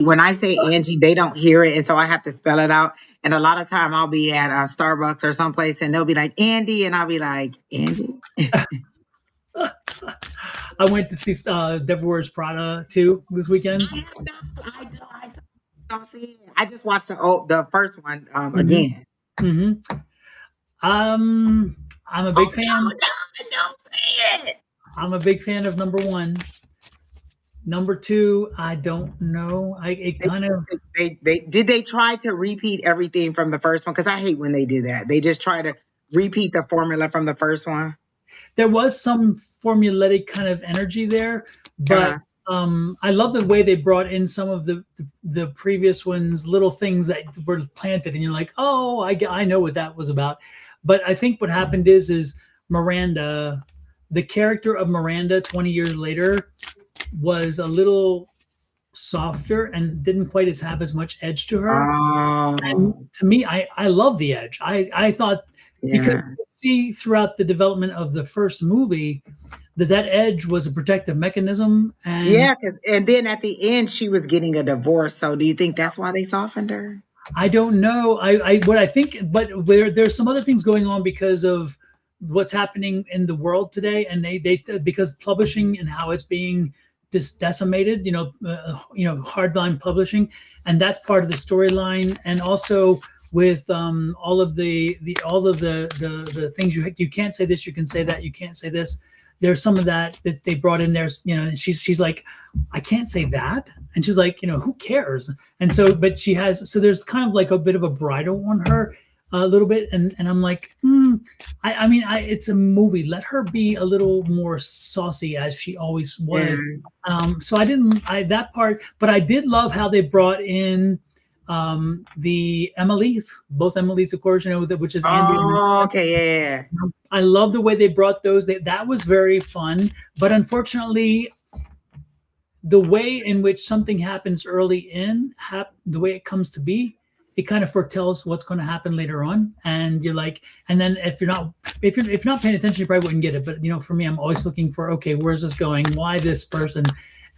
when I say Angie, they don't hear it, and so I have to spell it out. And a lot of time, I'll be at Starbucks or someplace, and they'll be like Andy, and I'll be like Angie. I went to see Devil Wears Prada 2 this weekend. I don't see it. I just watched the first one Mm-hmm. again. Mm-hmm. I'm a big fan. No, don't say it. I'm a big fan of number 1. Number 2, I don't know. Did they try to repeat everything from the first one? Because I hate when they do that. They just try to repeat the formula from the first one. There was some formulaic kind of energy there, but I love the way they brought in some of the previous ones, little things that were planted, and you're like, oh, I know what that was about. But I think what happened is Miranda, the character of Miranda 20 years later, was a little softer and didn't quite have as much edge to her. And to me, I love the edge. I thought because you see throughout the development of the first movie that edge was a protective mechanism. And and then at the end she was getting a divorce. So do you think that's why they softened her? I don't know. What I think, but there's some other things going on because of what's happening in the world today, and they because publishing and how it's being decimated, hardline publishing, and that's part of the storyline, and also with all of the things you can't say this, you can say that, you can't say this. There's some of that they brought in there, and she's like, I can't say that, and she's like, who cares? And so, but she has, so there's kind of like a bit of a bridle on her a little bit, and I'm like, I mean, it's a movie. Let her be a little more saucy as she always was. So I didn't that part, but I did love how they brought in the Emily's, both Emily's, of course, which is Andy. Oh, okay, yeah. I love the way they brought those. That was very fun, but unfortunately, the way in which something happens early in, the way it comes to be, it kind of foretells what's going to happen later on, and you're like, and then if you're not paying attention, you probably wouldn't get it. But for me, I'm always looking for, okay, where's this going? Why this person?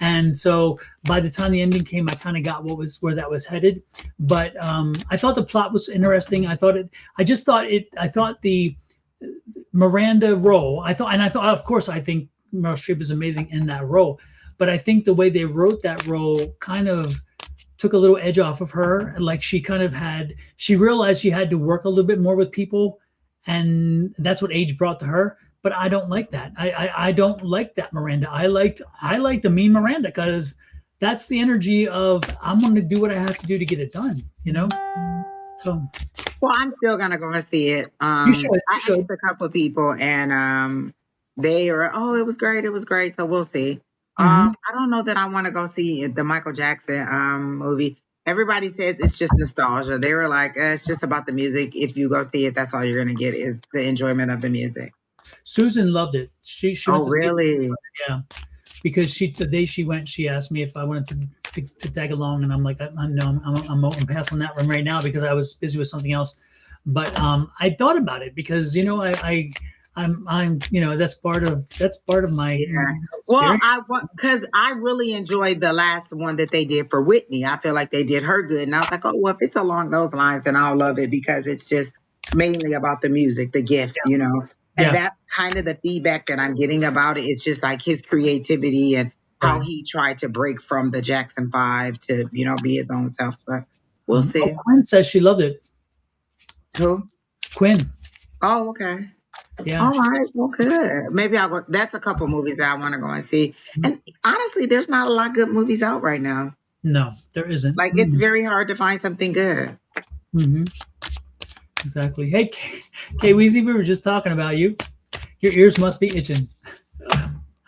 And so by the time the ending came, I kind of got where that was headed. But I thought the plot was interesting. I thought the Miranda role, of course, I think Meryl Streep is amazing in that role. But I think the way they wrote that role kind of took a little edge off of her. Like she realized she had to work a little bit more with people, and that's what age brought to her. But I don't like that. I don't like that Miranda. I like the mean Miranda, because that's the energy of, I'm going to do what I have to do to get it done, So, well, I'm still gonna go and see it. You should. I asked a couple of people, and they were, oh, it was great. So we'll see. I don't know that I want to go see the Michael Jackson movie. Everybody says it's just nostalgia. They were like, it's just about the music. If you go see it, that's all you're going to get is the enjoyment of the music. Susan loved it. She oh, really? Yeah. Because the day she went, she asked me if I wanted to tag along, and I'm like, no, I'm passing that one right now because I was busy with something else. But I thought about it because I'm that's part of my well, because I really enjoyed the last one that they did for Whitney. I feel like they did her good, and I was like, oh, well, if it's along those lines, then I'll love it, because it's just mainly about the music, the gift, and that's kind of the feedback that I'm getting about it. It's just like his creativity and how he tried to break from the Jackson 5 to be his own self. But we'll see. Quinn says she loved it. Who? Quinn. Oh, okay. Yeah. All right. Well, good. Maybe I'll go. That's a couple movies that I want to go and see. And honestly, there's not a lot of good movies out right now. No, there isn't. Like, it's very hard to find something good. Exactly. Hey, Weezy, we were just talking about you. Your ears must be itching.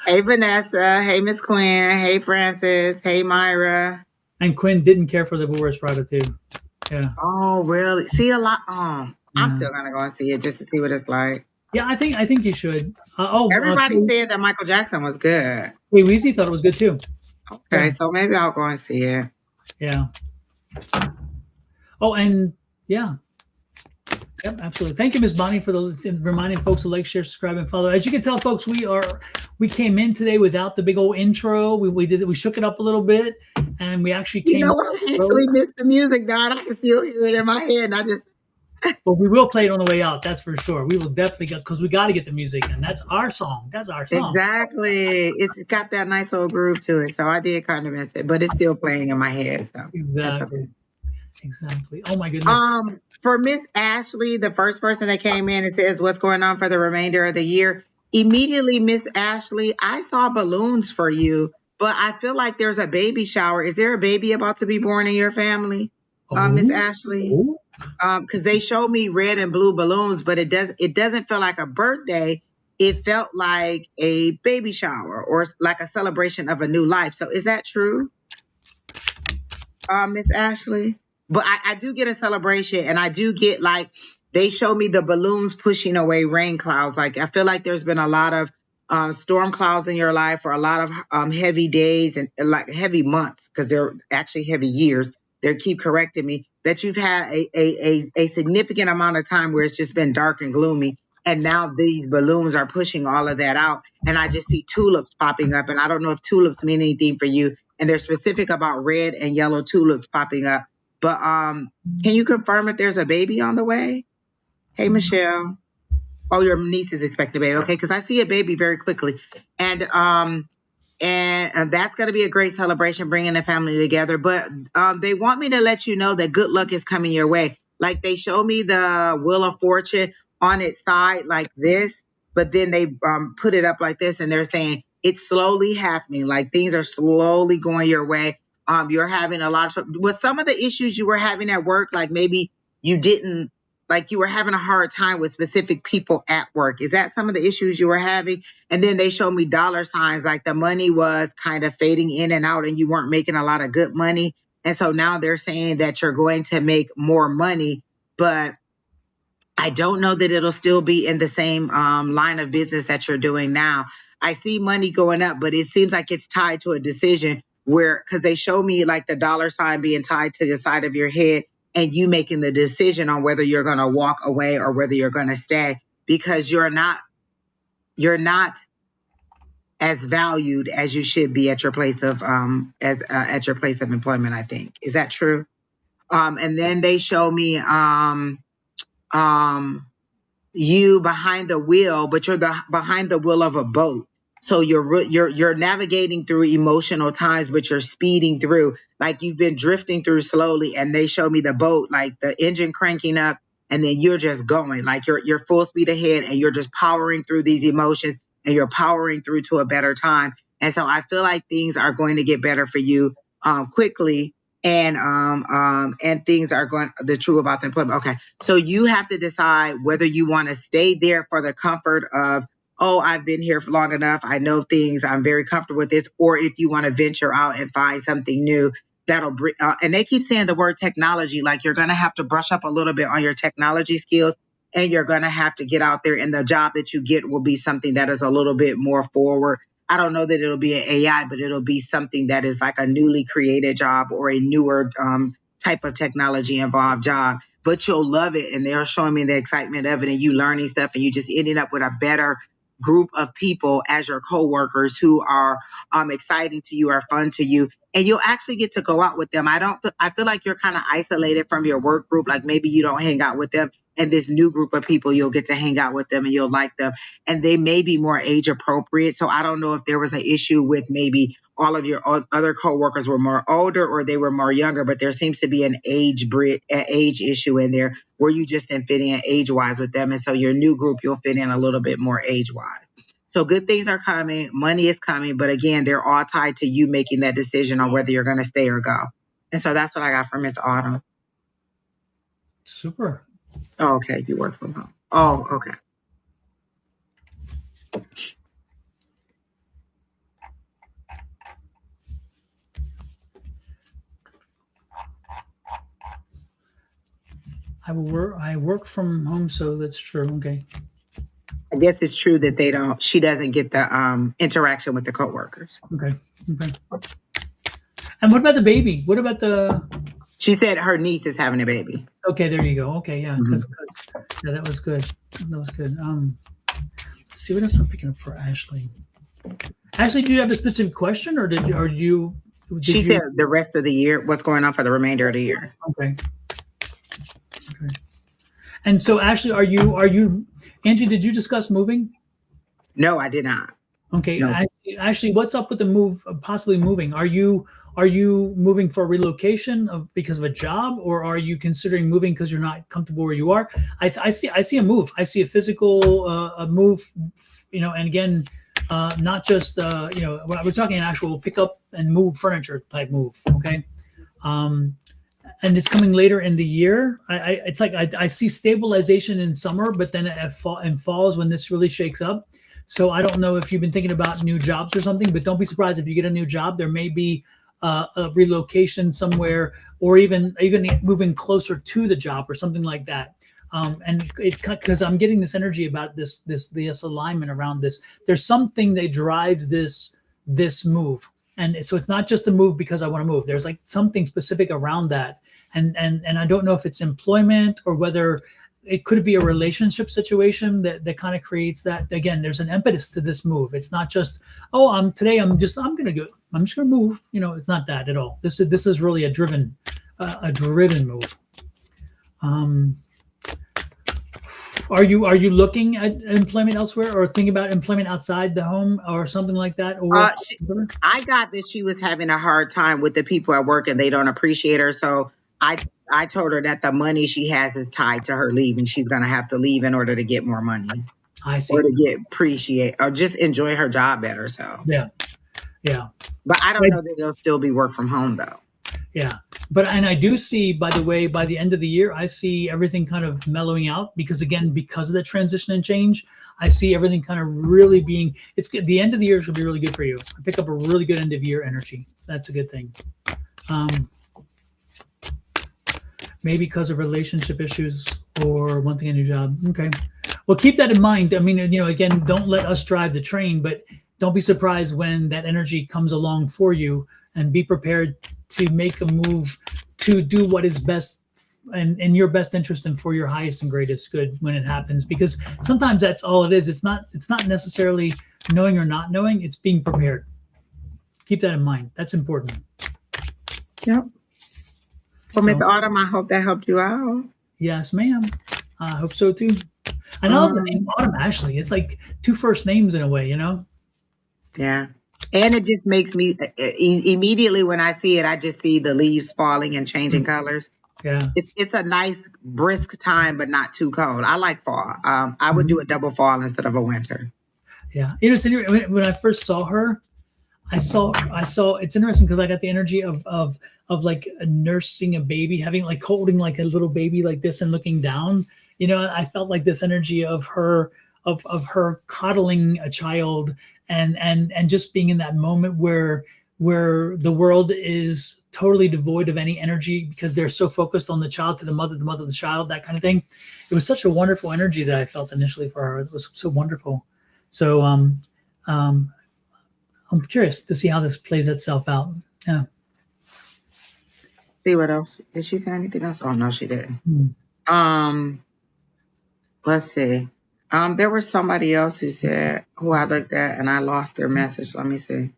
Hey, Vanessa. Hey, Miss Quinn. Hey, Francis. Hey, Myra. And Quinn didn't care for the Boris Prada too. Yeah. Oh, really? See, a lot. I'm still gonna go and see it just to see what it's like. Yeah, I think you should. Everybody said that Michael Jackson was good. Hey, Weezy thought it was good too. Okay, so maybe I'll go and see it. Yeah. Oh, and yeah. Yep, absolutely. Thank you, Ms. Bonnie, for reminding folks to like, share, subscribe, and follow. As you can tell, folks, we are we came in today without the big old intro. We shook it up a little bit, and we actually You came know up what? with I the road. actually missed the music, God. I can still hear it in my head. And I just But we will play it on the way out. That's for sure. We will definitely get because we got to get the music, and that's our song. That's our song. exactly. It's got that nice old groove to it. So I did kind of miss it, but it's still playing in my head. So that's okay. Exactly. Exactly. Oh my goodness. For Miss Ashley, the first person that came in and says, "What's going on for the remainder of the year?" Immediately, Miss Ashley, I saw balloons for you, but I feel like there's a baby shower. Is there a baby about to be born in your family, Miss Oh. Ashley? Oh. Because they showed me red and blue balloons, but it doesn't feel like a birthday. It felt like a baby shower or like a celebration of a new life. So is that true, Miss Ashley? But I do get a celebration, and I do get like they show me the balloons pushing away rain clouds. Like I feel like there's been a lot of storm clouds in your life, or a lot of heavy days and like heavy months, because they're actually heavy years. They keep correcting me that you've had a significant amount of time where it's just been dark and gloomy. And now these balloons are pushing all of that out. And I just see tulips popping up. And I don't know if tulips mean anything for you. And they're specific about red and yellow tulips popping up. But can you confirm if there's a baby on the way? Hey, Michelle. Oh, your niece is expecting a baby. Okay, because I see a baby very quickly. And that's going to be a great celebration, bringing the family together. But they want me to let you know that good luck is coming your way. Like they show me the Wheel of Fortune on its side like this, but then they put it up like this, and they're saying it's slowly happening. Like things are slowly going your way. You're having a lot of with some of the issues you were having at work, like maybe you didn't like you were having a hard time with specific people at work. Is that some of the issues you were having? And then they showed me dollar signs, like the money was kind of fading in and out, and you weren't making a lot of good money. And so now they're saying that you're going to make more money, but I don't know that it'll still be in the same line of business that you're doing now. I see money going up, but it seems like it's tied to a decision where, because they show me like the dollar sign being tied to the side of your head, and you making the decision on whether you're going to walk away or whether you're going to stay, because you're not as valued as you should be at your place of at your place of employment. I think, is that true? And then they show me um you behind the wheel, but you're behind the wheel of a boat. So you're navigating through emotional times, but you're speeding through, like you've been drifting through slowly. And they show me the boat, like the engine cranking up, and then you're just going, like you're full speed ahead, and you're just powering through these emotions, and you're powering through to a better time. And so I feel like things are going to get better for you quickly. And things are going the true about the employment. Okay. So you have to decide whether you want to stay there for the comfort of, oh, I've been here for long enough, I know things, I'm very comfortable with this, or if you want to venture out and find something new that'll bring. And they keep saying the word technology, like you're going to have to brush up a little bit on your technology skills, and you're going to have to get out there, and the job that you get will be something that is a little bit more forward. I don't know that it'll be an AI, but it'll be something that is like a newly created job or a newer type of technology involved job. But you'll love it, and they're showing me the excitement of it, and you learning stuff, and you just ending up with a better group of people as your coworkers who are exciting to you, are fun to you, and you'll actually get to go out with them. I feel like you're kind of isolated from your work group, like maybe you don't hang out with them, and this new group of people, you'll get to hang out with them, and you'll like them, and they may be more age appropriate. So I don't know if there was an issue with maybe all of your other coworkers were more older or they were more younger, but there seems to be an age issue in there where you just didn't fit in age wise with them. And so your new group, you'll fit in a little bit more age wise. So good things are coming. Money is coming. But again, they're all tied to you making that decision on whether you're going to stay or go. And so that's what I got from Miss Autumn. Super. Oh, okay. You work from home. Oh, okay. I work from home, so that's true. Okay. I guess it's true that she doesn't get the interaction with the coworkers. Okay. And what about the baby? What about She said her niece is having a baby. Okay, there you go. Okay, yeah, that's good. Yeah, that was good. That was good. Let's see what else I'm picking up for Ashley. Actually, do you have a specific question, or did She said you? the rest of the year, what's going on for the remainder of the year. Okay. Okay. And so, Ashley, are you Angie? Did you discuss moving? No, I did not. Okay, No. Ashley, what's up with the move? Possibly moving? Are you moving for relocation because of a job, or are you considering moving because you're not comfortable where you are? I see a move. I see a physical a move. And again, not just we're talking an actual pick up and move furniture type move. Okay. Um, and it's coming later in the year. It's like I see stabilization in summer, but then in fall is when this really shakes up. So I don't know if you've been thinking about new jobs or something, but don't be surprised if you get a new job. There may be a relocation somewhere, or even moving closer to the job or something like that. And because I'm getting this energy about this alignment around this. There's something that drives this move, and so it's not just a move because I want to move. There's like something specific around that, and I don't know if it's employment or whether it could be a relationship situation that kind of creates that. Again, there's an impetus to this move. It's not just, oh, I'm gonna do it. I'm just gonna move. It's not that at all. This is really a driven move. Um, are you looking at employment elsewhere, or thinking about employment outside the home or something like that? Or I got that she was having a hard time with the people at work and they don't appreciate her. So I told her that the money she has is tied to her leaving. She's going to have to leave in order to get more money I see. or to get appreciate or just enjoy her job better. So, Yeah, yeah. but I don't know that it'll still be work from home though. Yeah. And I do see, by the way, by the end of the year, I see everything kind of mellowing out because of the transition and change, I see everything kind of really being, it's good. The end of the year is going to be really good for you. I pick up a really good end of year energy. That's a good thing. Maybe because of relationship issues or wanting a new job. Okay. Well, keep that in mind. I mean, again, don't let us drive the train, but don't be surprised when that energy comes along for you, and be prepared to make a move to do what is best and in your best interest and for your highest and greatest good when it happens, because sometimes that's all it is. It's not necessarily knowing or not knowing, it's being prepared. Keep that in mind. That's important. Yep. Well, So, Miss Autumn, I hope that helped you out. yes, ma'am. I hope so too. I love the name Autumn Ashley. It's like two first names in a way. Yeah. And it just makes me immediately when I see it, I just see the leaves falling and changing colors. Yeah. It's a nice brisk time, but not too cold. I like fall. I would do a double fall instead of a winter. Yeah. It's when I first saw her, it's interesting because I got the energy of like nursing a baby, having like holding like a little baby like this and looking down. I felt like this energy of her coddling a child, and just being in that moment where the world is totally devoid of any energy because they're so focused on the child, to the mother, the child, that kind of thing. It was such a wonderful energy that I felt initially for her. It was so wonderful. So I'm curious to see how this plays itself out. Yeah. See what else? Did she say anything else? Oh no, she didn't. Hmm. Let's see. There was somebody else who I looked at and I lost their message. Let me see.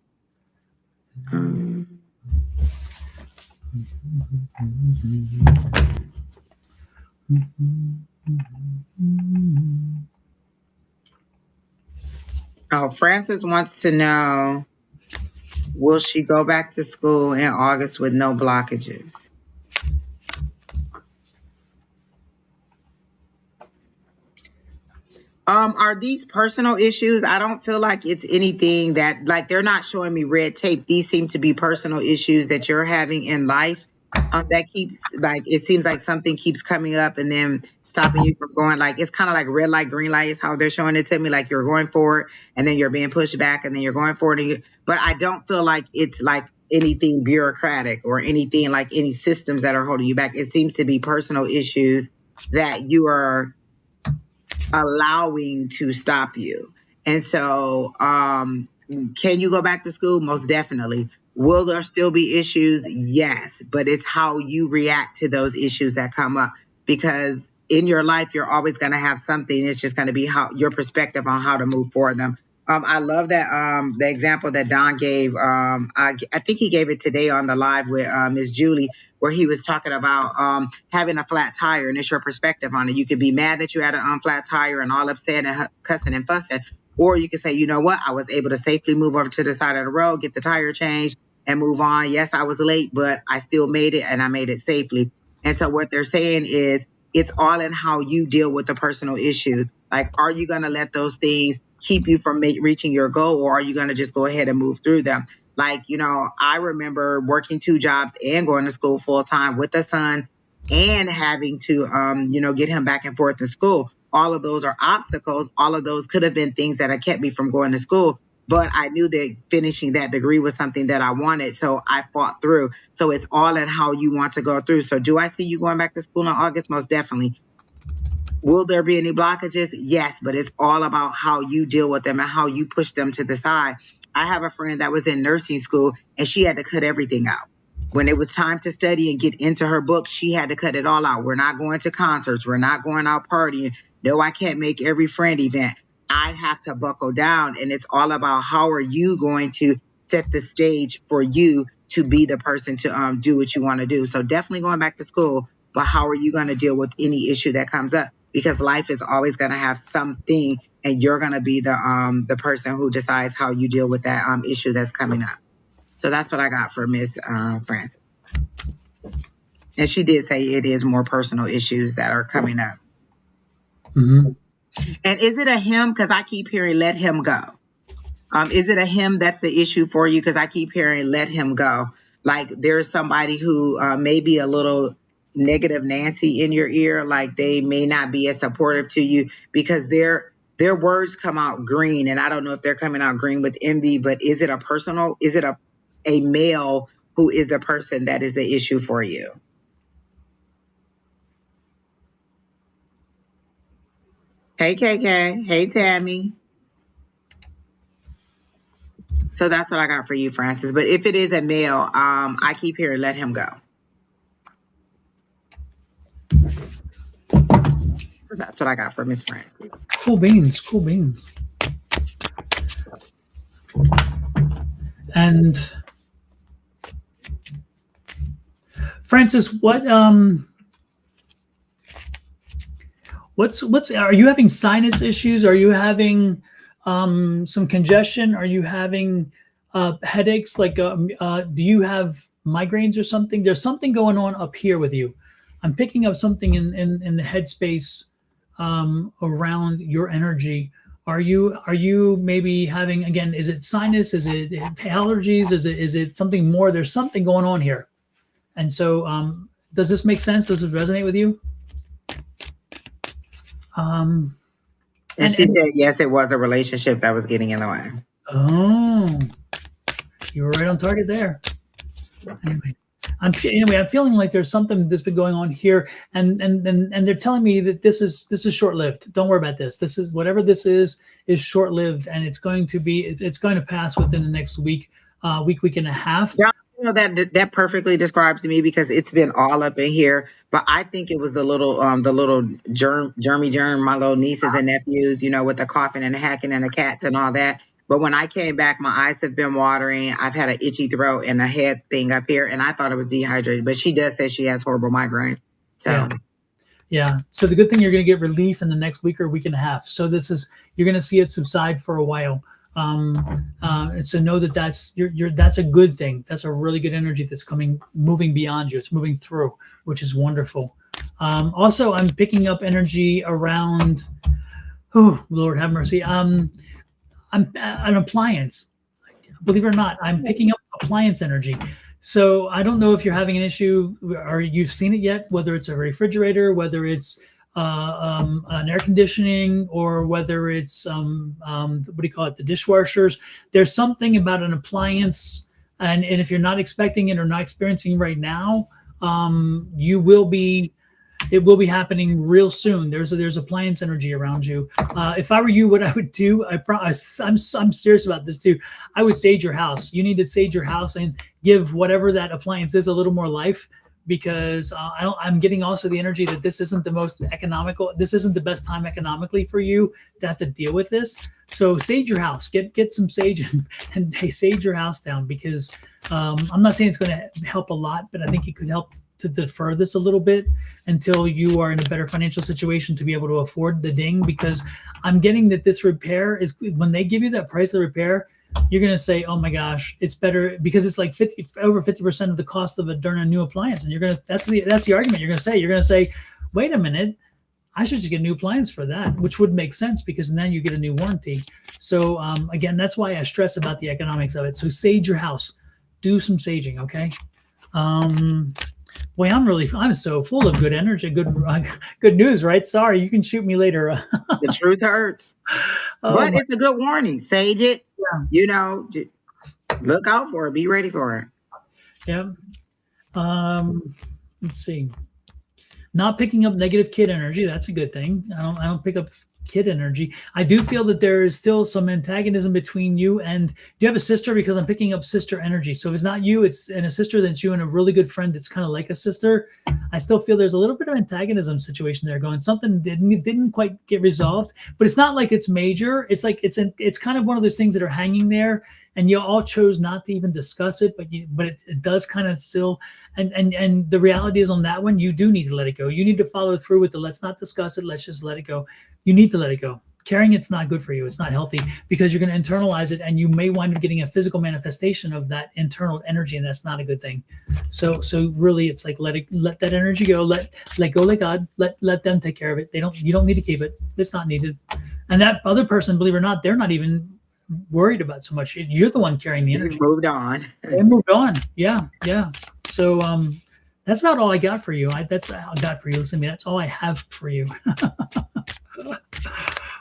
Oh, Francis wants to know, will she go back to school in August with no blockages? Are these personal issues? I don't feel like it's anything that, like, they're not showing me red tape. These seem to be personal issues that you're having in life. That keeps, like, it seems like something keeps coming up and then stopping you from going. Like, it's kind of like red light, green light is how they're showing it to me. Like, you're going forward and then you're being pushed back and then you're going forward. But I don't feel like it's like anything bureaucratic or anything like any systems that are holding you back. It seems to be personal issues that you are allowing to stop you. And so, can you go back to school? Most definitely. Will there still be issues? Yes, but it's how you react to those issues that come up, because in your life, you're always going to have something. It's just going to be how your perspective on how to move forward them. I love that the example that Don gave. I think he gave it today on the live with Miss Julie, where he was talking about having a flat tire, and it's your perspective on it. You could be mad that you had a flat tire and all upset and cussing and fussing, or you could say, you know what, I was able to safely move over to the side of the road, get the tire changed, and move on. Yes, I was late, but I still made it, and I made it safely. And so what they're saying is, it's all in how you deal with the personal issues. Like, are you going to let those things keep you from reaching your goal, or are you going to just go ahead and move through them? Like, I remember working 2 jobs and going to school full time with a son and having to, get him back and forth to school. All of those are obstacles. All of those could have been things that have kept me from going to school. But I knew that finishing that degree was something that I wanted. So I fought through. So it's all in how you want to go through. So do I see you going back to school in August? Most definitely. Will there be any blockages? Yes, but it's all about how you deal with them and how you push them to the side. I have a friend that was in nursing school and she had to cut everything out. When it was time to study and get into her books, she had to cut it all out. We're not going to concerts. We're not going out partying. No, I can't make every friend event. I have to buckle down, and it's all about how are you going to set the stage for you to be the person to do what you want to do. So definitely going back to school, but how are you going to deal with any issue that comes up? Because life is always going to have something, and you're going to be the person who decides how you deal with that issue that's coming up. So that's what I got for Miss Francis. And she did say it is more personal issues that are coming up. Mm-hmm. And is it a him? Because I keep hearing let him go. Is it a him that's the issue for you? Because I keep hearing let him go. Like there's somebody who may be a little negative Nancy in your ear. Like they may not be as supportive to you because their words come out green. And I don't know if they're coming out green with envy, but is it a male who is the person that is the issue for you? Hey, KK. Hey, Tammy. So that's what I got for you, Francis. But if it is a male, I keep hearing let him go. So that's what I got for Miss Francis. Cool beans. Cool beans. And Francis, what's are you having sinus issues? Are you having some congestion? Are you having headaches? Like, do you have migraines or something? There's something going on up here with you. I'm picking up something in the headspace around your energy. Are you maybe having, again, is it sinus? Is it allergies? Is it something more? There's something going on here. And so does this make sense? Does it resonate with you? And she said, yes, it was a relationship that was getting in the way. Oh, you were right on target there. Anyway, I'm feeling like there's something that's been going on here, and they're telling me that this is short-lived. Don't worry about this. This is whatever this is short-lived, and it's going to pass within the next week and a half. Yeah. That perfectly describes me because it's been all up in here. But I think it was the little germ, my little nieces and nephews, with the coughing and the hacking and the cats and all that. But when I came back, my eyes have been watering. I've had an itchy throat and a head thing up here, and I thought it was dehydrated. But she does say she has horrible migraines. So. Yeah. So the good thing, you're going to get relief in the next week or week and a half. So you're going to see it subside for a while. And so know that that's a good thing. That's a really good energy that's moving beyond you. It's moving through, which is wonderful. Also, I'm picking up energy around, oh, Lord have mercy. I'm an appliance. Believe it or not, I'm picking up appliance energy. So I don't know if you're having an issue or you've seen it yet, whether it's a refrigerator, whether it's an air conditioning, or whether it's what do you call it, the dishwashers. There's something about an appliance, and if you're not expecting it or not experiencing it right now, it will be happening real soon. There's appliance energy around you. If I were you, what I would do, I'm serious about this too. I would sage your house. You need to sage your house and give whatever that appliance is a little more life. because I'm getting also the energy that this isn't the most economical. This isn't the best time economically for you to have to deal with this. So sage your house. Get some sage and hey, sage your house down because I'm not saying it's going to help a lot, but I think it could help to defer this a little bit until you are in a better financial situation to be able to afford the ding. Because I'm getting that this repair is when they give you that price of the repair, you're going to say, oh my gosh, it's better because it's like over 50% of the cost of a new appliance. And that's the argument you're going to say, wait a minute, I should just get a new appliance for that, which would make sense because then you get a new warranty. So again, that's why I stress about the economics of it. So sage your house, do some saging. Okay. Boy, I'm so full of good energy, good news, right? Sorry, you can shoot me later. The truth hurts, but it's a good warning. Sage it. Yeah. Look out for it. Be ready for it. Yeah. Let's see. Not picking up negative kid energy. That's a good thing. I don't pick up kid energy. I do feel that there is still some antagonism between you and. Do you have a sister? Because I'm picking up sister energy. So if it's not you, it's and a sister, then it's you and a really good friend that's kind of like a sister. I still feel there's a little bit of antagonism situation there going. Something didn't quite get resolved, but it's not like it's major. It's like it's kind of one of those things that are hanging there, and you all chose not to even discuss it, but it does kind of still. And the reality is on that one, you do need to let it go. You need to follow through with the let's not discuss it. Let's just let it go. You need to let it go. Carrying it's not good for you. It's not healthy because you're going to internalize it and you may wind up getting a physical manifestation of that internal energy. And that's not a good thing. So really it's like, let that energy go. Let go, let God, let them take care of it. You don't need to keep it. It's not needed. And that other person, believe it or not, they're not even worried about so much. You're the one carrying the energy. Moved on. They moved on. Yeah. So that's about all I got for you. That's all I got for you. Listen to me. That's all I have for you.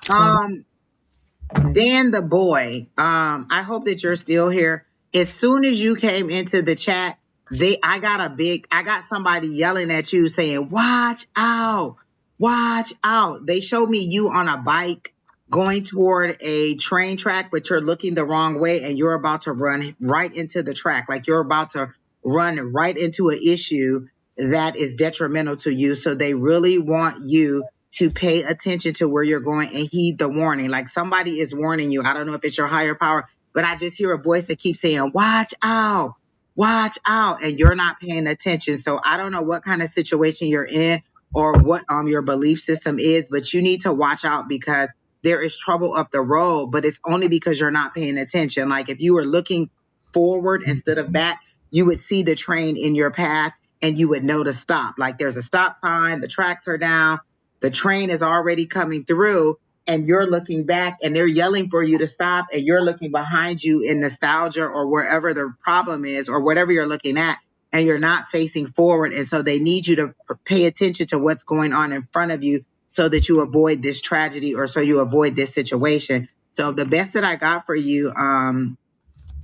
Dan the boy. I hope that you're still here. As soon as you came into the chat, I got somebody yelling at you saying, "Watch out, watch out." They showed me you on a bike going toward a train track, but you're looking the wrong way and you're about to run right into the track. Like you're about to run right into an issue that is detrimental to you. So they really want you to pay attention to where you're going and heed the warning. Like somebody is warning you. I don't know if it's your higher power, but I just hear a voice that keeps saying, watch out, and you're not paying attention. So I don't know what kind of situation you're in or what your belief system is, but you need to watch out because there is trouble up the road, but it's only because you're not paying attention. Like if you were looking forward instead of back, you would see the train in your path and you would know to stop. Like there's a stop sign, the tracks are down, the train is already coming through and you're looking back and they're yelling for you to stop and you're looking behind you in nostalgia or wherever the problem is or whatever you're looking at and you're not facing forward. And so they need you to pay attention to what's going on in front of you so that you avoid this tragedy or so you avoid this situation. So the best that I got for you,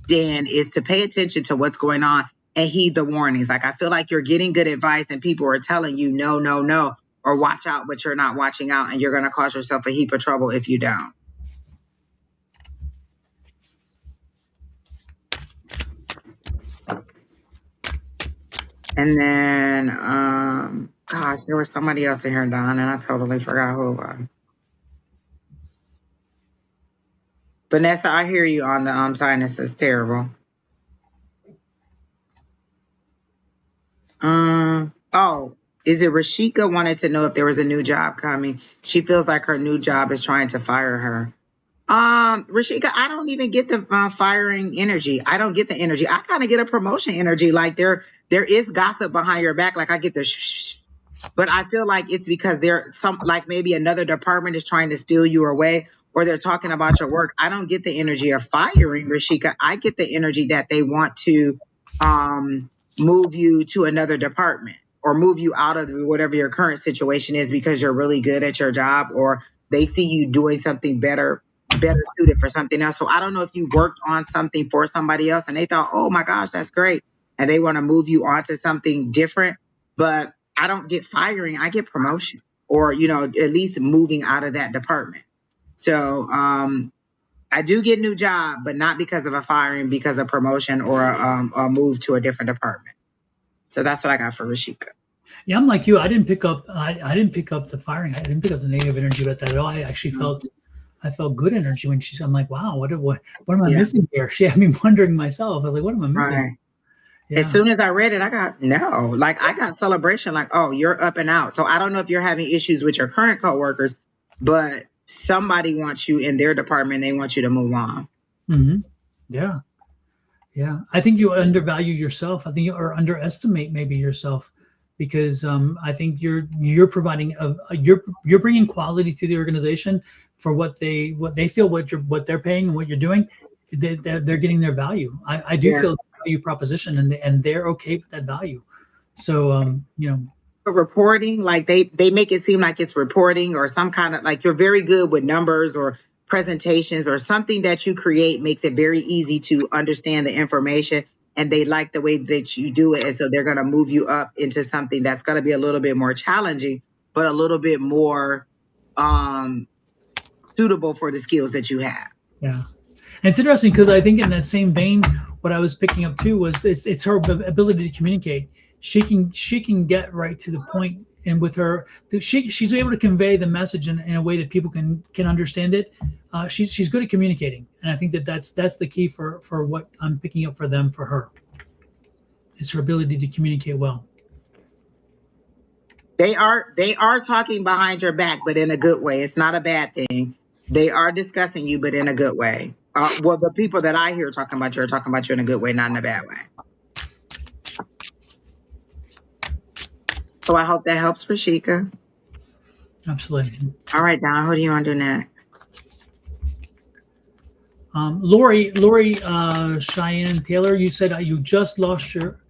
Dan, is to pay attention to what's going on and heed the warnings. Like I feel like you're getting good advice and people are telling you no, or watch out, but you're not watching out and you're going to cause yourself a heap of trouble if you don't. And then, gosh, there was somebody else in here, Don, and I totally forgot who it was. Vanessa, I hear you on the sinus is terrible. Is it Rashika wanted to know if there was a new job coming? She feels like her new job is trying to fire her. Rashika, I don't even get the firing energy. I don't get the energy. I kind of get a promotion energy. Like there is gossip behind your back. Like I get the shh, but I feel like it's because like maybe another department is trying to steal you away or they're talking about your work. I don't get the energy of firing, Rashika. I get the energy that they want to move you to another department or move you out of whatever your current situation is because you're really good at your job or they see you doing something better suited for something else. So I don't know if you worked on something for somebody else and they thought, oh my gosh, that's great. And they want to move you on to something different. But I don't get firing. I get promotion or, at least moving out of that department. So I do get a new job, but not because of a firing, because of promotion or a move to a different department. So that's what I got for Rashika. Yeah, I'm like you. I didn't pick up. I didn't pick up the firing. I didn't pick up the negative energy about that at all. I actually felt. I felt good energy when she's. I'm like, wow, what am I Yeah, missing here? She had me wondering myself. I was like, what am I missing? right. As Yeah. soon as I read it, I got no. Like I got celebration. Like, oh, you're up and out. So I don't know if you're having issues with your current coworkers, but somebody wants you in their department. They want you to move on. Hmm. Yeah. Yeah. I think you undervalue yourself. I think you or underestimate maybe yourself because I think you're providing you're bringing quality to the organization for what they feel what they're paying and what you're doing. They're getting their value. I do Yeah. feel the value proposition and they're okay with that value. So Reporting, like they make it seem like it's reporting or some kind of like you're very good with numbers or presentations or something that you create makes it very easy to understand the information, and they like the way that you do it, and so they're going to move you up into something that's going to be a little bit more challenging but a little bit more suitable for the skills that you have. yeah. And it's interesting because I think in that same vein, what I was picking up too was it's her ability to communicate. She can get right to the point, and with her, she's able to convey the message in a way that people can understand it. She's good at communicating, and I think that's the key for what I'm picking up for them for her. Is her ability to communicate well. They are talking behind your back, but in a good way. It's not a bad thing. They are discussing you, but in a good way. Well, the people that I hear talking about you are talking about you in a good way, not in a bad way. So I hope that helps Rashika. Absolutely. All right, Don, who do you want to do next? Lori, Cheyenne Taylor, you said you just lost your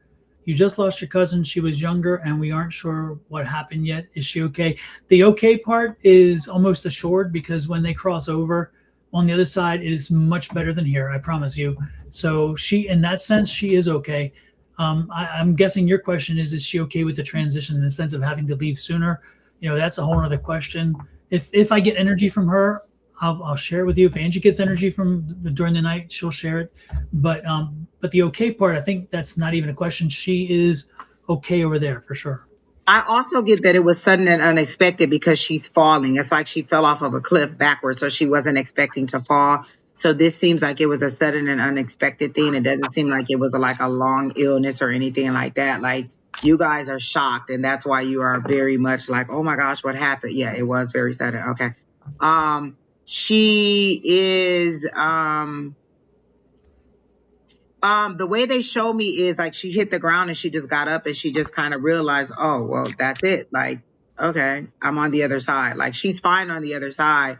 cousin. She was younger, and we aren't sure what happened yet. Is she okay? The okay part is almost assured because when they cross over on the other side, it is much better than here. I promise you. So she, in that sense, she is okay. I'm guessing your question is she okay with the transition in the sense of having to leave sooner? That's a whole other question. If I get energy from her, I'll share it with you. If Angie gets energy during the night, she'll share it. But the okay part, I think that's not even a question. She is okay over there for sure. I also get that it was sudden and unexpected because she's falling. It's like she fell off of a cliff backwards, so she wasn't expecting to fall. So this seems like it was a sudden and unexpected thing. It doesn't seem like it was like a long illness or anything like that. Like you guys are shocked, and that's why you are very much like, oh my gosh, what happened? Yeah, it was very sudden. Okay. She is the way they show me is like she hit the ground and she just got up and she just kind of realized, oh, well, that's it. Like, okay, I'm on the other side. Like she's fine on the other side.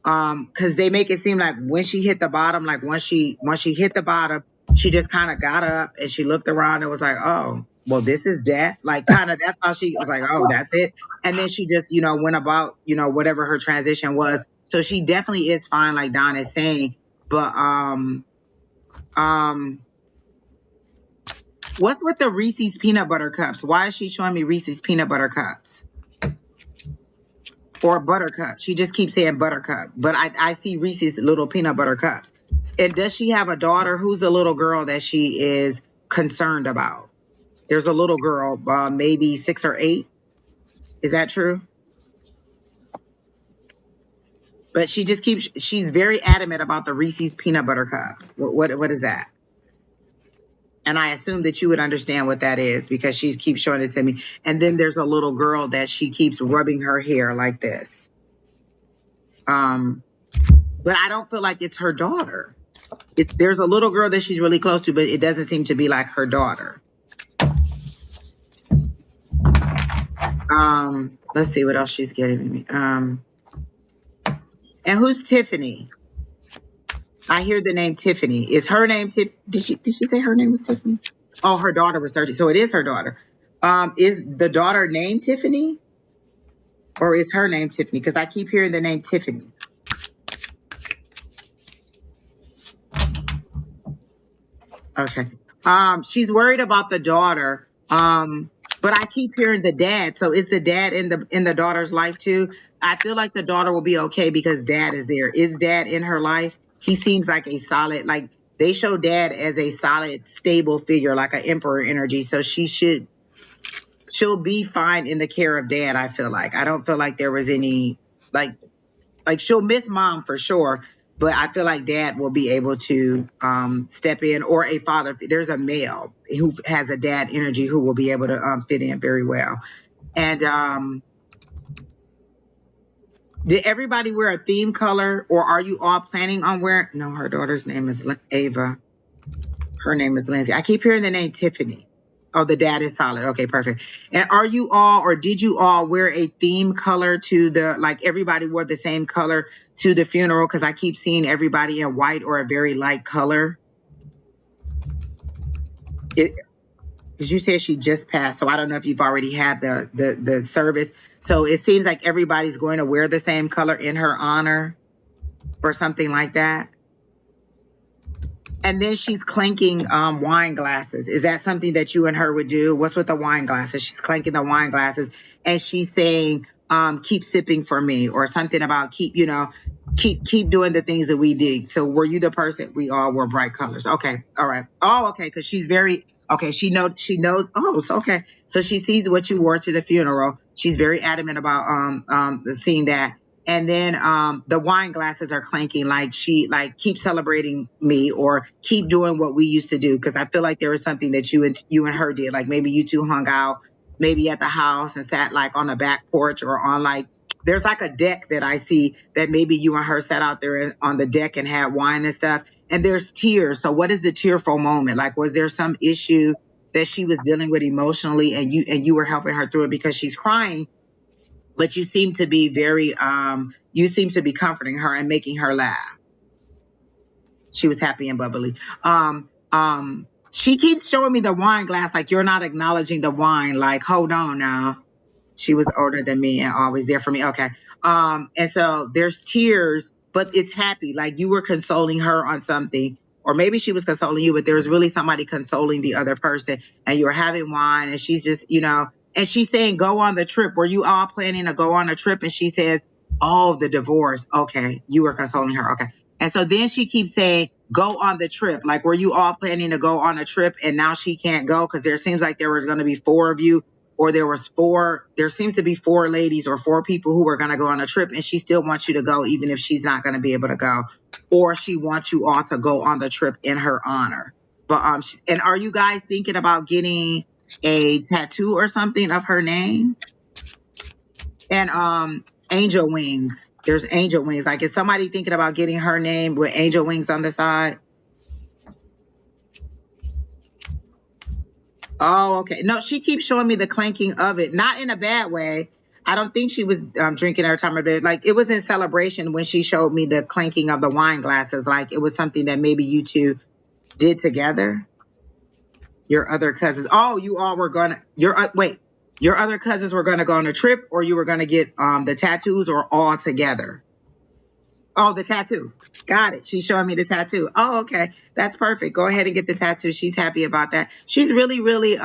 Because they make it seem like when she hit the bottom, like once she hit the bottom, she just kind of got up and she looked around and was like, oh, well, this is death. Like kind of that's how she was like, oh, that's it. And then she just, went about, whatever her transition was. So she definitely is fine, like Don is saying. But what's with the Reese's peanut butter cups? Why is she showing me Reese's peanut butter cups? Or buttercup. She just keeps saying buttercup. But I see Reese's little peanut butter cups. And does she have a daughter? Who's the little girl that she is concerned about? There's a little girl, maybe 6 or 8. Is that true? But she just she's very adamant about the Reese's peanut butter cups. What is that? And I assume that you would understand what that is because she keeps showing it to me. And then there's a little girl that she keeps rubbing her hair like this. But I don't feel like it's her daughter. There's a little girl that she's really close to, but it doesn't seem to be like her daughter. Let's see what else she's getting me. And who's Tiffany? I hear the name Tiffany. Is her name Tiff? Did she say her name was Tiffany? Oh, her daughter was 30. So it is her daughter. Is the daughter named Tiffany? Or is her name Tiffany? Because I keep hearing the name Tiffany. Okay. She's worried about the daughter. But I keep hearing the dad. So is the dad in the daughter's life too? I feel like the daughter will be okay because dad is there. Is dad in her life? He seems like a solid, like they show dad as a solid, stable figure, like an emperor energy. So she should she'll be fine in the care of dad. I feel like I don't feel like there was any like she'll miss mom for sure, but I feel like dad will be able to step in, or a father. There's a male who has a dad energy who will be able to fit in very well. And did everybody wear a theme color, or are you all planning on wearing? No, her daughter's name is Ava. Her name is Lindsay. I keep hearing the name Tiffany. Oh, the dad is solid. Okay, perfect. And are you all, or did you all wear a theme color to the, like everybody wore the same color to the funeral? Because I keep seeing everybody in white or a very light color. Because you said she just passed, so I don't know if you've already had the service. So it seems like everybody's going to wear the same color in her honor or something like that. And then she's clanking wine glasses. Is that something that you and her would do? What's with the wine glasses? She's clanking the wine glasses and she's saying, keep sipping for me, or something about keep doing the things that we did. So were you the person? We all wore bright colors. Okay. All right. Oh, okay. Because she's very okay. She knows. Oh, so okay. So she sees what you wore to the funeral. She's very adamant about seeing that. And then the wine glasses are clanking, like she keep celebrating me, or keep doing what we used to do. Because I feel like there was something that you and her did, like maybe you two hung out, maybe at the house and sat like on the back porch, or on like there's like a deck that I see that maybe you and her sat out there on the deck and had wine and stuff. And there's tears. So what is the tearful moment? Like, was there some issue that she was dealing with emotionally, and you were helping her through it because she's crying? But you seem to be very, you seem to be comforting her and making her laugh. She was happy and bubbly. She keeps showing me the wine glass, like you're not acknowledging the wine. Like, hold on now. She was older than me and always there for me. Okay. And so there's tears, but it's happy. Like you were consoling her on something, or maybe she was consoling you, but there was really somebody consoling the other person, and you were having wine, and she's just, and she's saying, go on the trip. Were you all planning to go on a trip? And she says, oh, the divorce. Okay. You were consoling her. Okay. And so then she keeps saying, go on the trip. Like, were you all planning to go on a trip and now she can't go? Because there seems like there was going to be 4 of you, or there seems to be 4 ladies or 4 people who were going to go on a trip, and she still wants you to go even if she's not going to be able to go, or she wants you all to go on the trip in her honor. But and are you guys thinking about getting a tattoo or something of her name? And angel wings. There's angel wings. Like, is somebody thinking about getting her name with angel wings on the side? Oh, okay. No, she keeps showing me the clanking of it, not in a bad way. I don't think she was drinking every time of it. Like, it was in celebration when she showed me the clanking of the wine glasses. Like, it was something that maybe you two did together. Your other cousins. Oh, you all were gonna. Your other cousins were gonna go on a trip, or you were gonna get the tattoos, or all together. Oh, the tattoo. Got it. She's showing me the tattoo. Oh, okay. That's perfect. Go ahead and get the tattoo. She's happy about that. She's really, really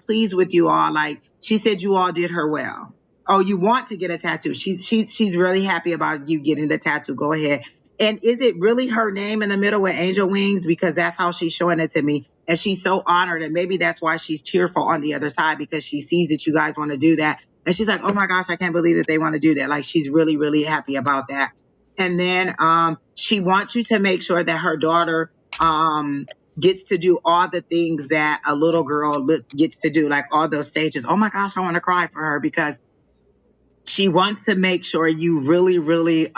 pleased with you all. Like, she said you all did her well. Oh, you want to get a tattoo. She's really happy about you getting the tattoo. Go ahead. And is it really her name in the middle with angel wings? Because that's how she's showing it to me. And she's so honored. And maybe that's why she's tearful on the other side, because she sees that you guys want to do that. And she's like, oh my gosh, I can't believe that they want to do that. Like, she's really, really happy about that. And then she wants you to make sure that her daughter gets to do all the things that a little girl gets to do, like all those stages. Oh my gosh, I want to cry for her, because she wants to make sure you really, really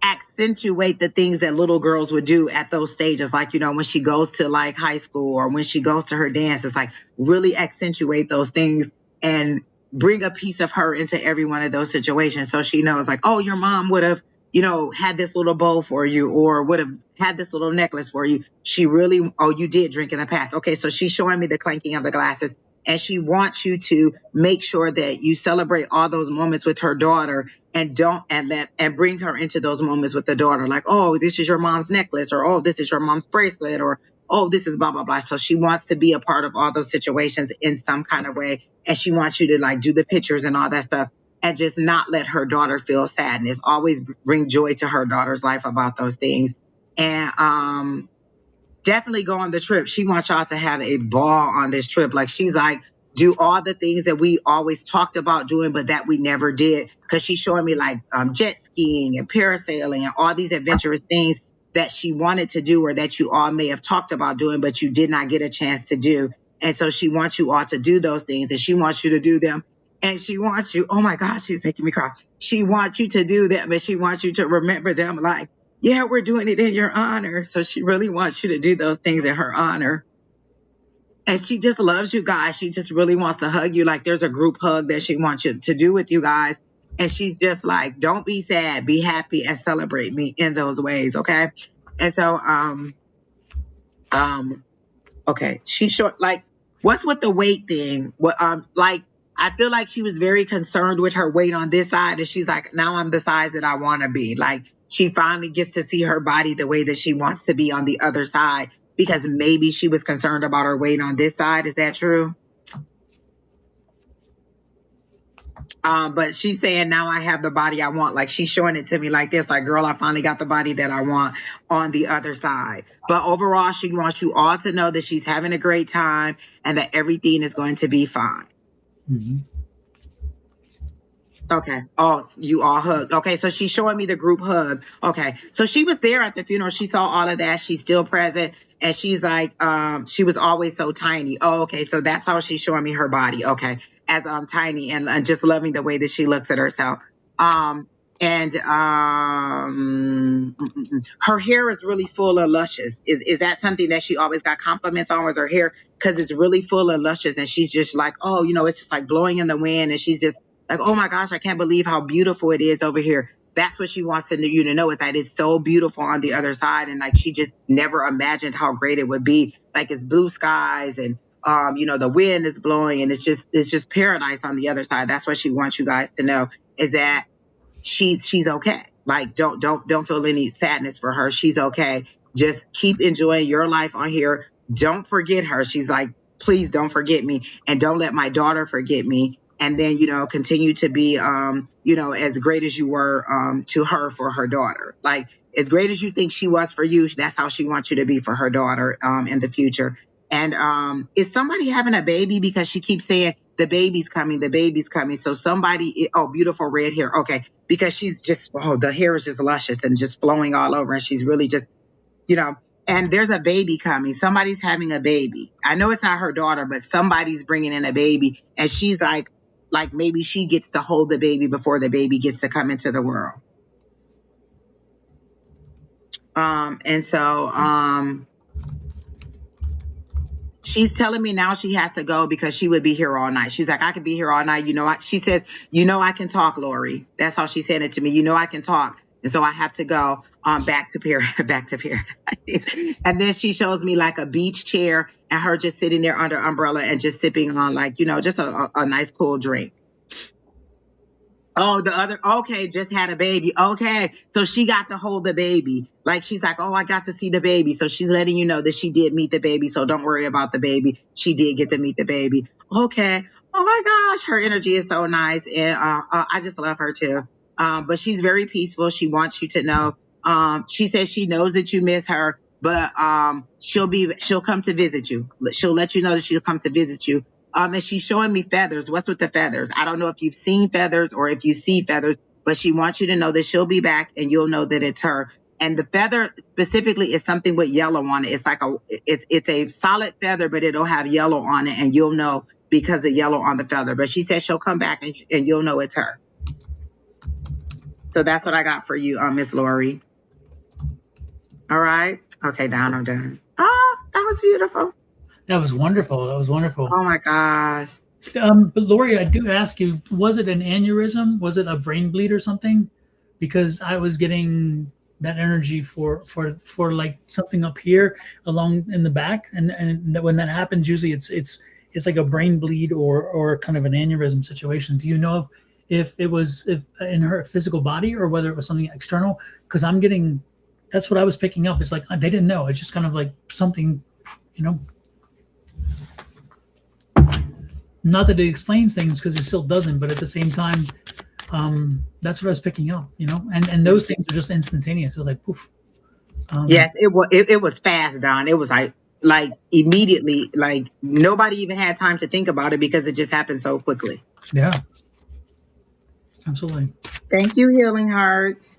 accentuate the things that little girls would do at those stages. Like, when she goes to like high school, or when she goes to her dance, it's like really accentuate those things and bring a piece of her into every one of those situations. So she knows, like, oh, your mom would have, had this little bow for you, or would have had this little necklace for you. She really, oh, you did drink in the past. Okay. So she's showing me the clanking of the glasses. And she wants you to make sure that you celebrate all those moments with her daughter, and bring her into those moments with the daughter. Like, oh, this is your mom's necklace, or, oh, this is your mom's bracelet, or, oh, this is blah, blah, blah. So she wants to be a part of all those situations in some kind of way. And she wants you to like do the pictures and all that stuff, and just not let her daughter feel sadness. Always bring joy to her daughter's life about those things. And definitely go on the trip. She wants y'all to have a ball on this trip. Like she's like, do all the things that we always talked about doing, but that we never did. Cause she's showing me like jet skiing and parasailing and all these adventurous things that she wanted to do or that you all may have talked about doing, but you did not get a chance to do. And so she wants you all to do those things and she wants you to do them. And she wants you, oh my gosh, she's making me cry. She wants you to do them, but she wants you to remember them like, yeah, we're doing it in your honor. So she really wants you to do those things in her honor. And she just loves you guys. She just really wants to hug you. Like there's a group hug that she wants you to do with you guys. And she's just like, don't be sad, be happy and celebrate me in those ways. Okay. And so, okay. She's short. Like, what's with the weight thing? What, like, I feel like she was very concerned with her weight on this side. And she's like, now I'm the size that I want to be. Like she finally gets to see her body the way that she wants to be on the other side because maybe she was concerned about her weight on this side. Is that true? But she's saying now I have the body I want. Like she's showing it to me like this, like, girl, I finally got the body that I want on the other side. But overall, she wants you all to know that she's having a great time and that everything is going to be fine. Mm-hmm. Okay. Oh, you all hugged. Okay. So she's showing me the group hug. Okay. So she was there at the funeral. She saw all of that. She's still present. And she's like, she was always so tiny. Oh, okay. So that's how she's showing me her body. Okay. As tiny and just loving the way that she looks at herself. And her hair is really full and luscious. Is that something that she always got compliments on, was her hair? Because it's really full and luscious. And she's just like, oh, you know, it's just like blowing in the wind. And she's just like, oh my gosh, I can't believe how beautiful it is over here. That's what she wants you to know, is that it's so beautiful on the other side. And like, she just never imagined how great it would be. Like it's blue skies and, you know, the wind is blowing and it's just paradise on the other side. That's what she wants you guys to know, is that she's okay. Like, don't feel any sadness for her. She's okay. Just keep enjoying your life on here. Don't forget her. She's like, please don't forget me and don't let my daughter forget me. And then, you know, continue to be, you know, as great as you were to her for her daughter. Like as great as you think she was for you, that's how she wants you to be for her daughter in the future. And is somebody having a baby? Because she keeps saying the baby's coming, the baby's coming. So somebody, oh, beautiful red hair. Okay. Because she's just, oh, the hair is just luscious and just flowing all over. And she's really just, you know, and there's a baby coming. Somebody's having a baby. I know it's not her daughter, but somebody's bringing in a baby. And she's like maybe she gets to hold the baby before the baby gets to come into the world. And so, she's telling me now she has to go because she would be here all night. She's like, I could be here all night. You know, she says, you know, I can talk, Lori. That's how she said it to me. You know, I can talk. And so I have to go back to paradise. And then she shows me like a beach chair and her just sitting there under umbrella and just sipping on like, you know, just a nice cool drink. Oh, the other, okay, just had a baby. Okay. So she got to hold the baby. Like she's like, oh, I got to see the baby. So she's letting you know that she did meet the baby. So don't worry about the baby. She did get to meet the baby. Okay. Oh my gosh. Her energy is so nice. And I just love her too. But she's very peaceful. She wants you to know. She says she knows that you miss her, but she'll come to visit you. She'll let you know that she'll come to visit you. And she's showing me feathers. What's with the feathers? I don't know if you've seen feathers or if you see feathers, but she wants you to know that she'll be back and you'll know that it's her. And the feather specifically is something with yellow on it. It's like it's a solid feather, but it'll have yellow on it, and you'll know because of yellow on the feather. But she says she'll come back and you'll know it's her. So that's what I got for you, Miss Lori. All right. Okay, down. I'm done. Oh, that was beautiful. That was wonderful. That was wonderful. Oh my gosh. But Lori, I do ask you, was it an aneurysm? Was it a brain bleed or something? Because I was getting that energy for like something up here along in the back, and when that happens, usually it's like a brain bleed or kind of an aneurysm situation. Do you know if it was in her physical body or whether it was something external? Because I'm getting, that's what I was picking up. It's like they didn't know. It's just kind of like something, you know. Not that it explains things, because it still doesn't, but at the same time, that's what I was picking up, you know. And those things are just instantaneous. It was like poof. Um, Yes, it was fast, Don. It was like immediately, like nobody even had time to think about it because it just happened so quickly. yeah, absolutely. Thank you, Healing Hearts.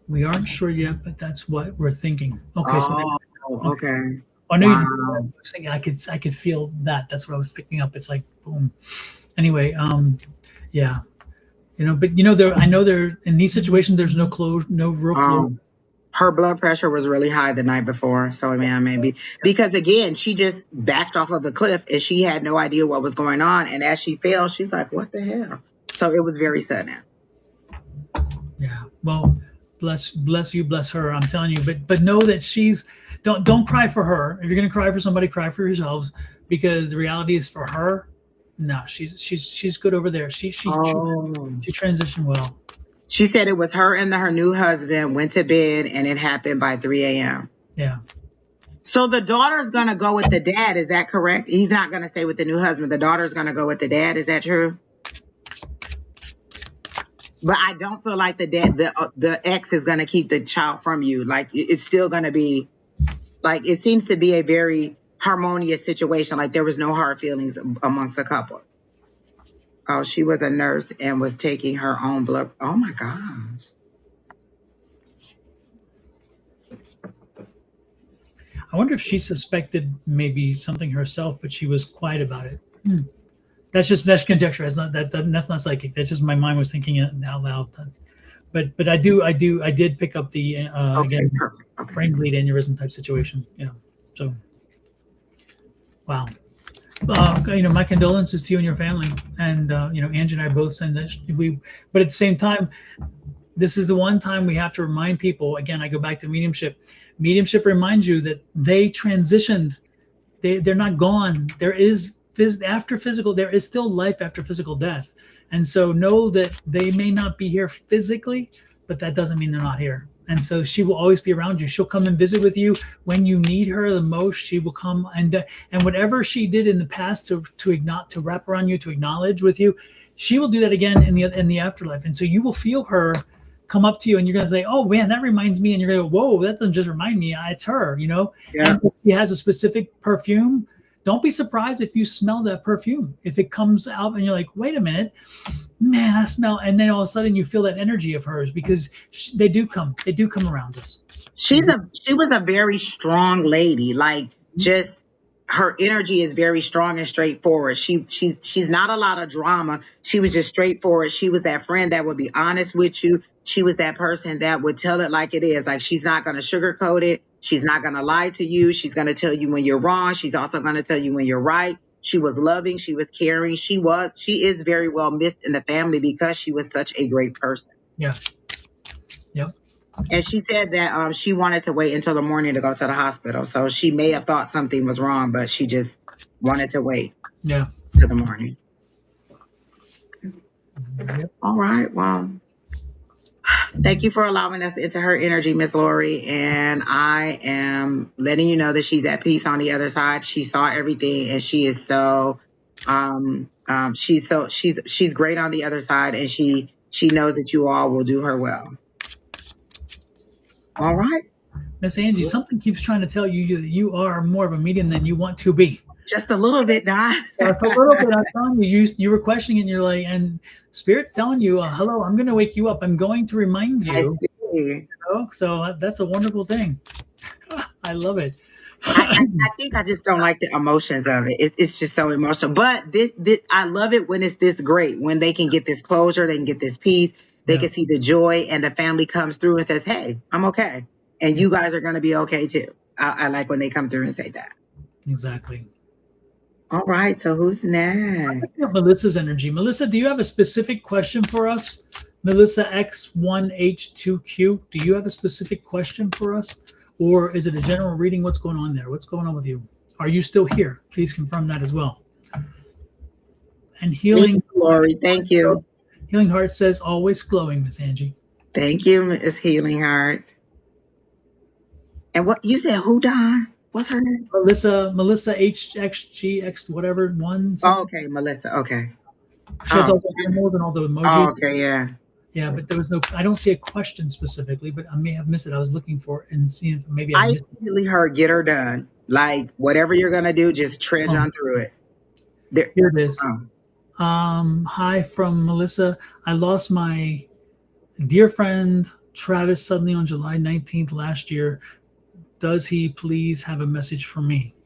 We aren't sure yet, but that's what we're thinking. Okay, so Oh, okay. okay. I know you. I Wow. was thinking I could feel that. That's what I was picking up. It's like boom. Anyway, yeah, but there. I know there in these situations. There's no close, no real close. Um, her blood pressure was really high the night before, so man, maybe because again, she just backed off of the cliff and she had no idea what was going on, and as she fell, she's like, "What the hell?" So it was very sudden. Yeah. Well, bless you, bless her. I'm telling you, but know that she's don't cry for her. If you're gonna cry for somebody, cry for yourselves because the reality is for her. No, she's good over there. Oh. She transitioned well. She said it was her and her new husband went to bed and it happened by 3 a.m. Yeah. So the daughter's going to go with the dad. Is that correct? He's not going to stay with the new husband. The daughter's going to go with the dad. Is that true? But I don't feel like the ex is going to keep the child from you. Like it's still going to be like, it seems to be a very harmonious situation. Like there was no hard feelings amongst the couple. Oh, she was a nurse and was taking her own blood. Oh my gosh. I wonder if she suspected maybe something herself, but she was quiet about it. That's conjecture. That's not psychic. That's just my mind was thinking it out loud. But I did pick up the Okay, again perfect. Okay. brain bleed aneurysm type situation. Yeah. So, wow. My condolences to you and your family, and Angie and I both send that but at the same time, this is the one time we have to remind people. Again, I go back to mediumship. Mediumship reminds you that they transitioned. They're not gone. There is after physical. There is still life after physical death, and so know that they may not be here physically, but that doesn't mean they're not here. And so she will always be around you. She'll come and visit with you when you need her the most. She will come and whatever she did in the past to wrap around you, to acknowledge with you, she will do that again in the afterlife. And so you will feel her come up to you, and you're gonna say, "Oh man, that reminds me," and you're gonna go, "Whoa, that doesn't just remind me. It's her." Yeah. And if she has a specific perfume. Don't be surprised if you smell that perfume. If it comes out and you're like, "Wait a minute, man, I smell," and then all of a sudden you feel that energy of hers because they do come around us. She was a very strong lady. Like just her energy is very strong and straightforward. She's not a lot of drama. She was just straightforward. She was that friend that would be honest with you. She was that person that would tell it like it is. Like she's not going to sugarcoat it. She's not going to lie to you. She's going to tell you when you're wrong. She's also going to tell you when you're right. She was loving. She was caring. She is very well missed in the family because she was such a great person. Yeah. Yep. And she said that she wanted to wait until the morning to go to the hospital. So she may have thought something was wrong, but she just wanted to wait Yeah. to the morning. Yep. All right. Well, thank you for allowing us into her energy, Miss Lori. And I am letting you know that she's at peace on the other side. She saw everything, and she is so she's great on the other side, and she knows that you all will do her well. All right. Miss Angie, something keeps trying to tell you that you are more of a medium than you want to be. Just a little bit, Don. Just a little bit. I'm telling you, you were questioning it, and you're like, and Spirit's telling you, hello, I'm going to wake you up. I'm going to remind you. I see. So that's a wonderful thing. I love it. I think I just don't like the emotions of it. It's just so emotional. But this I love it when it's this great, when they can get this closure, they can get this peace, they can see the joy, and the family comes through and says, "Hey, I'm okay, and you guys are going to be okay too." I like when they come through and say that. Exactly. All right. So who's next? Melissa's energy. Melissa, do you have a specific question for us? Melissa X1H2Q. Do you have a specific question for us? Or is it a general reading? What's going on there? What's going on with you? Are you still here? Please confirm that as well. And healing. Lori, thank you. Healing Heart says, always glowing, Miss Angie. Thank you, Miss Healing Heart. And what you said, who, Don? What's her name? Melissa HXGX whatever one. Oh, okay, Melissa. Okay. She has also more than all the emojis. Oh, okay, yeah. Yeah, but there was no. I don't see a question specifically, but I may have missed it. I was looking for it and seeing if maybe I I missed it. immediately heard "get her done." Like whatever you're gonna do, just trudge Oh, on through it. There. here it is. Oh. Hi from Melissa. I lost my dear friend Travis suddenly on July 19th last year. Does he please have a message for me?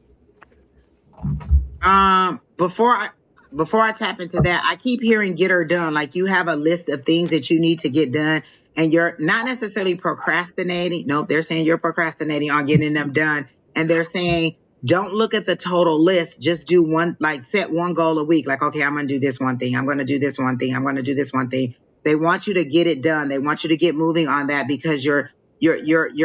Before I tap into that, I keep hearing "get her done." Like you have a list of things that you need to get done, and you're not necessarily procrastinating. Nope, they're saying you're procrastinating on getting them done, and they're saying don't look at the total list. Just do one, like set one goal a week. Like, okay, I'm gonna do this one thing. I'm gonna do this one thing. I'm gonna do this one thing. They want you to get it done. They want you to get moving on that because you're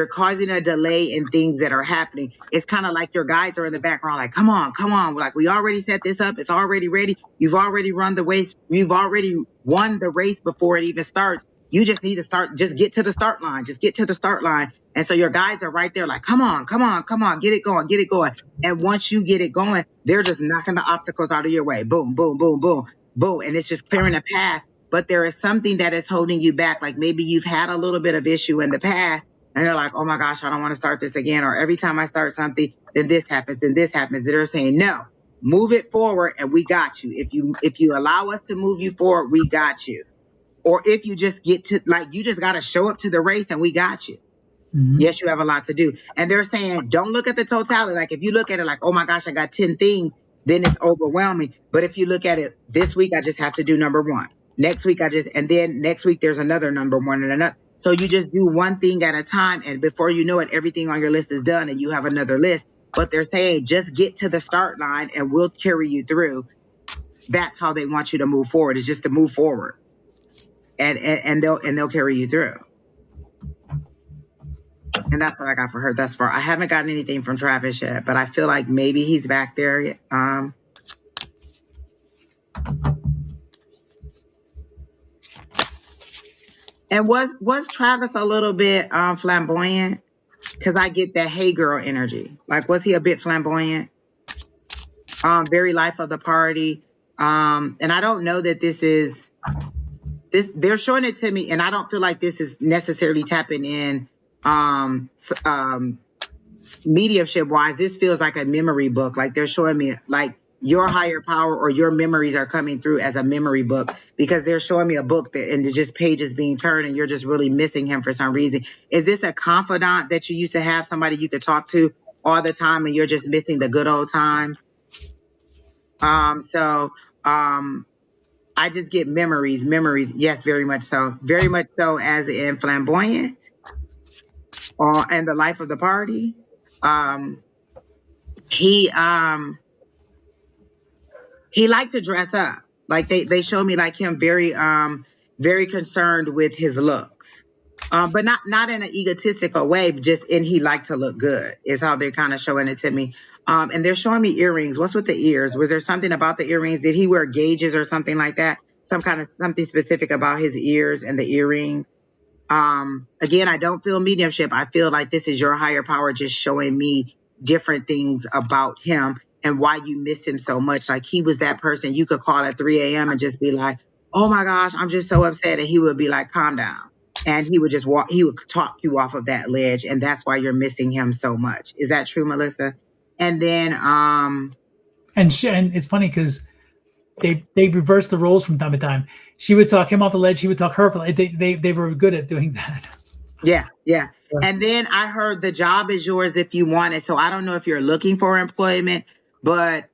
causing a delay in things that are happening. It's kind of like your guides are in the background, like, come on. Like, we already set this up. It's already ready. You've already run the race. You've already won the race before it even starts. You just need to start, just get to the start line. Just get to the start line. And so your guides are right there, like, come on, get it going, get it going. And once you get it going, they're just knocking the obstacles out of your way. Boom, boom, boom, boom, boom. And it's just clearing a path. But there is something that is holding you back. Like maybe you've had a little bit of issue in the past and you're like, oh my gosh, I don't want to start this again. Or every time I start something, then this happens and this happens. They're saying, no, move it forward and we got you. If you allow us to move you forward, we got you. Or if you just get to, like, you just got to show up to the race and we got you. Mm-hmm. Yes, you have a lot to do. And they're saying, don't look at the totality. Like if you look at it like, oh my gosh, I got 10 things, then it's overwhelming. But if you look at it, this week, I just have to do number one. Next week, and then next week, there's another number one and another. So you just do one thing at a time. And before you know it, everything on your list is done and you have another list. But they're saying, just get to the start line and we'll carry you through. That's how they want you to move forward, is just to move forward. And they'll carry you through. And that's what I got for her thus far. I haven't gotten anything from Travis yet, but I feel like maybe he's back there. And was Travis a little bit flamboyant? Because I get that hey girl energy. Like, was he a bit flamboyant? Very life of the party. And I don't know that this. They're showing it to me, and I don't feel like this is necessarily tapping in mediumship wise. This feels like a memory book. Like they're showing me like your higher power or your memories are coming through as a memory book, because they're showing me a book that and just pages being turned and you're just really missing him for some reason. Is this a confidant that you used to have, somebody you could talk to all the time and you're just missing the good old times? I just get memories. Yes, very much so as in flamboyant and the life of the party. He liked to dress up. Like they show me like him very concerned with his looks. But not in an egotistical way, just in he liked to look good is how they're kind of showing it to me. And they're showing me earrings. What's with the ears? Was there something about the earrings? Did he wear gauges or something like that? Something specific about his ears and the earrings. Again, I don't feel mediumship. I feel like this is your higher power just showing me different things about him and why you miss him so much. Like he was that person you could call at 3 a.m. and just be like, oh my gosh, I'm just so upset. And he would be like, calm down. And he would just he would talk you off of that ledge. And that's why you're missing him so much. Is that true, Melissa? And then, and it's funny because they reversed the roles from time to time. She would talk him off the ledge. He would talk her. They were good at doing that. Yeah. And then I heard the job is yours if you want it. So I don't know if you're looking for employment, but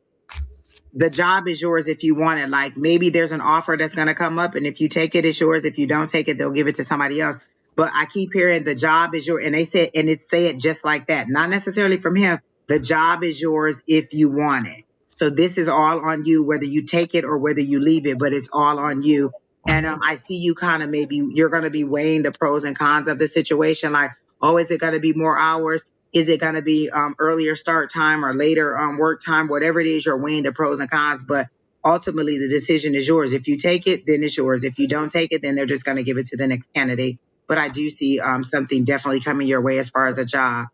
the job is yours if you want it. Like maybe there's an offer that's going to come up, and if you take it, it's yours. If you don't take it, they'll give it to somebody else. But I keep hearing the job is yours, and they said, and it say it just like that, not necessarily from him. The job is yours if you want it. So this is all on you, whether you take it or whether you leave it, but it's all on you. And I see you kind of maybe you're going to be weighing the pros and cons of the situation. Like, oh, is it going to be more hours? Is it going to be earlier start time or later work time? Whatever it is, you're weighing the pros and cons. But ultimately, the decision is yours. If you take it, then it's yours. If you don't take it, then they're just going to give it to the next candidate. But I do see something definitely coming your way as far as a job.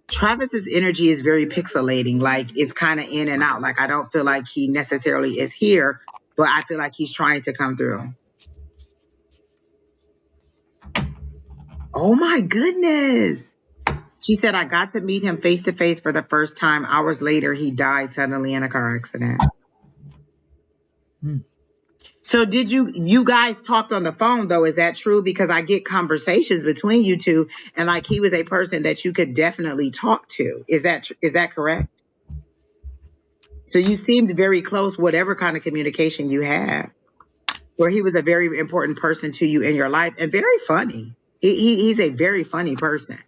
Travis's energy is very pixelating. Like it's kind of in and out. Like I don't feel like he necessarily is here, but I feel like he's trying to come through. Oh my goodness. She said, I got to meet him face to face for the first time. Hours later, he died suddenly in a car accident. Hmm. So did you guys talked on the phone though? Is that true? Because I get conversations between you two, and like he was a person that you could definitely talk to. Is that correct? So you seemed very close, whatever kind of communication you had, where he was a very important person to you in your life and very funny. He's a very funny person.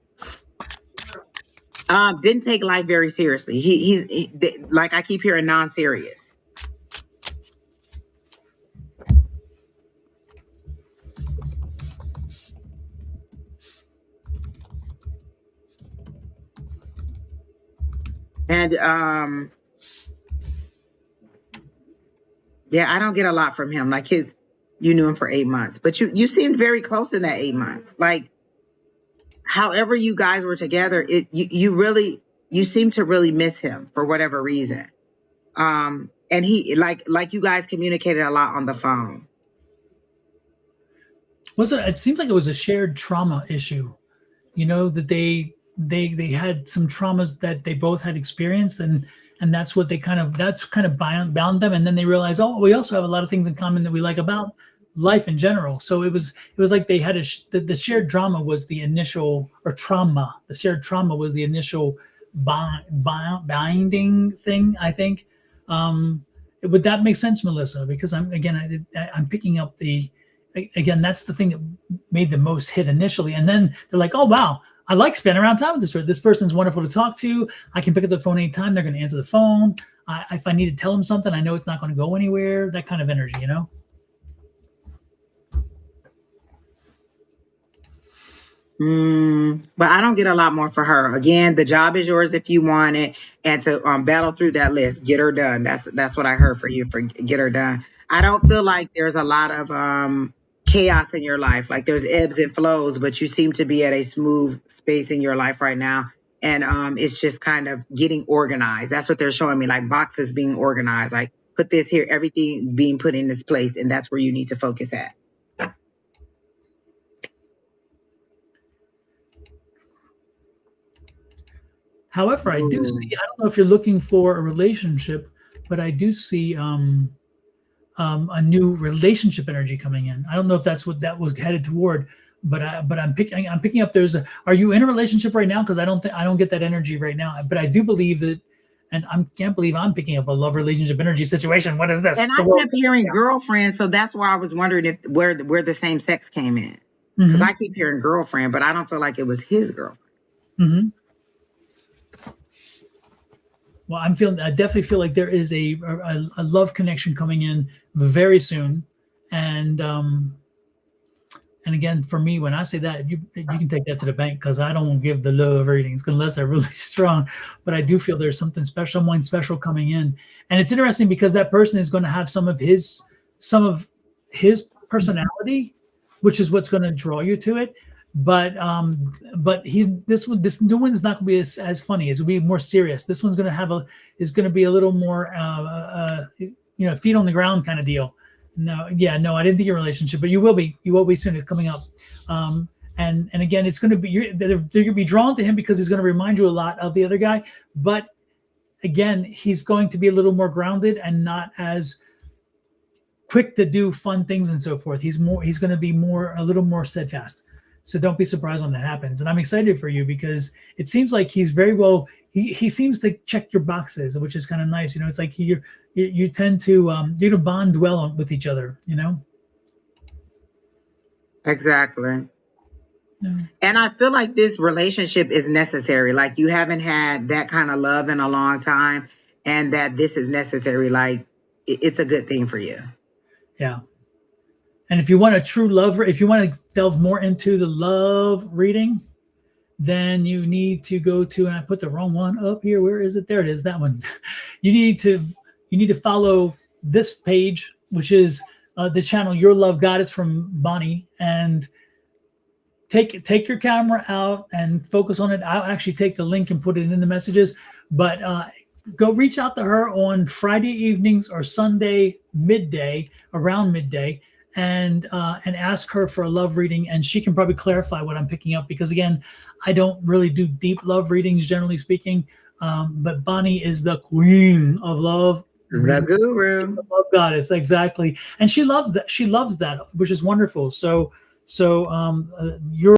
Didn't take life very seriously. Like I keep hearing non-serious. And yeah, I don't get a lot from him. Like you knew him for 8 months, but you seemed very close in that 8 months. Like however you guys were together, you seem to really miss him for whatever reason. And he like you guys communicated a lot on the phone. It seemed like it was a shared trauma issue, that they had some traumas that they both had experienced, and that's what that's kind of bound them, and then they realized, oh, we also have a lot of things in common that we like about life in general. So it was like they had the shared drama was the initial, or trauma, the shared trauma was the initial binding thing, I think. Would that make sense, Melissa? Because I'm picking up again, that's the thing that made the most hit initially. And then they're like, oh, wow, I like spending around time with this person. This person's wonderful to talk to. I can pick up the phone anytime. They're going to answer the phone. If I need to tell them something, I know it's not going to go anywhere. That kind of energy, But I don't get a lot more for her. Again, the job is yours if you want it, and to battle through that list, get her done. That's what I heard for you, for get her done. I don't feel like there's a lot of chaos in your life. Like there's ebbs and flows, but you seem to be at a smooth space in your life right now, and it's just kind of getting organized. That's what they're showing me, like boxes being organized. Like put this here, everything being put in its place, and that's where you need to focus at. know. However, I do see, I don't know if you're looking for a relationship, but I do see a new relationship energy coming in. I don't know if that's what that was headed toward, but I'm picking up. Are you in a relationship right now? Because I don't get that energy right now. But I do believe that, and I can't believe I'm picking up a love relationship energy situation. What is this? And I kept hearing girlfriend, so that's why I was wondering if where the same sex came in. Because I keep hearing girlfriend, but I don't feel like it was his girlfriend. Mm-hmm. Well, I definitely feel like there is a love connection coming in very soon, and again, for me, when I say that, you can take that to the bank, because I don't give the love readings unless they're really strong. But I do feel there's something special, someone special coming in, and it's interesting because that person is going to have some of his personality, which is what's going to draw you to it. But this new one is not going to be as funny. It's going to be more serious. This one's going to be a little more feet on the ground kind of deal. No, I didn't think your relationship, but you will be soon. It's coming up. And again, it's going to be, they're going to be drawn to him because he's going to remind you a lot of the other guy. But again, he's going to be a little more grounded and not as quick to do fun things and so forth. He's going to be a little more steadfast. So don't be surprised when that happens. And I'm excited for you because it seems like he's very well, he seems to check your boxes, which is kind of nice. It's like you tend to, you're to bond well with each other, Exactly. Yeah. And I feel like this relationship is necessary. Like you haven't had that kind of love in a long time, and that this is necessary. Like it's a good thing for you. Yeah. And if you want a true love, if you want to delve more into the love reading, then you need to go to, and I put the wrong one up here. Where is it? There it is. That one. You need to follow this page, which is the channel Your Love Goddess from Bonnie, and take your camera out and focus on it. I'll actually take the link and put it in the messages, but go reach out to her on Friday evenings or Sunday midday, around midday. and ask her for a love reading, and she can probably clarify what I'm picking up, because again, I don't really do deep love readings generally speaking. But Bonnie is the queen of love The reading, guru. love goddess, exactly, and she loves that. She loves that, which is wonderful. So you're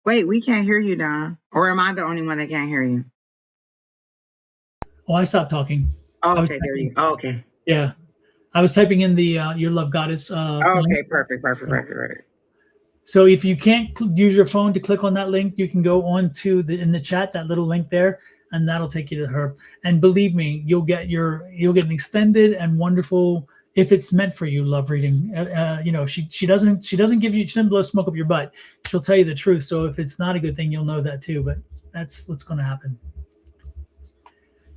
Wait, we can't hear you, Don. Or am I the only one that can't hear you? oh, I stopped talking. Oh, I was okay, there typing, you. Oh, okay. yeah, I was typing in the your love goddess Oh, link. okay, perfect, perfect, perfect, perfect. So if you can't use your phone to click on that link, you can go on to the in the chat, that little link there, and that'll take you to her. And believe me, you'll get an extended and wonderful, if it's meant for you, love reading. She doesn't give you, she doesn't blow smoke up your butt. She'll tell you the truth. So if it's not a good thing, you'll know that too. But that's what's going to happen.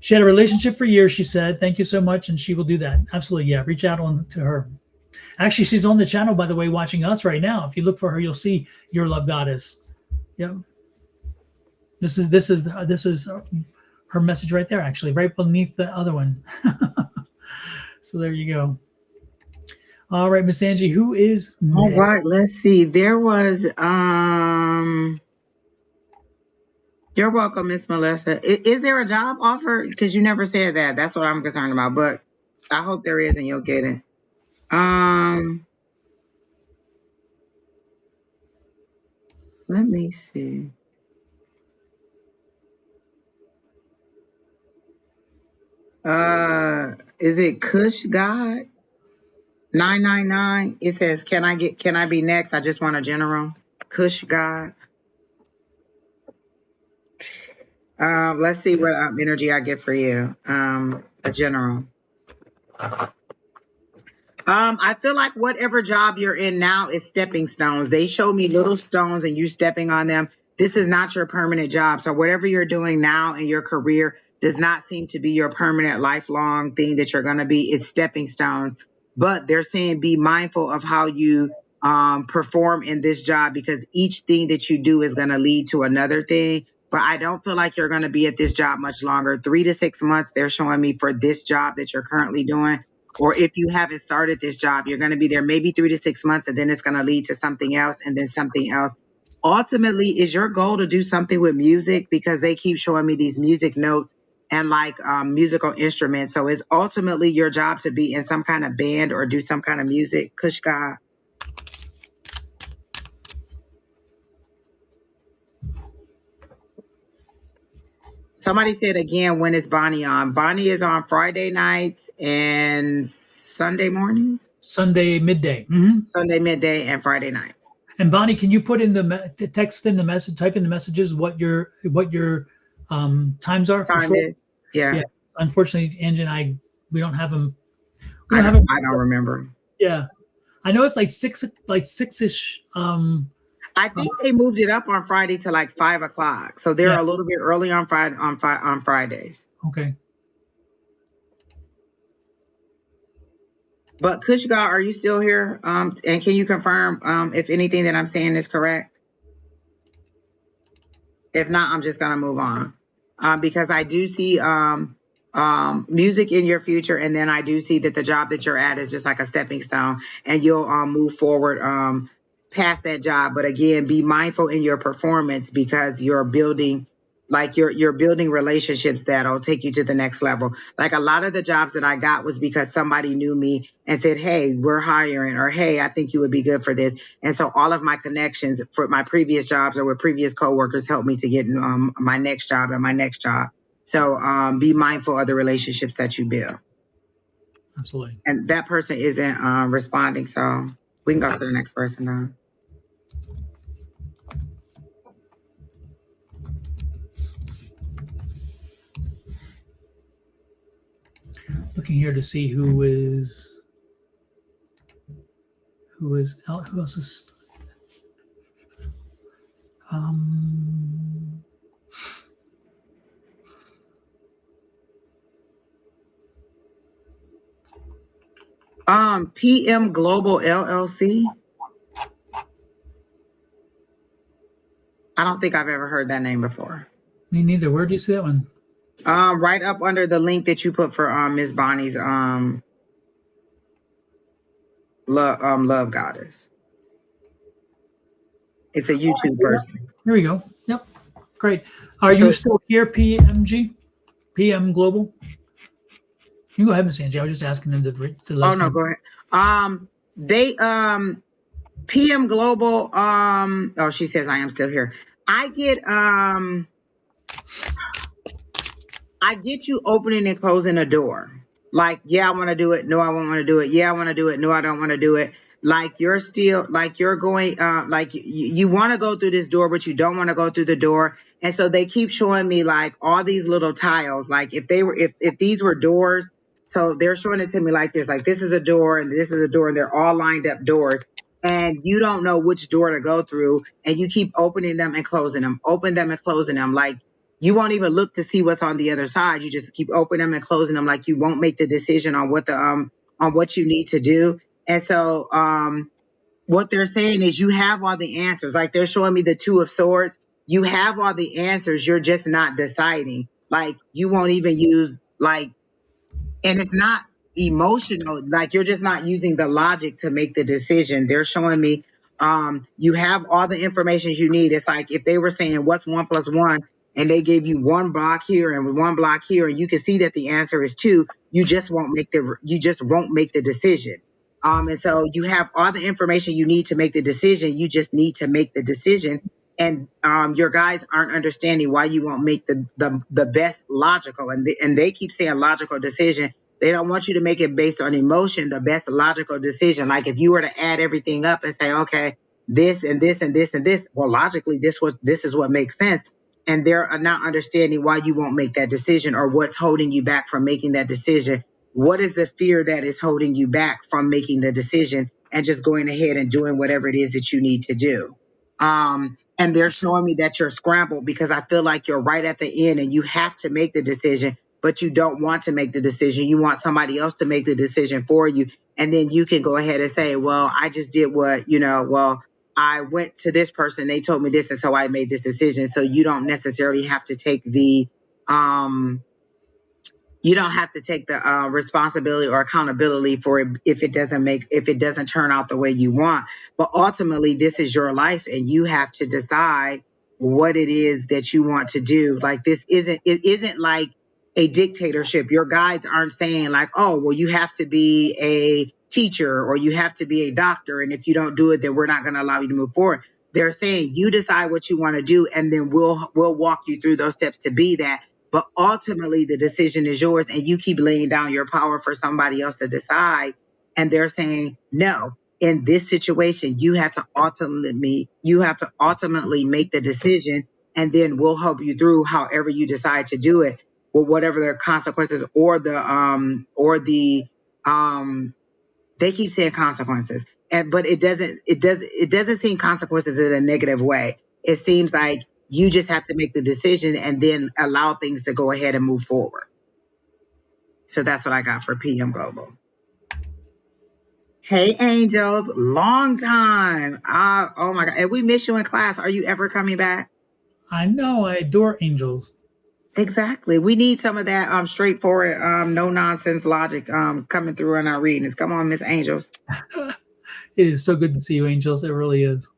She had a relationship for years, she said. Thank you so much, and she will do that. Absolutely, yeah. Reach out on to her. Actually, she's on the channel, by the way, watching us right now. If you look for her, you'll see your love goddess. Yep. This is her message right there, actually, right beneath the other one. So there you go. All right, Miss Angie, who is All next? right, let's see. There was you're welcome, Miss Melissa. Is there a job offer? Because you never said that. That's what I'm concerned about. But I hope there is, and you'll get it. Let me see. Is it Kush God 999? It says, "Can I be next? I just want a general." Kush God. Let's see what energy I get for you. A general. I feel like whatever job you're in now is stepping stones. They show me little stones and you stepping on them. This is not your permanent job. So whatever you're doing now in your career does not seem to be your permanent lifelong thing that you're going to be. It's stepping stones. But they're saying be mindful of how you perform in this job, because each thing that you do is going to lead to another thing. But I don't feel like you're going to be at this job much longer. 3 to 6 months, they're showing me for this job that you're currently doing. Or if you haven't started this job, you're going to be there maybe 3 to 6 months, and then it's going to lead to something else and then something else. Ultimately, is your goal to do something with music? Because they keep showing me these music notes and like musical instruments. So it's ultimately your job to be in some kind of band or do some kind of music. Kushka. Somebody said again, when is Bonnie on? Bonnie is on Friday nights and Sunday mornings, Sunday midday. Mm-hmm. Sunday midday and Friday nights. And Bonnie, can you put in the text in the message, type in the messages what your times are for Time sure? is, yeah. Yeah. Unfortunately, Angie and I, we don't have them. We I don't don't, have them. I don't remember. Yeah, I know it's like six ish. I think they moved it up on Friday to like 5 o'clock, so they're Yeah. a little bit early on Fridays. Okay. But Kushga, are you still here? And can you confirm if anything that I'm saying is correct? If not, I'm just gonna move on because I do see music in your future, and then I do see that the job that you're at is just like a stepping stone, and you'll move forward past that job. But again, be mindful in your performance, because you're building like you're building relationships that'll take you to the next level. Like a lot of the jobs that I got was because somebody knew me and said, "Hey, we're hiring," or "Hey, I think you would be good for this." And so all of my connections for my previous jobs or with previous coworkers helped me to get my next job and my next job. So be mindful of the relationships that you build. Absolutely. And that person isn't responding, so we can go to the next person now. Looking here to see who else is um PM Global LLC. I don't think I've ever heard that name before. Me neither. Where do you see that one? Right up under the link that you put for Miss Bonnie's love goddess. It's a YouTube person. Here we go. Yep. Great. Are So you still here, PMG? PM Global? You go ahead, Miss Angie. I was just asking them to oh listen. no, go ahead. They PM Global. Oh, she says I am still here. I get you opening and closing a door. Like, yeah, I want to do it. No, I won't want to do it. Yeah, I want to do it. No, I don't want to do it. Like you're still like you're going like you want to go through this door, but you don't want to go through the door. And so they keep showing me like all these little tiles. Like if these were doors, so they're showing it to me like this is a door and this is a door, and they're all lined up doors. And you don't know which door to go through, and you keep opening them and closing them, open them and closing them. Like you won't even look to see what's on the other side. You just keep opening them and closing them. Like you won't make the decision on what you need to do. And so what they're saying is you have all the answers. Like they're showing me the Two of Swords. You have all the answers. You're just not deciding. Like you won't even use like, and it's not emotional. Like you're just not using the logic to make the decision. They're showing me you have all the information you need. It's like if they were saying what's 1 + 1, and they gave you one block here and one block here, and you can see that the answer is 2. You just won't make the decision. And so you have all the information you need to make the decision. You just need to make the decision. And your guides aren't understanding why you won't make the best logical. And they keep saying logical decision. They don't want you to make it based on emotion, the best logical decision. Like if you were to add everything up and say, okay, this and this and this and this, well, logically, this is what makes sense. And they're not understanding why you won't make that decision or what's holding you back from making that decision. What is the fear that is holding you back from making the decision and just going ahead and doing whatever it is that you need to do? And they're showing me that you're scrambled because I feel like you're right at the end and you have to make the decision, but you don't want to make the decision. You want somebody else to make the decision for you. And then you can go ahead and say, well, I just did well, I went to this person, they told me this, and so I made this decision. So you don't necessarily have to take the responsibility or accountability for it if it doesn't turn out the way you want. But ultimately, this is your life, and you have to decide what it is that you want to do. Like it isn't like a dictatorship. Your guides aren't saying like, oh, well, you have to be a teacher or you have to be a doctor, and if you don't do it, then we're not going to allow you to move forward. They're saying you decide what you want to do, and then we'll walk you through those steps to be that. But ultimately, the decision is yours, and you keep laying down your power for somebody else to decide. And they're saying, no, in this situation, you have to ultimately make the decision, and then we'll help you through however you decide to do it, or whatever the consequences or they keep saying consequences, but it doesn't seem consequences in a negative way. It seems like you just have to make the decision and then allow things to go ahead and move forward. So that's what I got for PM Global. Hey, angels, long time. Oh my God. And we miss you in class. Are you ever coming back? I know. I adore angels. Exactly. We need some of that straightforward, no nonsense logic coming through in our readings. Come on, Miss Angels. It is so good to see you, angels. It really is.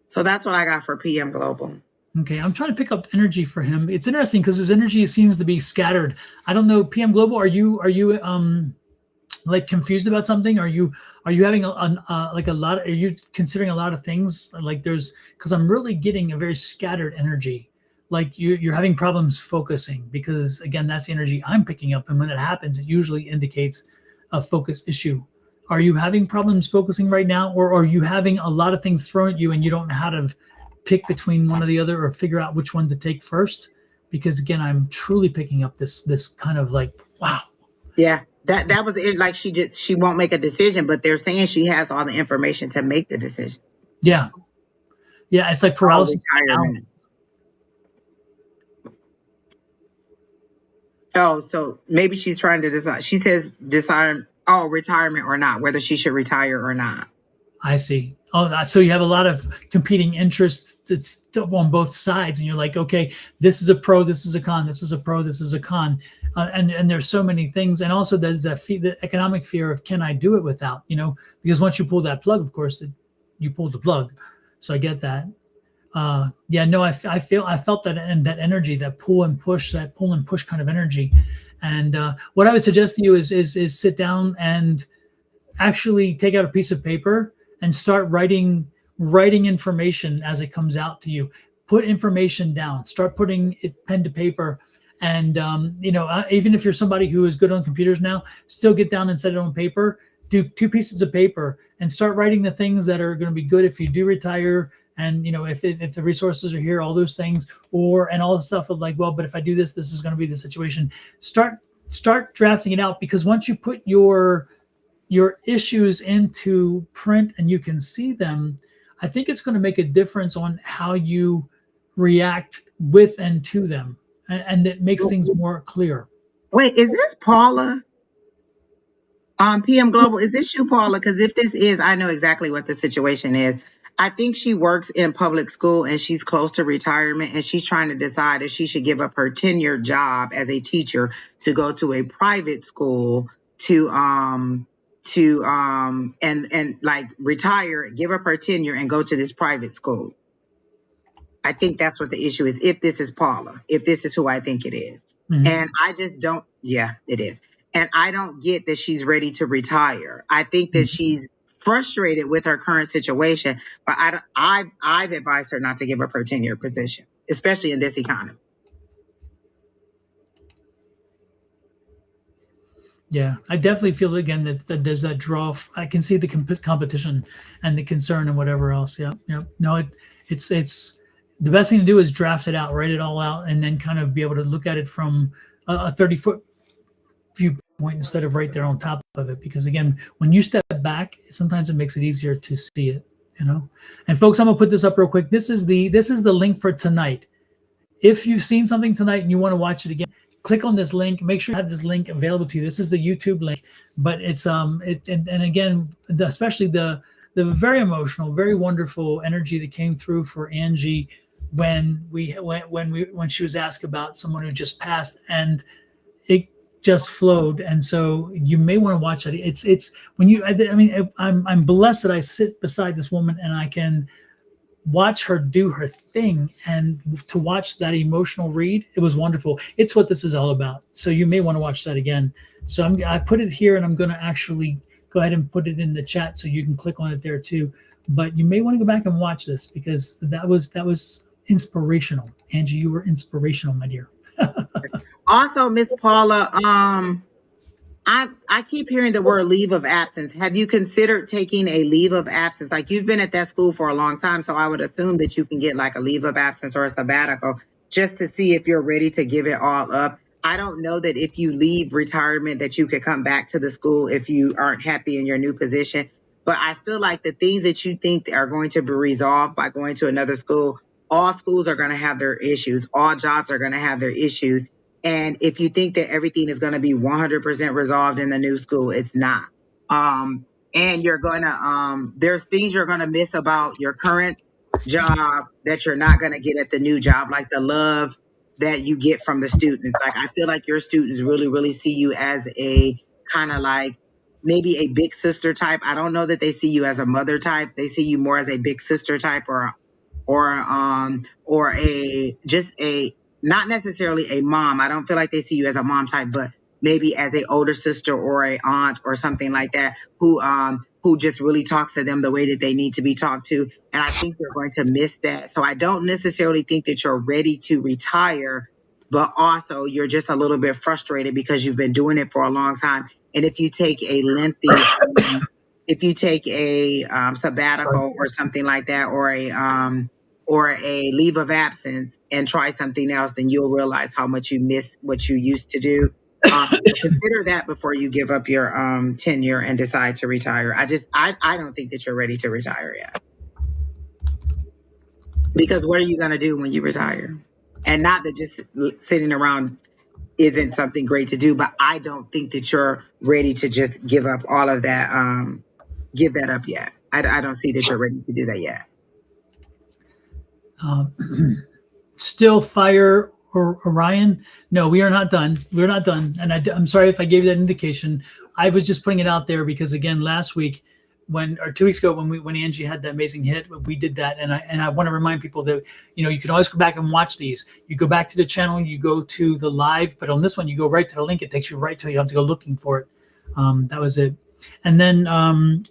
So that's what I got for PM Global. Okay, I'm trying to pick up energy for him. It's interesting because his energy seems to be scattered. I don't know, PM Global. Are you like confused about something? Are you having like a lot? Are you considering a lot of things? Like because I'm really getting a very scattered energy. Like you're having problems focusing because again, that's the energy I'm picking up, and when it happens, it usually indicates a focus issue. Are you having problems focusing right now, or are you having a lot of things thrown at you and you don't know how to pick between one or the other or figure out which one to take first? Because again, I'm truly picking up this kind of like, wow. Yeah, that was it. Like she won't make a decision, but they're saying she has all the information to make the decision. Yeah. Yeah, it's like paralysis. Oh, so maybe she's trying to decide. She says retirement or not, whether she should retire or not. I see. Oh, so you have a lot of competing interests that's on both sides, and you're like, okay, this is a pro, this is a con, this is a pro, this is a con, and there's so many things, and also there's the economic fear of can I do it without, because once you pull that plug, of course, you pull the plug. So I get that. Yeah, no, I felt that, and that energy, that pull and push kind of energy, and what I would suggest to you is sit down and actually take out a piece of paper and start writing information as it comes out to you. Put information down, start putting it pen to paper, and even if you're somebody who is good on computers now, still get down and set it on paper. Do two pieces of paper and start writing the things that are going to be good if you do retire, and if the resources are here, all those things, and all the stuff of like, well, but if I do this, this is going to be the situation. Start drafting it out, because once you put your issues into print and you can see them, I think it's going to make a difference on how you react with and to them. And it makes things more clear. Wait, is this Paula? PM Global, is this you, Paula? Because if this is, I know exactly what the situation is. I think she works in public school and she's close to retirement, and she's trying to decide if she should give up her tenured job as a teacher to go to a private school and like retire, give up her tenure and go to this private school. I think that's what the issue is. If this is Paula, if this is who I think it is. Mhm. And I just don't, yeah, it is. And I don't get that she's ready to retire. I think that she's frustrated with her current situation, but I've advised her not to give up her tenure position, especially in this economy. Yeah, I definitely feel again that there's that draw. I can see the competition and the concern and whatever else. Yeah, yeah. No, it's the best thing to do is draft it out, write it all out, and then kind of be able to look at it from a 30-foot viewpoint instead of right there on top of it. Because again, when you step back, sometimes it makes it easier to see it. And folks, I'm gonna put this up real quick. This is the link for tonight. If you've seen something tonight and you want to watch it again, click on this link. Make sure you have this link available to you. This is the YouTube link, but it's and again, especially the very emotional, very wonderful energy that came through for Angie when she was asked about someone who just passed, and it just flowed. And so you may want to watch it. It's when you, I mean, I'm blessed that I sit beside this woman and I can watch her do her thing, and to watch that emotional read, it was wonderful. It's what this is all about. So you may want to watch that again. So I put it here, and I'm going to actually go ahead and put it in the chat so you can click on it there too. But you may want to go back and watch this, because that was inspirational. Angie, you were inspirational, my dear. Also, Miss Paula, I keep hearing the word leave of absence. Have you considered taking a leave of absence? Like, you've been at that school for a long time, so I would assume that you can get like a leave of absence or a sabbatical just to see if you're ready to give it all up. I don't know that if you leave retirement that you could come back to the school if you aren't happy in your new position. But I feel like the things that you think are going to be resolved by going to another school, all schools are going to have their issues. All jobs are going to have their issues. And if you think that everything is going to be 100% resolved in the new school, it's not. And you're going to, there's things you're going to miss about your current job that you're not going to get at the new job, like the love that you get from the students. Like, I feel like your students really, really see you as a kind of like maybe a big sister type. I don't know that they see you as a mother type. They see you more as a big sister type, or a just a, not necessarily a mom. I don't feel like they see you as a mom type, but maybe as a older sister or a aunt or something like that, who just really talks to them the way that they need to be talked to. And I think you're going to miss that. So I don't necessarily think that you're ready to retire, but also you're just a little bit frustrated because you've been doing it for a long time. And if you take a lengthy, if you take a sabbatical or something like that, or a leave of absence and try something else, then you'll realize how much you miss what you used to do. So consider that before you give up your tenure and decide to retire. I don't think that you're ready to retire yet. Because what are you going to do when you retire? And not that just sitting around isn't something great to do, but I don't think that you're ready to just give up all of that, give that up yet. I don't see that you're ready to do that yet. Um, Still fire or Orion? No, we are not done. We're not done. And I'm sorry if I gave you that indication. I was just putting it out there because again, last week or 2 weeks ago when Angie had that amazing hit, we did that. And I want to remind people that, you can always go back and watch these. You go back to the channel, you go to the live, but on this one, you go right to the link. It takes you right to it. You don't have to go looking for it. That was it. And then,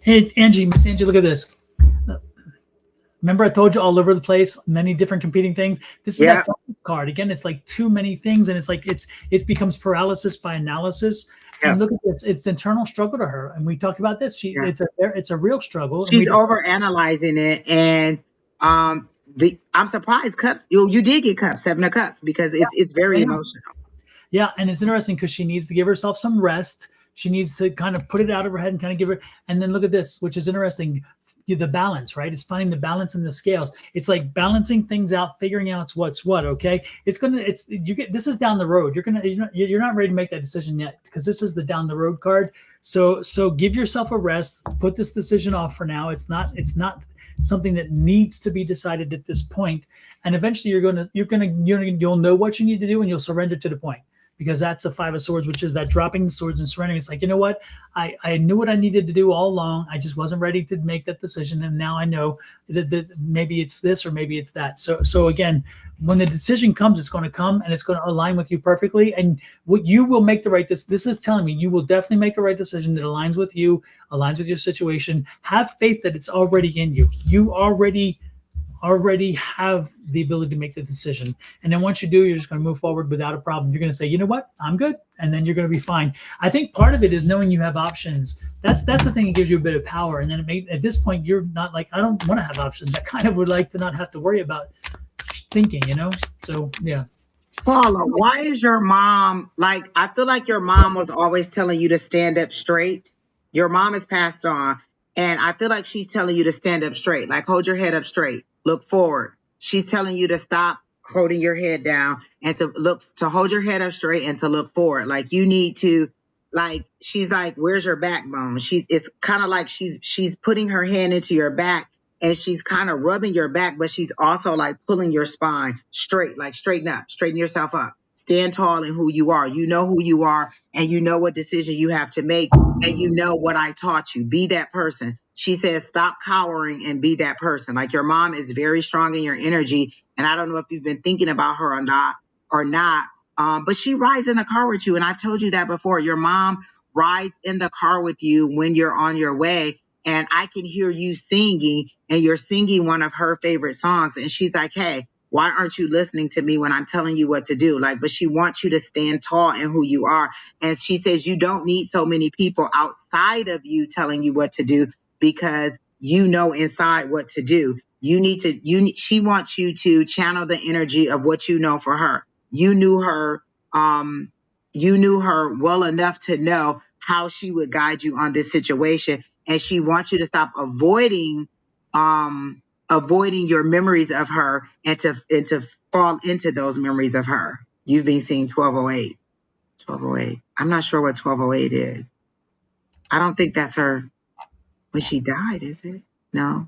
hey, Angie, Miss Angie, look at this. Remember, I told you all over the place, many different competing things. This is Yeah. that focus card. Again, it's like too many things, and it's like it becomes paralysis by analysis. Yeah. And look at this; it's internal struggle to her. And we talked about this. Yeah. It's a real struggle. She's over analyzing it, and I'm surprised cups. You did get cups, 7 of cups, because it's very emotional. Yeah, and it's interesting because she needs to give herself some rest. She needs to kind of put it out of her head and kind of give her. And then look at this, which is interesting. The balance, right? It's finding the balance in the scales. It's like balancing things out, figuring out what's what. Okay, this is down the road. You're not ready to make that decision yet because this is the down the road card. So give yourself a rest. Put this decision off for now. It's not something that needs to be decided at this point. And eventually you'll know what you need to do and you'll surrender to the point. Because that's the 5 of Swords, which is that dropping the swords and surrendering. It's like, you know what? I knew what I needed to do all along. I just wasn't ready to make that decision. And now I know that maybe it's this or maybe it's that. So again, when the decision comes, it's going to come and it's going to align with you perfectly. And what you will make the right decision. This is telling me you will definitely make the right decision that aligns with you, aligns with your situation. Have faith that it's already in you. You already have the ability to make the decision. And then once you do, you're just going to move forward without a problem. You're going to say, you know what, I'm good. And then you're going to be fine. I think part of it is knowing you have options. That's the thing that gives you a bit of power. And then at this point, you're not like, I don't want to have options. I kind of would like to not have to worry about thinking, So, yeah. Paula, why is your mom like, I feel like your mom was always telling you to stand up straight. Your mom has passed on. And I feel like she's telling you to stand up straight, like hold your head up straight, look forward. She's telling you to stop holding your head down and to hold your head up straight and to look forward. Like you need to, like, she's like, where's your backbone? It's kind of like she's putting her hand into your back and she's kind of rubbing your back, but she's also like pulling your spine straight, like straighten up, straighten yourself up. Stand tall in who you are. You know who you are and you know what decision you have to make and you know what I taught you. Be that person. She says, stop cowering and be that person. Like your mom is very strong in your energy. And I don't know if you've been thinking about her or not. But she rides in the car with you. And I've told you that before. Your mom rides in the car with you when you're on your way. And I can hear you singing and you're singing one of her favorite songs. And she's like, hey, why aren't you listening to me when I'm telling you what to do? Like, but she wants you to stand tall in who you are. And she says, you don't need so many people outside of you telling you what to do because you know inside what to do. She wants you to channel the energy of what you know for her. You knew her well enough to know how she would guide you on this situation. And she wants you to stop avoiding your memories of her and to fall into those memories of her. You've been seeing 1208. 1208. I'm not sure what 1208 is. I don't think that's her when she died, is it? No.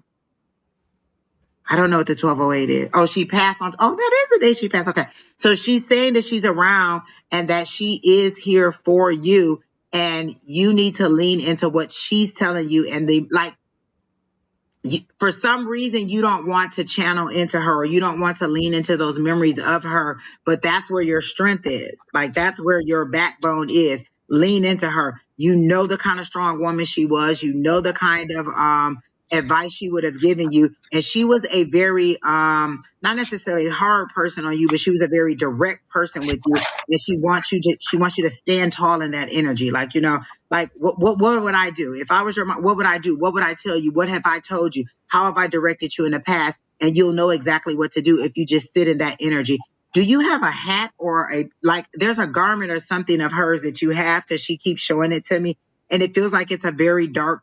I don't know what the 1208 is. Oh, she passed on. Oh, that is the day she passed. Okay. So she's saying that she's around and that she is here for you. And you need to lean into what she's telling you. And for some reason, you don't want to channel into her or you don't want to lean into those memories of her. But that's where your strength is. Like that's where your backbone is. Lean into her. You know the kind of strong woman she was. You know the kind of advice she would have given you. And she was a very, not necessarily hard person on you, but she was a very direct person with you. And she wants you to stand tall in that energy. Like, like what would I do? If I was your mom, what would I do? What would I tell you? What have I told you? How have I directed you in the past? And you'll know exactly what to do if you just sit in that energy. Do you have a hat or there's a garment or something of hers that you have? Cause she keeps showing it to me. And it feels like it's a very dark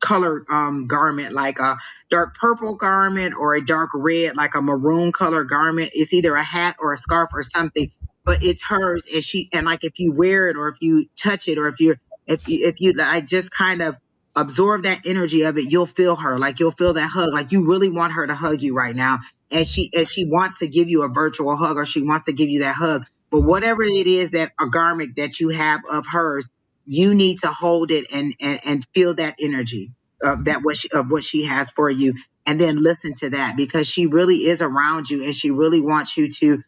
colored garment, like a dark purple garment or a dark red, like a maroon color garment. It's either a hat or a scarf or something, but it's hers. And like if you wear it or if you touch it or if you like just kind of absorb that energy of it, you'll feel her. Like you'll feel that hug. Like you really want her to hug you right now. And she wants to give you a virtual hug, or she wants to give you that hug. But whatever it is, that a garment that you have of hers, you need to hold it and feel that energy of what she has for you, and then listen to that, because she really is around you, and she really wants you to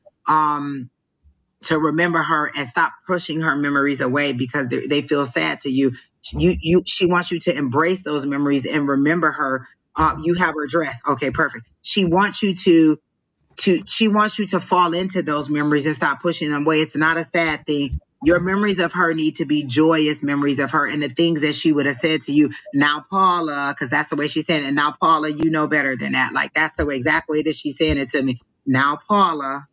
remember her and stop pushing her memories away because they feel sad to you. She wants you to embrace those memories and remember her. You have her dress. Okay, perfect. She wants you to fall into those memories and stop pushing them away. It's not a sad thing. Your memories of her need to be joyous memories of her, and the things that she would have said to you. Now, Paula, because that's the way she said it. And now, Paula, you know better than that. Like that's the exact way that she's saying it to me. Now, Paula,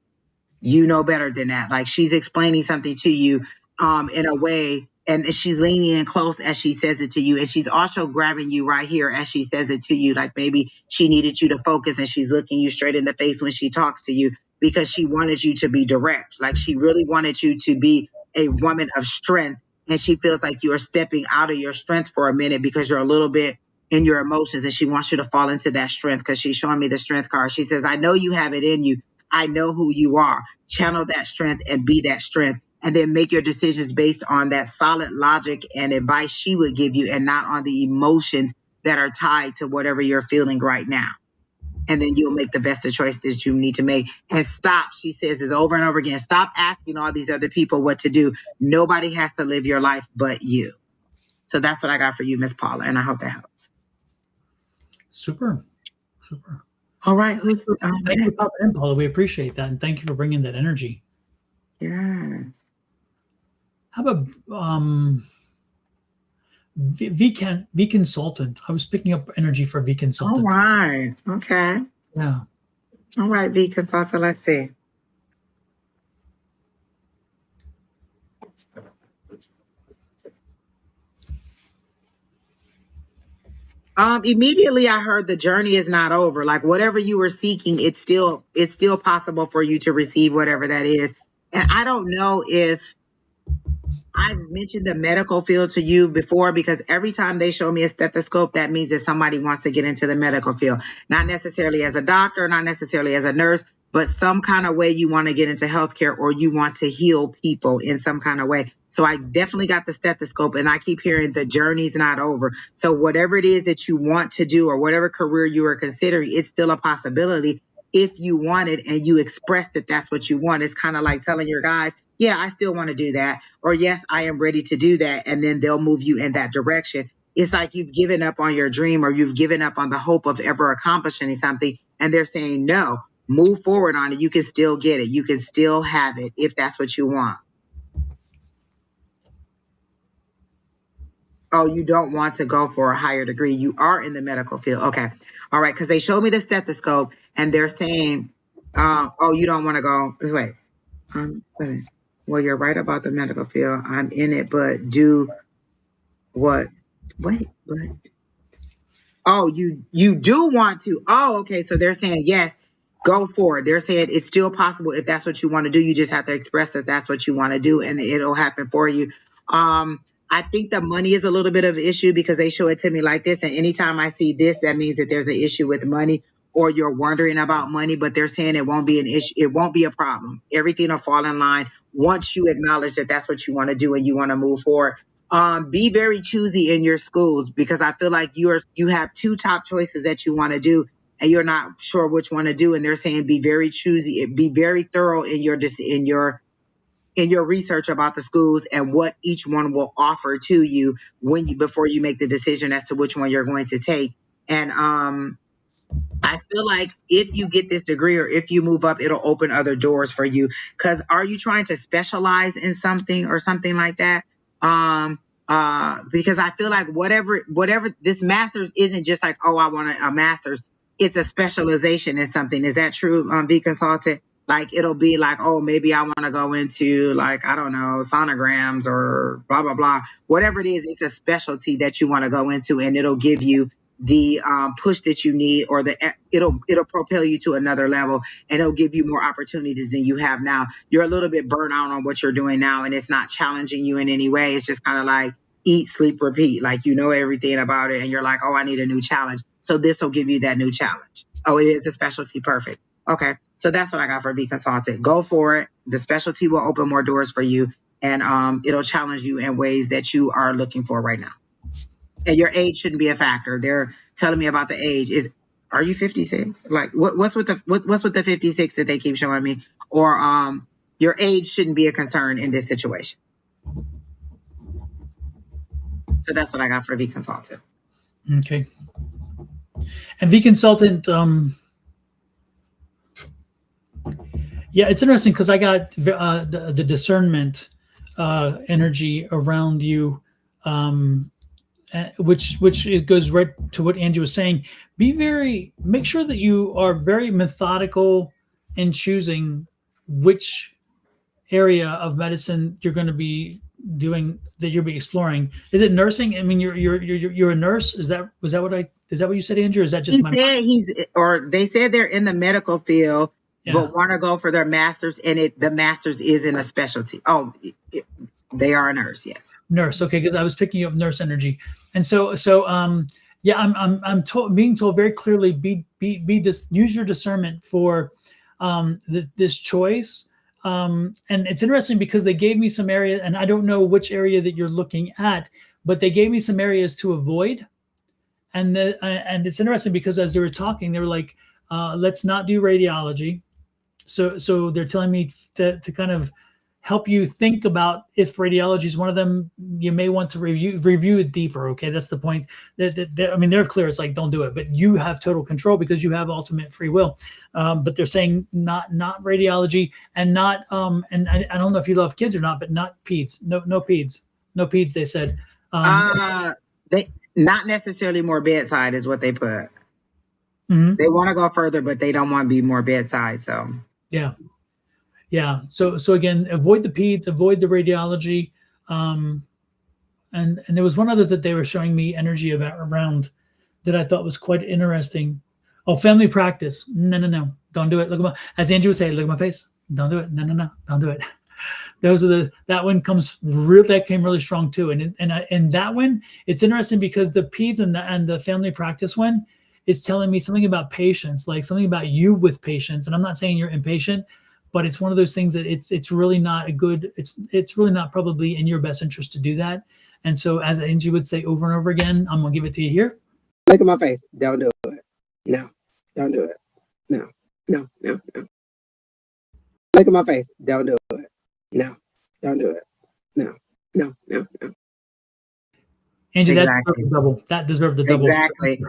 you know better than that. Like she's explaining something to you in a way, and she's leaning in close as she says it to you, and she's also grabbing you right here as she says it to you. Like maybe she needed you to focus, and she's looking you straight in the face when she talks to you, because she wanted you to be direct. Like she really wanted you to be a woman of strength, and she feels like you are stepping out of your strength for a minute because you're a little bit in your emotions, and she wants you to fall into that strength, because she's showing me the strength card. She says, I know you have it in you. I know who you are. Channel that strength and be that strength, and then make your decisions based on that solid logic and advice she would give you, and not on the emotions that are tied to whatever you're feeling right now. And then you'll make the best of choices you need to make. And stop, she says this over and over again, stop asking all these other people what to do. Nobody has to live your life but you. So that's what I got for you, Miss Paula, and I hope that helps. Super. All right. Thank you for popping in, Paula. We appreciate that, and thank you for bringing that energy. Yes. How about V Consultant? I was picking up energy for V Consultant. All right. Okay. Yeah. All right, V Consultant. Let's see. Immediately I heard the journey is not over. Like whatever you were seeking, it's still possible for you to receive whatever that is. And I don't know if I've mentioned the medical field to you before, because every time they show me a stethoscope, that means that somebody wants to get into the medical field. Not necessarily as a doctor, not necessarily as a nurse, but some kind of way you want to get into healthcare, or you want to heal people in some kind of way. So I definitely got the stethoscope, and I keep hearing the journey's not over. So whatever it is that you want to do, or whatever career you are considering, it's still a possibility if you want it and you express that that's what you want. It's kind of like telling your guys, yeah, I still want to do that, or yes, I am ready to do that. And then they'll move you in that direction. It's like you've given up on your dream, or you've given up on the hope of ever accomplishing something. And they're saying, no, move forward on it. You can still get it. You can still have it if that's what you want. Oh, you don't want to go for a higher degree. You are in the medical field. Okay. All right. Because they showed me the stethoscope, and they're saying, oh, you don't want to go. Wait. Well, you're right about the medical field. I'm in it, but do what? Wait, what? Oh, you do want to. Oh, okay. So they're saying, yes, go for it. They're saying it's still possible if that's what you want to do. You just have to express that that's what you want to do, and it'll happen for you. I think the money is a little bit of an issue, because they show it to me like this. And anytime I see this, that means that there's an issue with money, or you're wondering about money, but they're saying it won't be an issue. It won't be a problem. Everything will fall in line once you acknowledge that that's what you want to do and you want to move forward. Be very choosy in your schools, because I feel like you have two top choices that you want to do, and you're not sure which one to do. And they're saying be very choosy, be very thorough in your research about the schools and what each one will offer to you before you make the decision as to which one you're going to take. And I feel like if you get this degree, or if you move up, it'll open other doors for you. Because are you trying to specialize in something or something like that? Because I feel like whatever this master's isn't just like, oh, I want a master's. It's a specialization in something. Is that true, V Consultant? Like it'll be like, oh, maybe I want to go into, like, I don't know, sonograms or blah, blah, blah. Whatever it is, it's a specialty that you want to go into, and it'll give you the push that you need, or it'll propel you to another level, and it'll give you more opportunities than you have now. You're a little bit burnt out on what you're doing now, and it's not challenging you in any way. It's just kind of like eat, sleep, repeat. Like, you know everything about it and you're like, oh, I need a new challenge. So this will give you that new challenge. Oh, it is a specialty. Perfect. Okay. So that's what I got for Be Consulted. Go for it. The specialty will open more doors for you, and it'll challenge you in ways that you are looking for right now. And your age shouldn't be a factor. They're telling me about the age. Are you 56? Like, what's with the 56 that they keep showing me? Or your age shouldn't be a concern in this situation. So that's what I got for V Consultant. Okay. And V Consultant, yeah, it's interesting because I got the discernment energy around you, which it goes right to what Angie was saying. Make sure that you are very methodical in choosing which area of medicine you're going to be doing, that you'll be exploring. Is it nursing? I mean, you're a nurse. Is that what you said, Andrew? Or is that just they said they're in the medical field, yeah, but want to go for their master's in it. The master's is in a specialty. Oh, they are a nurse. Yes. Nurse. Okay. Because I was picking up nurse energy. And yeah, I'm being told very clearly, use your discernment for this choice. And it's interesting because they gave me some area, and I don't know which area that you're looking at, but they gave me some areas to avoid. And it's interesting because as they were talking, they were like, let's not do radiology. So they're telling me to kind of help you think about if radiology is one of them. You may want to review it deeper. Okay, that's the point. I mean, they're clear. It's like, don't do it, but you have total control because you have ultimate free will. But they're saying not radiology, and not and I don't know if you love kids or not, but not peds. No peds. They said. They not necessarily more bedside is what they put. Mm-hmm. They want to go further, but they don't want to be more bedside. So yeah. So again, avoid the peds, avoid the radiology. And there was one other that they were showing me energy around that I thought was quite interesting. Oh, family practice. No. Don't do it. As Angie would say, look at my face. Don't do it. No. Don't do it. That one came really strong too. And that one, it's interesting because the peds and the family practice one is telling me something about patience, like something about you with patience. And I'm not saying you're impatient, but it's one of those things that it's really not it's really not probably in your best interest to do that. And so, as Angie would say over and over again, I'm gonna give it to you here. Look at my face. Don't do it. No. Don't do it. No. Look at my face. Don't do it. No. Don't do it. No. Angie, exactly. That deserved the double. Exactly.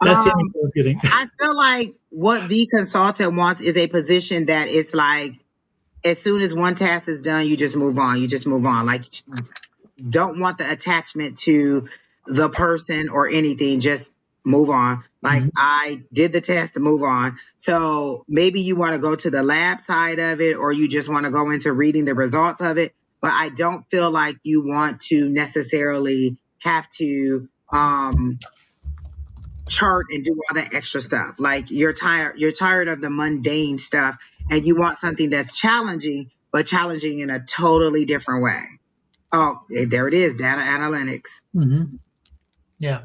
That's the only I was getting. I feel like what the consultant wants is a position that it's like, as soon as one task is done, you just move on. Like, don't want the attachment to the person or anything. Just move on. Like, I did the test to move on. So maybe you want to go to the lab side of it, or you just want to go into reading the results of it. But I don't feel like you want to necessarily have to chart and do all that extra stuff. Like, you're tired of the mundane stuff, and you want something that's challenging, but challenging in a totally different way. Oh, there it is, data analytics. Mm-hmm. Yeah.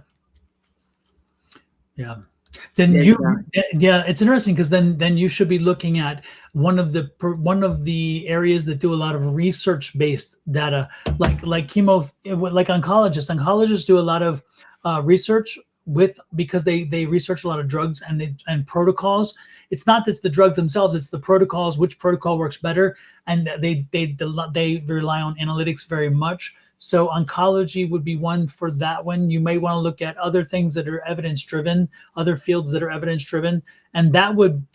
Then it's interesting because then you should be looking at one of the areas that do a lot of research based data, like chemo, like oncologists do a lot of research because they research a lot of drugs and protocols. It's not that it's the drugs themselves, it's the protocols, which protocol works better, and they rely on analytics very much. So oncology would be one for that one. You may want to look at other things that are evidence driven, other fields that are evidence driven, and that would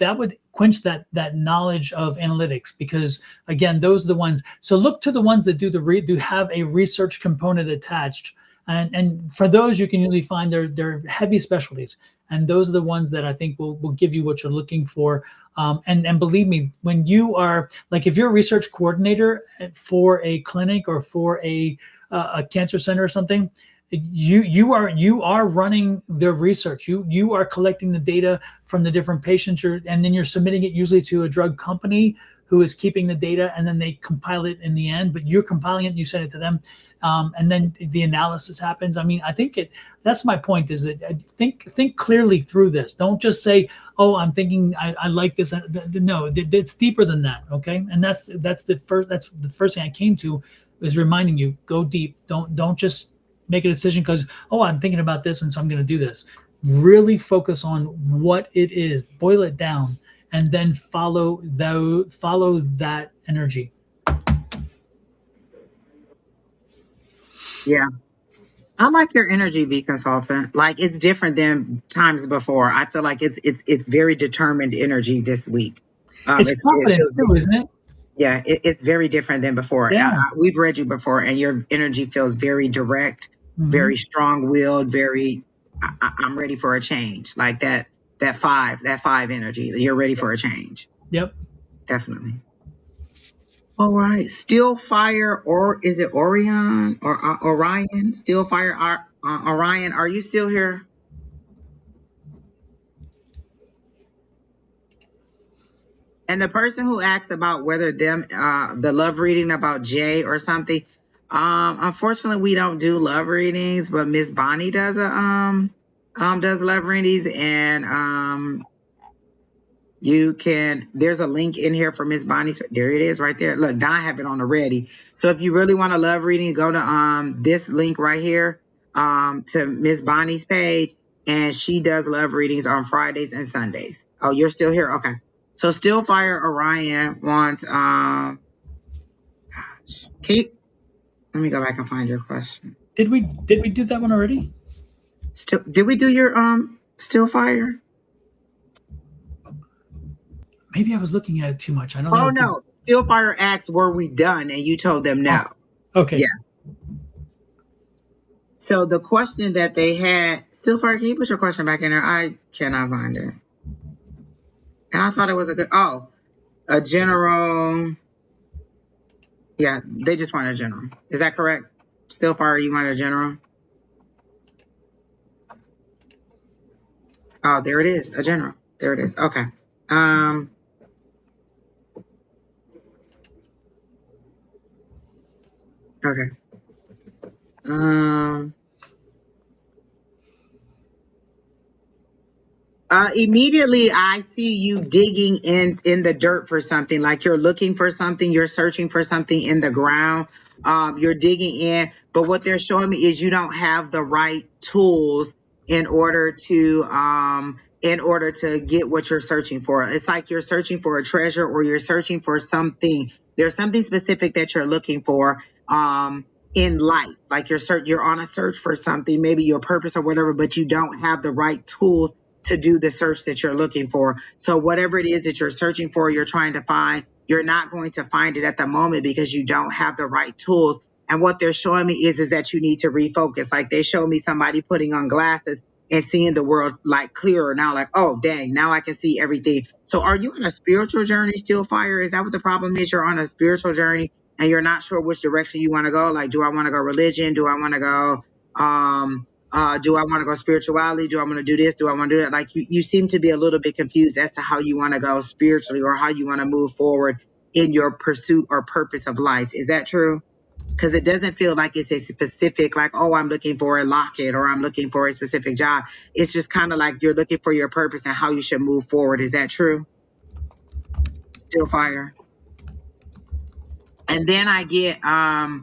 quench that knowledge of analytics, because again, those are the ones. So look to the ones that do have a research component attached, and for those you can usually find their heavy specialties, and those are the ones that I think will give you what you're looking for. And believe me, when you are, like, if you're a research coordinator for a clinic or for a cancer center or something, you are running the research. You are collecting the data from the different patients, and then you're submitting it usually to a drug company who is keeping the data, and then they compile it in the end. But you're compiling it and you send it to them, and then the analysis happens. I mean, I think that's my point, is that think clearly through this. Don't just say, oh, I'm thinking I like this. No, it's deeper than that. Okay, and that's the first thing I came to, is reminding you, go deep. Don't just make a decision because, oh, I'm thinking about this and so I'm going to do this. Really focus on what it is, boil it down, and then follow that energy. Yeah. I like your energy, V consultant. Like, it's different than times before. I feel like it's very determined energy this week. It's It confident feels too, isn't it? Yeah, it's very different than before. Yeah. We've read you before, and your energy feels very direct, very strong-willed, very. I'm ready for a change, like that. That five energy. You're ready for a change. Yep. Definitely. All right, Still Fire, or is it Orion or Orion? Still Fire, Orion. Are you still here? And the person who asked about whether the love reading about Jay or something, unfortunately we don't do love readings, but Miss Bonnie does does love readings, and there's a link in here for Miss Bonnie's. There it is right there. Look, Don have it on the ready. So if you really want a love reading, go to this link right here to Miss Bonnie's page, and she does love readings on Fridays and Sundays. Oh, you're still here? Okay. So Still Fire Orion wants gosh. Let me go back and find your question. Did we do that one already? Did we do your Still Fire? Maybe I was looking at it too much. I don't know. Oh no. Still Fire asked, were we done? And you told them no. Oh, okay. Yeah. So the question that they had, Still Fire, can you put your question back in there? I cannot find it. And I thought it was a general. Yeah, they just want a general. Is that correct? Still Fire, you want a general? Oh, there it is, a general. There it is. Okay. Okay. Immediately I see you digging in the dirt for something, like you're looking for something, you're searching for something in the ground. You're digging in, but what they're showing me is you don't have the right tools in order to get what you're searching for. It's like you're searching for a treasure, or you're searching for something. There's something specific that you're looking for in life. Like you're on a search for something, maybe your purpose or whatever, but you don't have the right tools to do the search that you're looking for. So whatever it is that you're searching for, you're trying to find, you're not going to find it at the moment because you don't have the right tools. And what they're showing me is that you need to refocus. Like they show me somebody putting on glasses and seeing the world like clearer now, like, oh, dang, now I can see everything. So are you on a spiritual journey, Still Fire? Is that what the problem is? You're on a spiritual journey and you're not sure which direction you want to go. Like, do I want to go religion? Do I want to go, do I want to go spirituality? Do I want to do this? Do I want to do that? Like you seem to be a little bit confused as to how you want to go spiritually, or how you want to move forward in your pursuit or purpose of life. Is that true? Because it doesn't feel like it's a specific, like, oh, I'm looking for a locket or I'm looking for a specific job. It's just kind of like you're looking for your purpose and how you should move forward. Is that true? Still Fire. And then I get, are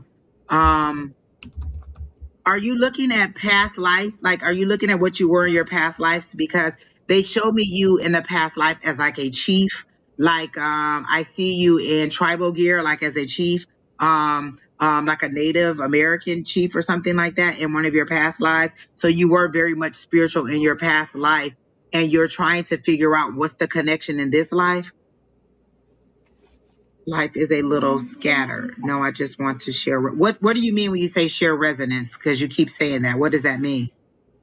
you looking at past life? Like, are you looking at what you were in your past lives? Because they show me you in the past life as like a chief. Like, I see you in tribal gear, like as a chief, like a Native American chief or something like that in one of your past lives. So you were very much spiritual in your past life, and you're trying to figure out what's the connection in this life. Life is a little scattered. No, I just want to share. What do you mean when you say share resonance? Because you keep saying that. What does that mean?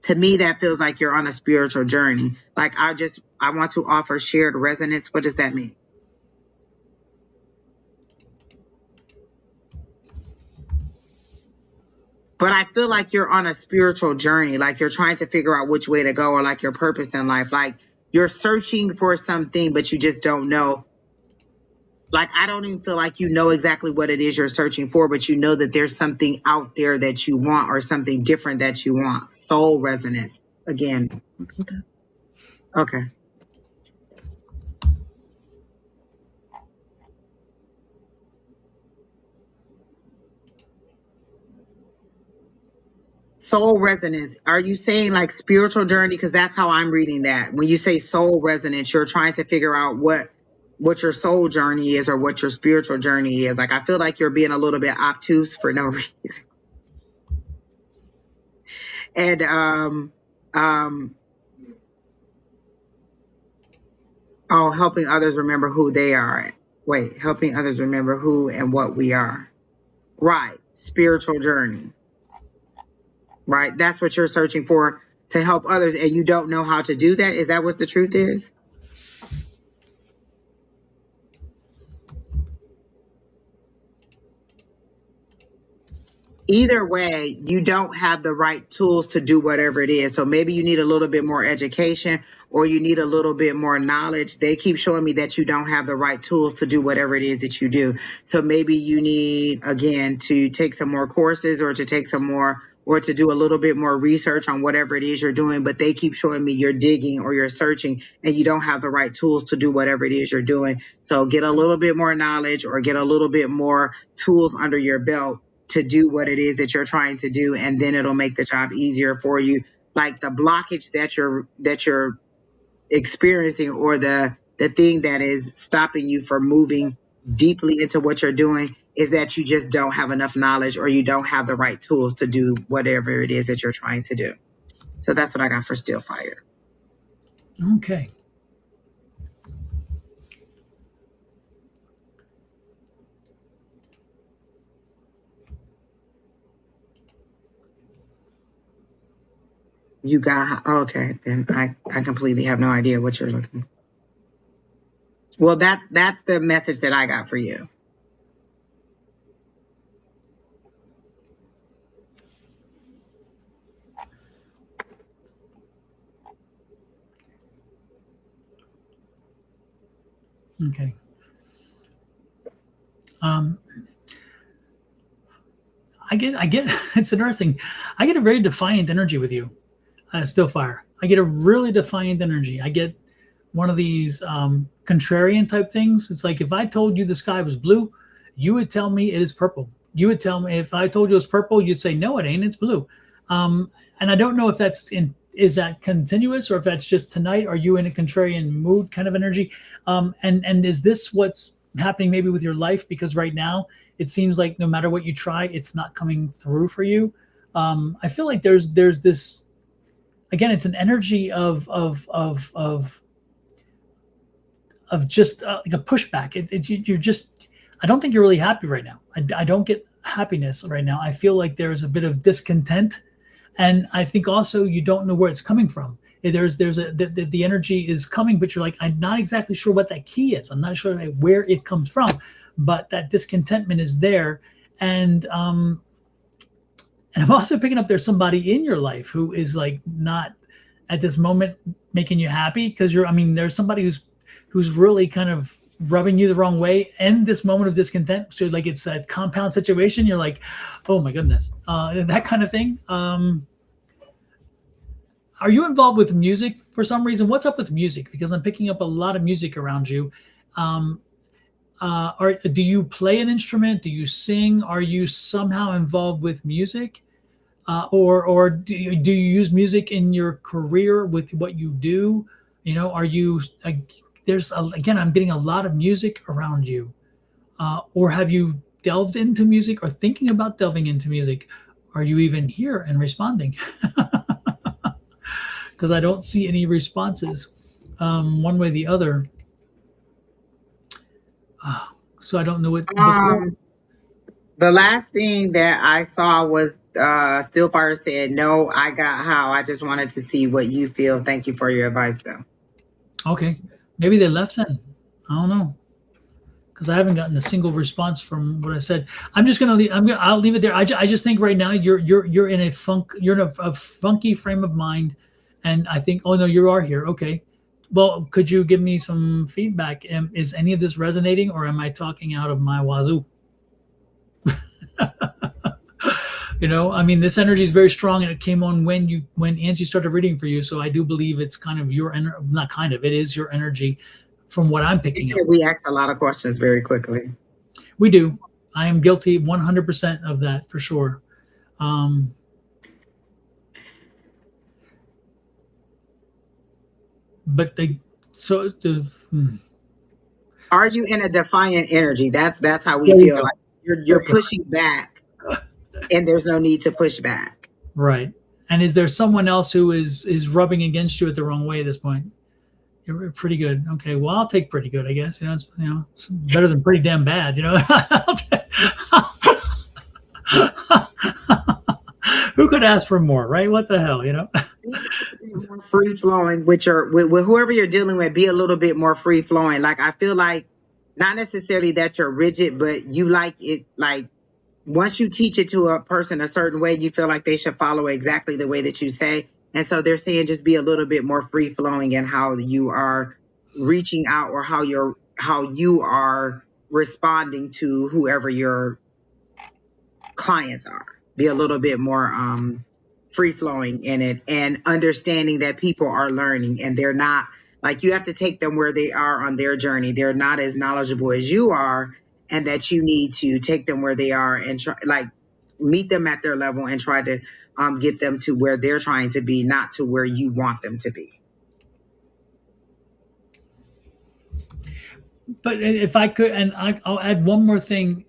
To me, that feels like you're on a spiritual journey. Like I want to offer shared resonance. What does that mean? But I feel like you're on a spiritual journey. Like you're trying to figure out which way to go, or like your purpose in life. Like you're searching for something, but you just don't know Like, I don't even feel like you know exactly what it is you're searching for, but you know that there's something out there that you want or something different that you want. Soul resonance. Again. Okay. Soul resonance. Are you saying like spiritual journey? Because that's how I'm reading that. When you say soul resonance, you're trying to figure out what your soul journey is or what your spiritual journey is. Like, I feel like you're being a little bit obtuse for no reason. And um oh, helping others remember who they are. Wait, helping others remember who and what we are. Right. Spiritual journey. Right. That's what you're searching for, to help others, and you don't know how to do that. Is that what the truth is? Either way, you don't have the right tools to do whatever it is. So maybe you need a little bit more education or you need a little bit more knowledge. They keep showing me that you don't have the right tools to do whatever it is that you do. So maybe you need, again, to take some more courses or to take some more or to do a little bit more research on whatever it is you're doing. But they keep showing me you're digging or you're searching and you don't have the right tools to do whatever it is you're doing. So get a little bit more knowledge or get a little bit more tools under your belt to do what it is that you're trying to do, and then it'll make the job easier for you. Like, the blockage that you're experiencing, or the thing that is stopping you from moving deeply into what you're doing, is that you just don't have enough knowledge or you don't have the right tools to do whatever it is that you're trying to do. So that's what I got for Still Fire. Okay. You got, okay, then I completely have no idea what you're looking for. Well, that's the message that I got for you. Okay. Um, I get. It's interesting. I get a very defiant energy with you, Still Fire. I get a really defiant energy. I get one of these contrarian type things. It's like if I told you the sky was blue, you would tell me it is purple. You would tell me if I told you it's purple, you'd say no, it ain't. It's blue. And I don't know if that's in is that continuous or if that's just tonight. Are you in a contrarian mood kind of energy? And is this what's happening maybe with your life? Because right now it seems like no matter what you try, it's not coming through for you. I feel like there's this again. It's an energy of just like a pushback. You're just, I don't think you're really happy right now. I don't get happiness right now. I feel like there's a bit of discontent. And I think also you don't know where it's coming from. There's the energy is coming, but you're like, I'm not exactly sure what that key is. I'm not sure like where it comes from, but that discontentment is there. And I'm also picking up there's somebody in your life who is like not at this moment making you happy because I mean, there's somebody who's really kind of rubbing you the wrong way in this moment of discontent. So like it's a compound situation. You're like, oh my goodness, that kind of thing. Are you involved with music for some reason? What's up with music? Because I'm picking up a lot of music around you. Um, do you play an instrument? Do you sing? Are you somehow involved with music? Or do you use music in your career with what you do? You know, are you again? I'm getting a lot of music around you, or have you delved into music or thinking about delving into music? Are you even here and responding? Because I don't see any responses, one way or the other. So I don't know what. The last thing that I saw was Stillfire said, "No, I got how. I just wanted to see what you feel. Thank you for your advice, though." Okay, maybe they left then. I don't know because I haven't gotten a single response from what I said. I'm just gonna leave. I'll leave it there. I just think right now you're in a funk. You're in a funky frame of mind, and I think, oh no, you are here. Okay, Well, could you give me some feedback? Is any of this resonating, or am I talking out of my wazoo? I mean, this energy is very strong, and it came on when Angie started reading for you. So I do believe it's kind of your not kind of, it is your energy, from what I'm They picking up. said we asked a lot of questions very quickly. We do. I am guilty 100% of that for sure. Um, but they so the Are you in a defiant energy? That's how we there you feel. go. Like There you're you go. pushing back, and there's no need to push back. Right. And is there someone else who is rubbing against you at the wrong way at this point? You're pretty good. Okay. Well, I'll take pretty good, I guess. It's better than pretty damn bad. Who could ask for more, right? What the hell, Be a little bit more free flowing with whoever you're dealing with. Be a little bit more free flowing. Like I feel like not necessarily that you're rigid, but you like it. Like once you teach it to a person a certain way, you feel like they should follow exactly the way that you say. And so they're saying just be a little bit more free flowing in how you are reaching out or how you are responding to whoever your clients are. Be a little bit more free flowing in it and understanding that people are learning and they're not like you have to take them where they are on their journey. They're not as knowledgeable as you are, and that you need to take them where they are and try like meet them at their level and try to get them to where they're trying to be, not to where you want them to be. But if I could, and I'll add one more thing.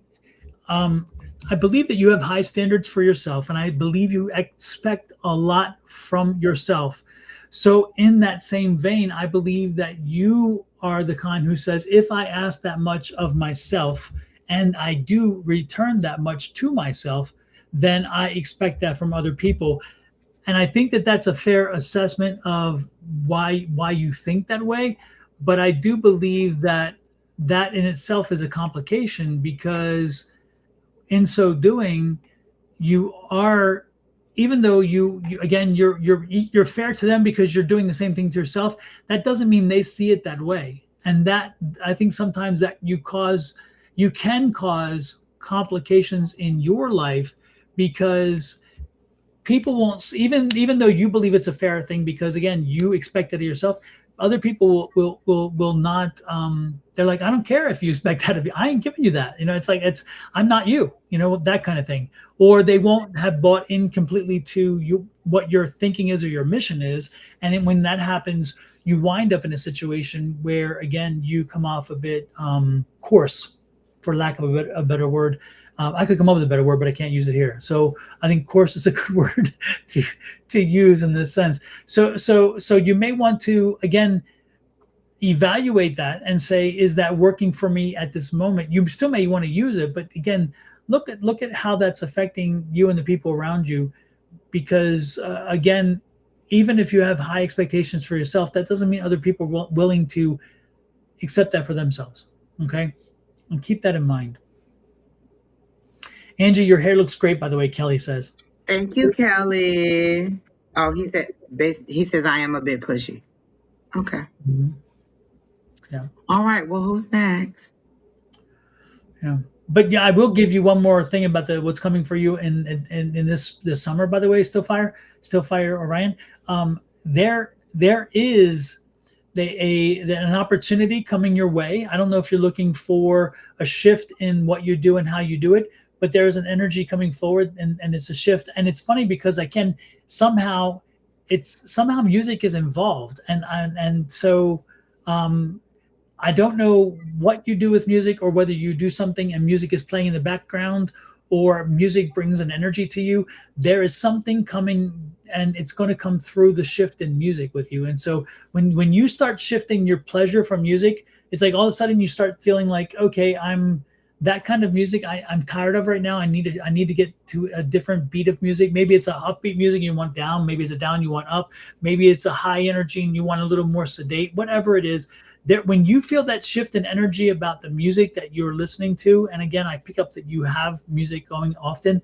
Um, I believe that you have high standards for yourself, and I believe you expect a lot from yourself. So, in that same vein, I believe that you are the kind who says, if I ask that much of myself and I do return that much to myself, then I expect that from other people. And I think that that's a fair assessment of why you think that way. But I do believe that that in itself is a complication, because in so doing, you are, even though you again you're fair to them because you're doing the same thing to yourself, that doesn't mean they see it that way. And that, I think sometimes that you can cause complications in your life, because people won't, even though you believe it's a fair thing, because again you expect it of yourself, other people will not. They're like, I don't care if you expect that of me, I ain't giving you that. It's like, I'm not you, that kind of thing. Or they won't have bought in completely to you, what your thinking is or your mission is. And then when that happens, you wind up in a situation where again you come off a bit coarse, for lack of a better word. I could come up with a better word, but I can't use it here. So I think course is a good word to use in this sense. So you may want to again evaluate that and say, is that working for me at this moment? You still may want to use it, but again, look at how that's affecting you and the people around you. Because again, even if you have high expectations for yourself, that doesn't mean other people are willing to accept that for themselves. Okay, and keep that in mind. Angie, your hair looks great, by the way, Kelly says. Thank you, Kelly. Oh, he says I am a bit pushy. Okay. Mhm. Yeah. All right. Well, who's next? Yeah. But yeah, I will give you one more thing about the what's coming for you in this summer. By the way, Still Fire Orion. There is an opportunity coming your way. I don't know if you're looking for a shift in what you do and how you do it, but there's an energy coming forward, and it's a shift. And it's funny because I can somehow, it's somehow music is involved, and so um, I don't know what you do with music, or whether you do something and music is playing in the background, or music brings an energy to you. There is something coming, and it's going to come through the shift in music with you. And so when you start shifting your pleasure from music, it's like all of a sudden you start feeling like, okay, I'm that kind of music I'm tired of right now. I need to get to a different beat of music. Maybe it's a upbeat music you want down, maybe it's a down you want up, maybe it's a high energy and you want a little more sedate, whatever it is. There, when you feel that shift in energy about the music that you're listening to, and again I pick up that you have music going often,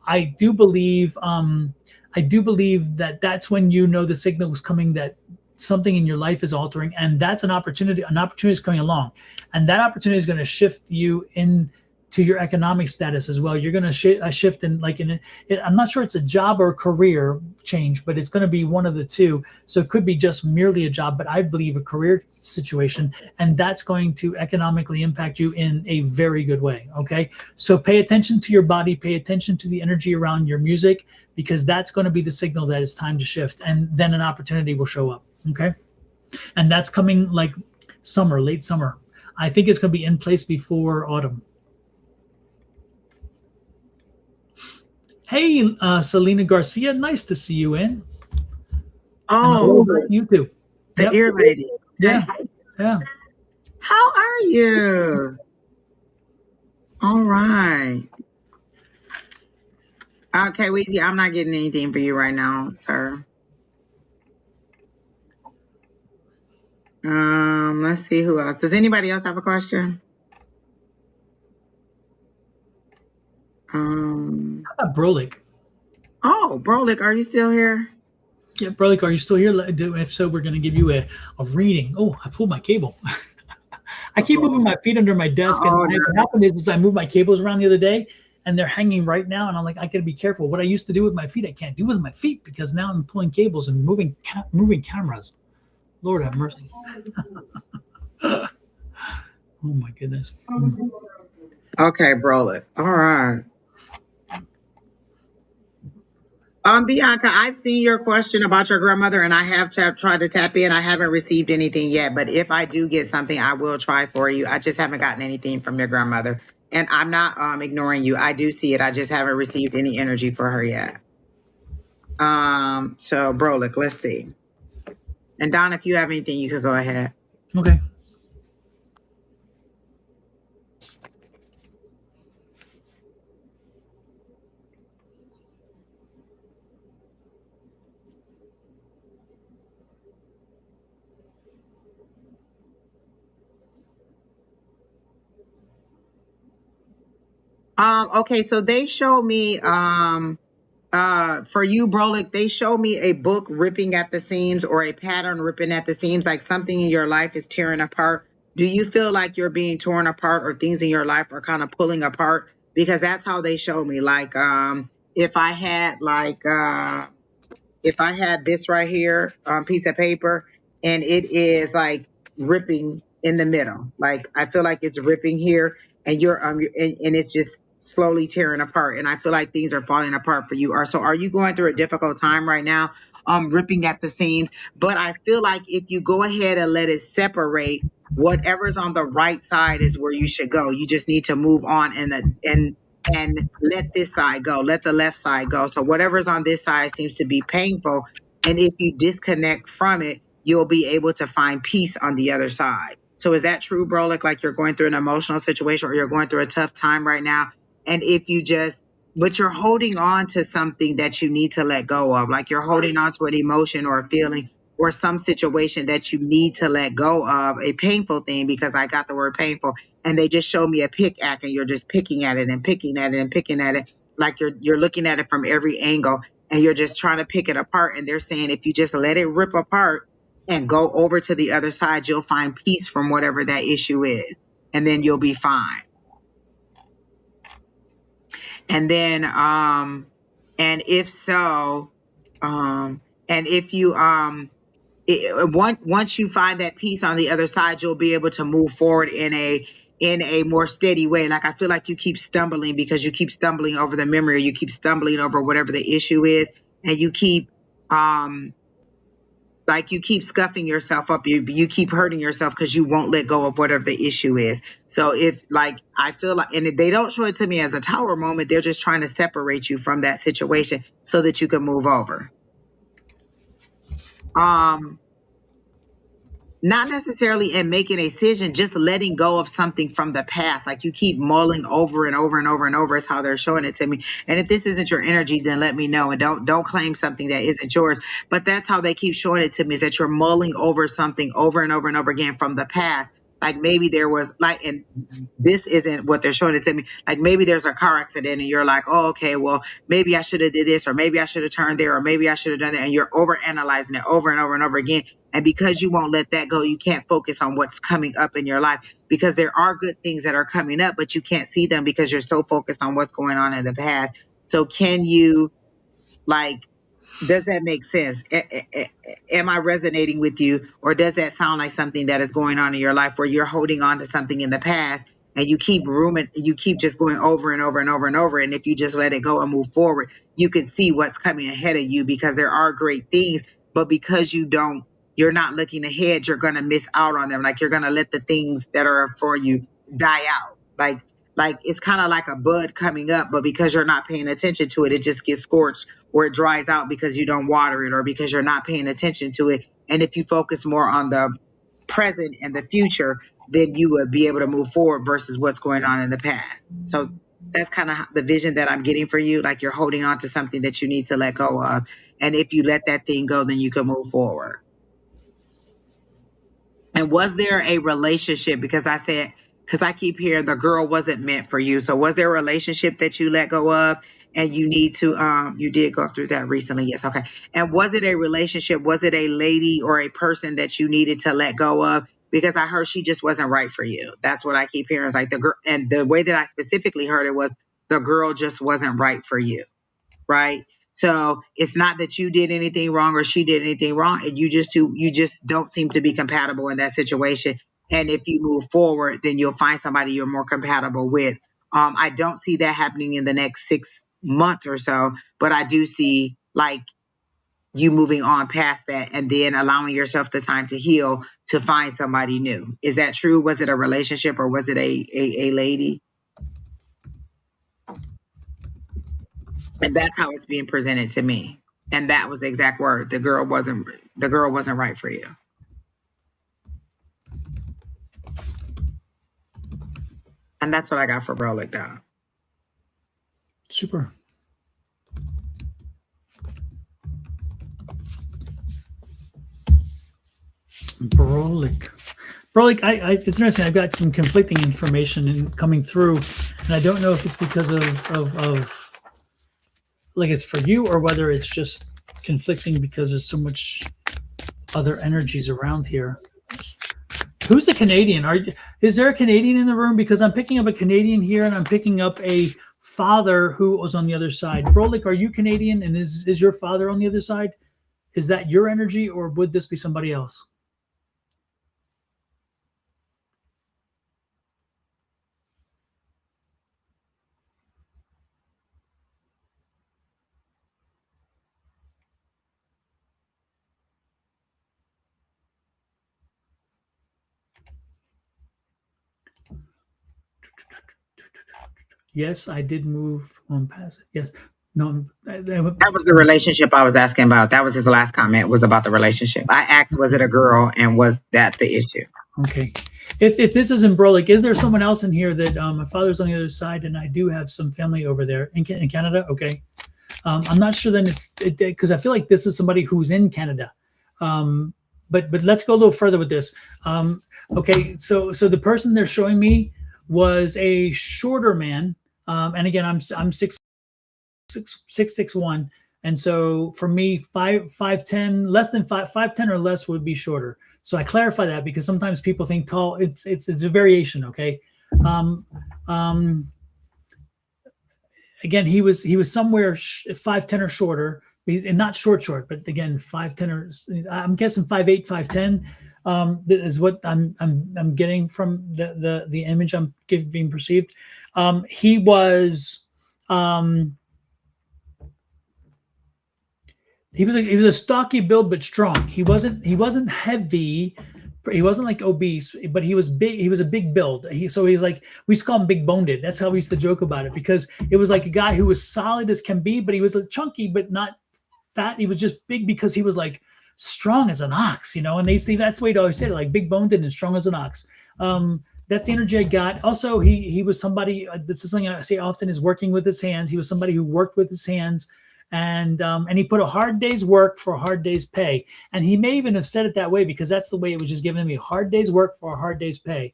I do believe that that's when the signal is coming, that something in your life is altering, and that's an opportunity. An opportunity is coming along, and that opportunity is going to shift you in to your economic status as well. You're going to shift in like in I'm not sure it's a job or a career change, but it's going to be one of the two. So it could be just merely a job, but I believe a career situation, and that's going to economically impact you in a very good way. Okay, so pay attention to your body, pay attention to the energy around your music, because that's going to be the signal that it's time to shift, and then an opportunity will show up. Okay, and that's coming like summer, late summer. I think it's going to be in place before autumn. Hey, Selena Garcia, nice to see you in. Oh, you too. The Yep. ear lady. Yeah. Yeah. How are you? All right. Okay, Weezy, I'm not getting anything for you right now, sir. Let's see who else. Does anybody else have a question? How about Brolik? Oh, Brolik, are you still here? Yeah, Brolik, are you still here? If so, we're going to give you a reading. Oh, I pulled my cable. I keep moving my feet under my desk, and what happened is I moved my cables around the other day, and they're hanging right now, and I'm like, I got to be careful. What I used to do with my feet, I can't do with my feet, because now I'm pulling cables and moving cameras. Lord have mercy. Oh my goodness. Okay, Brolik. All right. Bianca, I've seen your question about your grandmother, and I have tried to tap in. I haven't received anything yet, but if I do get something, I will try for you. I just haven't gotten anything from your grandmother, and I'm not ignoring you. I do see it. I just haven't received any energy for her yet. So Brolik, let's see. And Don, if you have anything, you could go ahead. Okay. Okay, so they show me for you, Brolik, they show me a book ripping at the seams, or a pattern ripping at the seams, like something in your life is tearing apart. Do you feel like you're being torn apart, or things in your life are kind of pulling apart? Because that's how they show me. Like if I had this right here piece of paper, and it is like ripping in the middle, like I feel like it's ripping here, and you're and it's just slowly tearing apart, and I feel like things are falling apart for you. Are you going through a difficult time right now, ripping at the seams? But I feel like if you go ahead and let it separate, whatever's on the right side is where you should go. You just need to move on and let this side go, let the left side go. So whatever's on this side seems to be painful, and if you disconnect from it, you'll be able to find peace on the other side. So is that true, Brolik? Like you're going through an emotional situation, or you're going through a tough time right now, and but you're holding on to something that you need to let go of, like you're holding on to an emotion or a feeling or some situation that you need to let go of, a painful thing, because I got the word painful, and they just show me a pickaxe, and you're just picking at it and picking at it and picking at it, like you're looking at it from every angle, and you're just trying to pick it apart. And they're saying if you just let it rip apart and go over to the other side, you'll find peace from whatever that issue is, and then you'll be fine. And then and if so, and if you once you find that peace on the other side, you'll be able to move forward in a more steady way. Like I feel like you keep stumbling, because you keep stumbling over the memory, or you keep stumbling over whatever the issue is, and you keep you keep scuffing yourself up. You keep hurting yourself because you won't let go of whatever the issue is. So if I feel like, and they don't show it to me as a tower moment, they're just trying to separate you from that situation so that you can move over. Not necessarily in making a decision, just letting go of something from the past. Like you keep mulling over and over and over and over is how they're showing it to me. And if this isn't your energy, then let me know, and don't claim something that isn't yours. But that's how they keep showing it to me, is that you're mulling over something over and over and over again from the past, Like maybe there was like, and this isn't what they're showing it to me. Like maybe there's a car accident and you're like, oh, okay, well, maybe I should have did this, or maybe I should have turned there, or maybe I should have done that. And you're over analyzing it over and over and over again. And because you won't let that go, you can't focus on what's coming up in your life, because there are good things that are coming up, but you can't see them because you're so focused on what's going on in the past. So can you, like, does that make sense? Am I resonating with you, or does that sound like something that is going on in your life where you're holding on to something in the past and you keep just going over and over and over and over, and if you just let it go and move forward, you can see what's coming ahead of you, because there are great things, but because you're not looking ahead, you're going to miss out on them. Like, you're going to let the things that are for you die out. Like it's kind of like a bud coming up, but because you're not paying attention to it, it just gets scorched, or it dries out because you don't water it, or because you're not paying attention to it. And if you focus more on the present and the future, then you would be able to move forward versus what's going on in the past. So that's kind of the vision that I'm getting for you. Like, you're holding on to something that you need to let go of. And if you let that thing go, then you can move forward. And was there a relationship? Because I keep hearing the girl wasn't meant for you. So was there a relationship that you let go of, and you need to, you did go through that recently? Yes. Okay. And was it a relationship? Was it a lady or a person that you needed to let go of? Because I heard she just wasn't right for you. That's what I keep hearing. It's like the girl, and the way that I specifically heard it was the girl just wasn't right for you. Right. So it's not that you did anything wrong or she did anything wrong, and you just don't seem to be compatible in that situation. And if you move forward, then you'll find somebody you're more compatible with. I don't see that happening in the next 6 months or so, but I do see, like, you moving on past that and then allowing yourself the time to heal to find somebody new. Is that true? Was it a relationship, or was it a lady? And that's how it's being presented to me. And that was the exact word. The girl wasn't right for you. And that's what I got for Brolic down. Super. Brolic. It's interesting. I've got some conflicting information coming through, and I don't know if it's because of like it's for you, or whether it's just conflicting because there's so much other energies around here. Who's the Canadian? Is there a Canadian in the room? Because I'm picking up a Canadian here, and I'm picking up a father who was on the other side. Brolic, are you Canadian? And is your father on the other side? Is that your energy, or would this be somebody else? Yes, I did move on past it. Yes. No, that was the relationship I was asking about. That was his last comment, was about the relationship. I asked, was it a girl, and was that the issue? Okay. If this isn't Brolic, is there someone else in here that my father's on the other side, and I do have some family over there in Canada? Okay. I'm not sure then because I feel like this is somebody who's in Canada. But let's go a little further with this. Okay. So the person they're showing me was a shorter man. And again, I'm 6'1", and so for me, 5'10", less than 5'10" or less would be shorter. So I clarify that because sometimes people think tall. It's a variation. Okay. Again, he was somewhere 5'10" or shorter, and not short, but again 5'10" or I'm guessing 5'8", 5'10". Is what I'm getting from the image I'm being perceived. He was a stocky build but strong. He wasn't heavy. He wasn't like obese, but he was big. He was a big build. So he's like, we used to call him big boned. That's how we used to joke about it, because it was like a guy who was solid as can be, but he was chunky but not fat. He was just big because he was like strong as an ox, And that's the way to always say it, like big boned and strong as an ox. That's the energy I got. Also, he was somebody. This is something I say often, is working with his hands. He was somebody who worked with his hands. and he put a hard day's work for a hard day's pay. And he may even have said it that way because that's the way it was just given to me: hard day's work for a hard day's pay.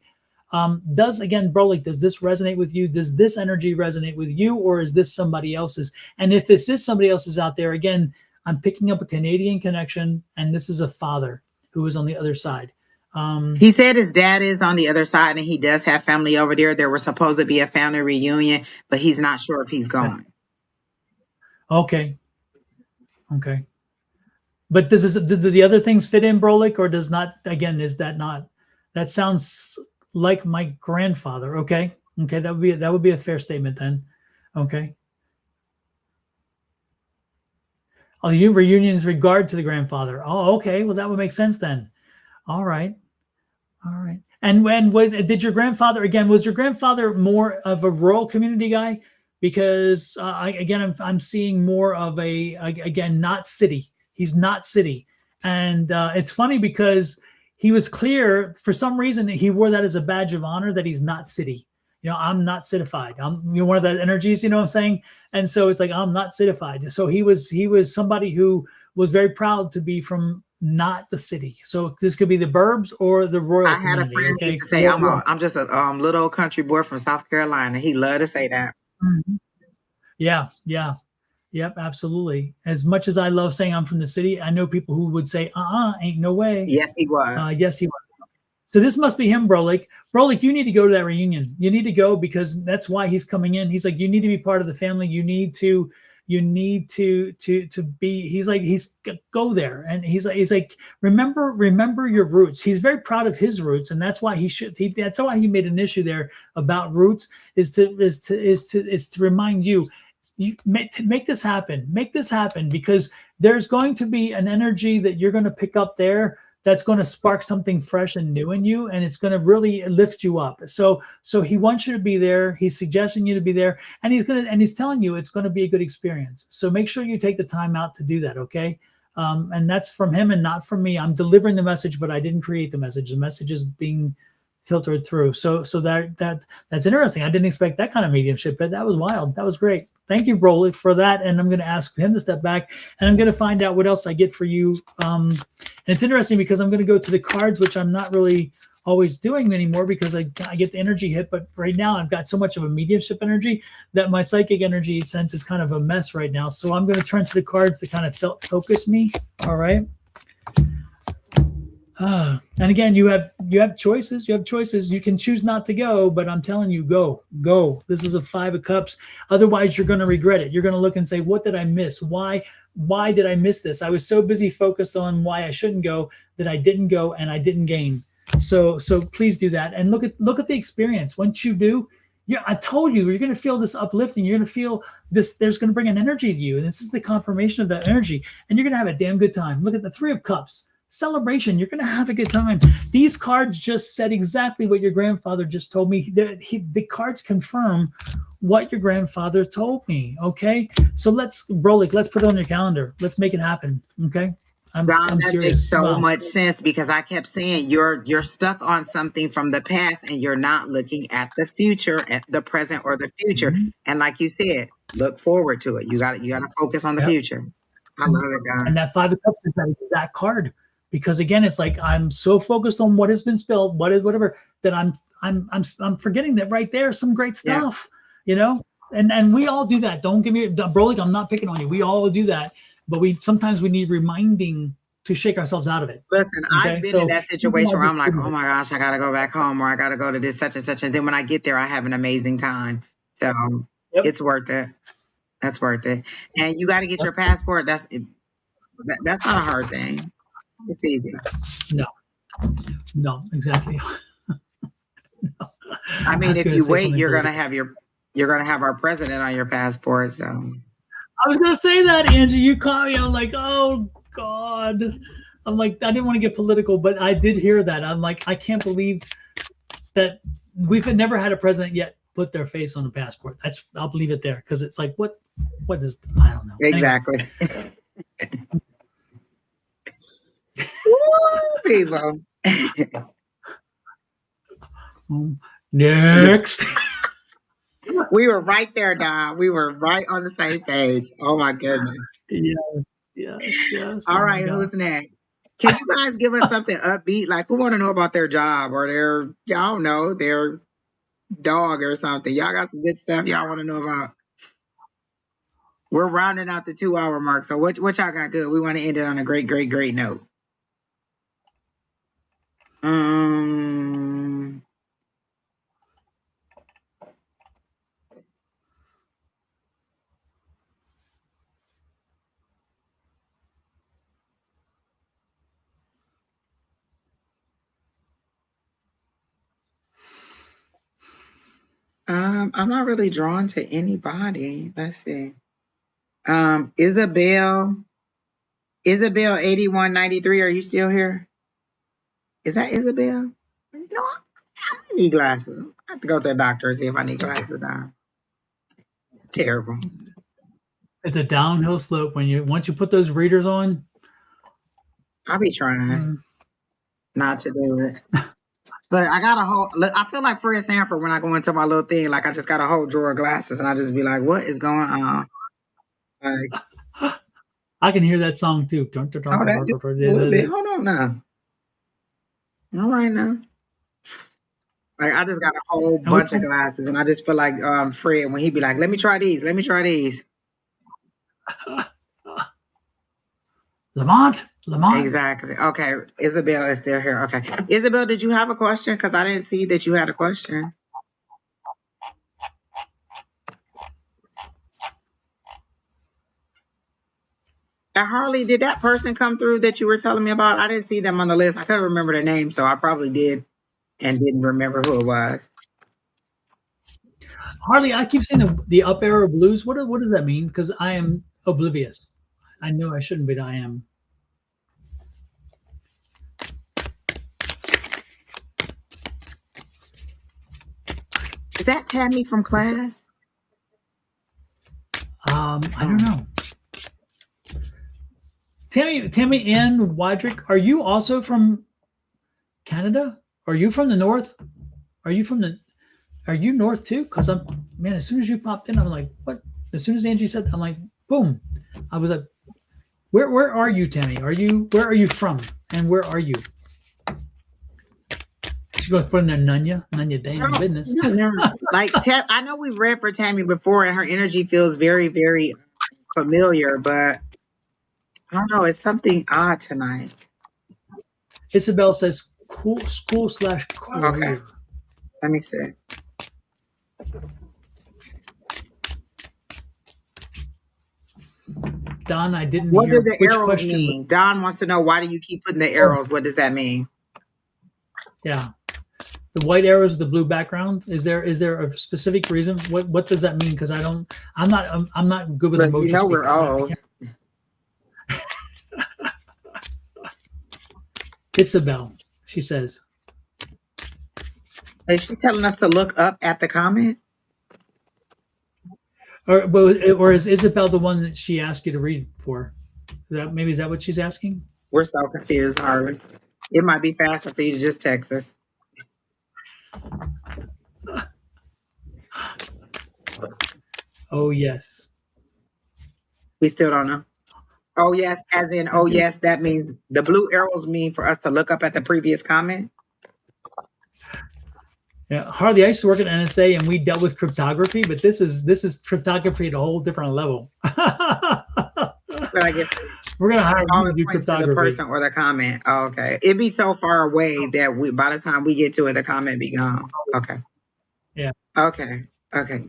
Does again, Broly, does this resonate with you? Does this energy resonate with you, or is this somebody else's? And if this is somebody else's out there, again, I'm picking up a Canadian connection, and this is a father who is on the other side. He said his dad is on the other side, and he does have family over there. There was supposed to be a family reunion, but he's not sure if he's going. Okay. Okay. But do the other things fit in, Brolik, or does not? Again, is that not? That sounds like my grandfather. Okay. Okay. That would be a fair statement then. Okay. Oh, you reunion is regard to the grandfather. Oh, okay. Well, that would make sense then. All right. All right. And what did your grandfather, again, was your grandfather more of a rural community guy? Because I'm seeing more of again, not city. He's not city. And it's funny because he was clear for some reason that he wore that as a badge of honor that he's not city. I'm not citified. I'm one of the energies, you know what I'm saying? And so it's like, I'm not citified. So he was somebody who was very proud to be from not the city. So this could be the burbs or the royal I had a community. friend who Okay. used to say, I'm just a little old country boy from South Carolina. He loved to say that. Mhm. Yeah. Yeah. Yep, absolutely. As much as I love saying I'm from the city, I know people who would say, ain't no way. Yes, he was. Yes, he was. So this must be him, Brolik. Brolik, you need to go to that reunion. You need to go because that's why he's coming in. He's like, you need to be part of the family. You need to be. He's like, go there, and he's like, remember your roots. He's very proud of his roots, and that's why that's why he made an issue there about roots is to remind you. You make this happen. Make this happen because there's going to be an energy that you're going to pick up there that's going to spark something fresh and new in you, and it's going to really lift you up. So he wants you to be there. He's suggesting you to be there, and he's telling you it's going to be a good experience. So make sure you take the time out to do that. Okay. And that's from him and not from me. I'm delivering the message, but I didn't create the message. The message is being filtered through. So that's interesting. I didn't expect that kind of mediumship, but that was wild. That was great. Thank you, Broly, for that. And I'm going to ask him to step back, and I'm going to find out what else I get for you. And it's interesting because I'm going to go to the cards, which I'm not really always doing anymore because I get the energy hit. But right now I've got so much of a mediumship energy that my psychic energy sense is kind of a mess right now. So I'm going to turn to the cards to kind of focus me. All right. And again, you have choices. You have choices. You can choose not to go, but I'm telling you, go. This is a 5 of Cups. Otherwise, you're going to regret it. You're going to look and say, "What did I miss? Why did I miss this? I was so busy focused on why I shouldn't go that I didn't go and I didn't gain." So please do that and look at the experience. Once you do, I told you, you're going to feel this uplifting. You're going to feel this. There's going to bring an energy to you, and this is the confirmation of that energy. And you're going to have a damn good time. Look at the 3 of Cups. Celebration. You're going to have a good time. These cards just said exactly what your grandfather just told me. The cards confirm what your grandfather told me. Okay. So let's put it on your calendar. Let's make it happen. Okay. I'm That serious. makes so much sense because I kept saying you're stuck on something from the past and you're not looking at the future, at the present or the future. Mm-hmm. And like you said, look forward to it. You got to focus on the future. I love it, Don. And that 5 of Cups is that exact card. Because again, it's like I'm so focused on what has been spilled, whatever, that I'm forgetting that right there some great stuff, and we all do that. Don't give me Brolik, I'm not picking on you. We all do that, but sometimes we need reminding to shake ourselves out of it. Listen, okay? I've been in that situation where I'm like, oh my gosh, I gotta go back home, or I gotta go to this such and such, and then when I get there, I have an amazing time. So It's worth it. That's worth it. And you got to get your passport. That's not a hard thing. It's easy. No, exactly. No. I mean, if you wait, you're gonna have our president on your passport. So I was gonna say that, Angie. You caught me. I'm like, oh God. I'm like, I didn't want to get political, but I did hear that. I'm like, I can't believe that we've never had a president yet put their face on a passport. I'll leave it there because it's like, what is? I don't know. Exactly. Anyway. People. Next. We were right there, Don. We were right on the same page. Oh my goodness. Yes, yes, yes. All Oh my right, god. who's next? Can you guys give us something upbeat? Like, who want to know about their job or their, y'all know, their dog or something? Y'all got some good stuff y'all want to know about? We're rounding out the 2 hour mark. So what y'all got good? We want to end it on a great, great, great note. I'm not really drawn to anybody. Let's see. Isabel 8193. Are you still here? Is that Isabel? No, I need glasses. I have to go to the doctor and see if I need glasses now. It's terrible. It's a downhill slope when once you put those readers on. I'll be trying not to do it. But I got a whole, I feel like Fred Sanford when I go into my little thing, like I just got a whole drawer of glasses and I just be like, what is going on? Like, I can hear that song too. oh, that a little bit. Hold on now. All right now. Like I just got a whole bunch of glasses and I just feel like Fred when he be like, let me try these. Lamont. Exactly. Okay. Isabel is still here. Okay. Isabel, did you have a question? Because I didn't see that you had a question. And Harley, did that person come through that you were telling me about? I didn't see them on the list. I couldn't remember their name, so I probably did and didn't remember who it was. Harley, I keep saying the up arrow blues. What does that mean? Because I am oblivious. I know I shouldn't, but I am. Is that Tammy from class? I don't know. Tammy Ann Wadrick, are you also from Canada? Are you from the north? Are you north too? Because as soon as you popped in, I'm like, what? As soon as Angie said that, I'm like, boom. I was like, where are you, Tammy? Where are you from? And where are you? She's going to put in there Nunya damn business. No. Like, I know we've read for Tammy before and her energy feels very, very familiar, but I don't know. It's something odd tonight. Isabel says school/career. Okay. Let me see. Don, I didn't what hear do the which arrows question mean? Don wants to know, why do you keep putting the arrows? What does that mean? Yeah. The white arrows with the blue background. Is there a specific reason? What does that mean? Because I'm not good with emoji. You know we're old. Isabel, she says. Is she telling us to look up at the comment? Or is Isabel the one that she asked you to read for? Is that what she's asking? We're so confused, Harley. It might be faster for you to just text us. Oh yes. We still don't know. Oh yes, as in oh yes, that means the blue arrows mean for us to look up at the previous comment. Yeah, Harley, I used to work at NSA and we dealt with cryptography, but this is cryptography at a whole different level. We're gonna hire you to do cryptography. The person or the comment. Oh, okay. It'd be so far away that by the time we get to it, the comment be gone. Okay. Yeah. Okay.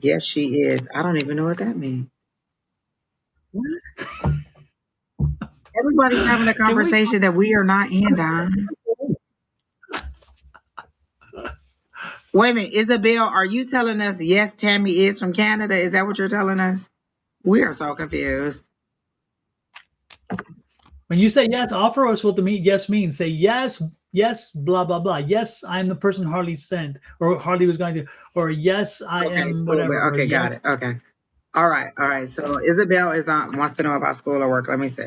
Yes, she is. I don't even know what that means. What? Everybody's having a conversation that we are not in, Don. Wait a minute, Isabel, are you telling us yes, Tammy is from Canada? Is that what you're telling us? We are so confused. When you say yes, offer us what the yes means. Say yes, blah, blah, blah. Yes, I'm the person Harley sent, or Harley was going to, or yes, I am whatever. Okay, got it. Okay. All right. So Isabel wants to know about school or work. Let me see.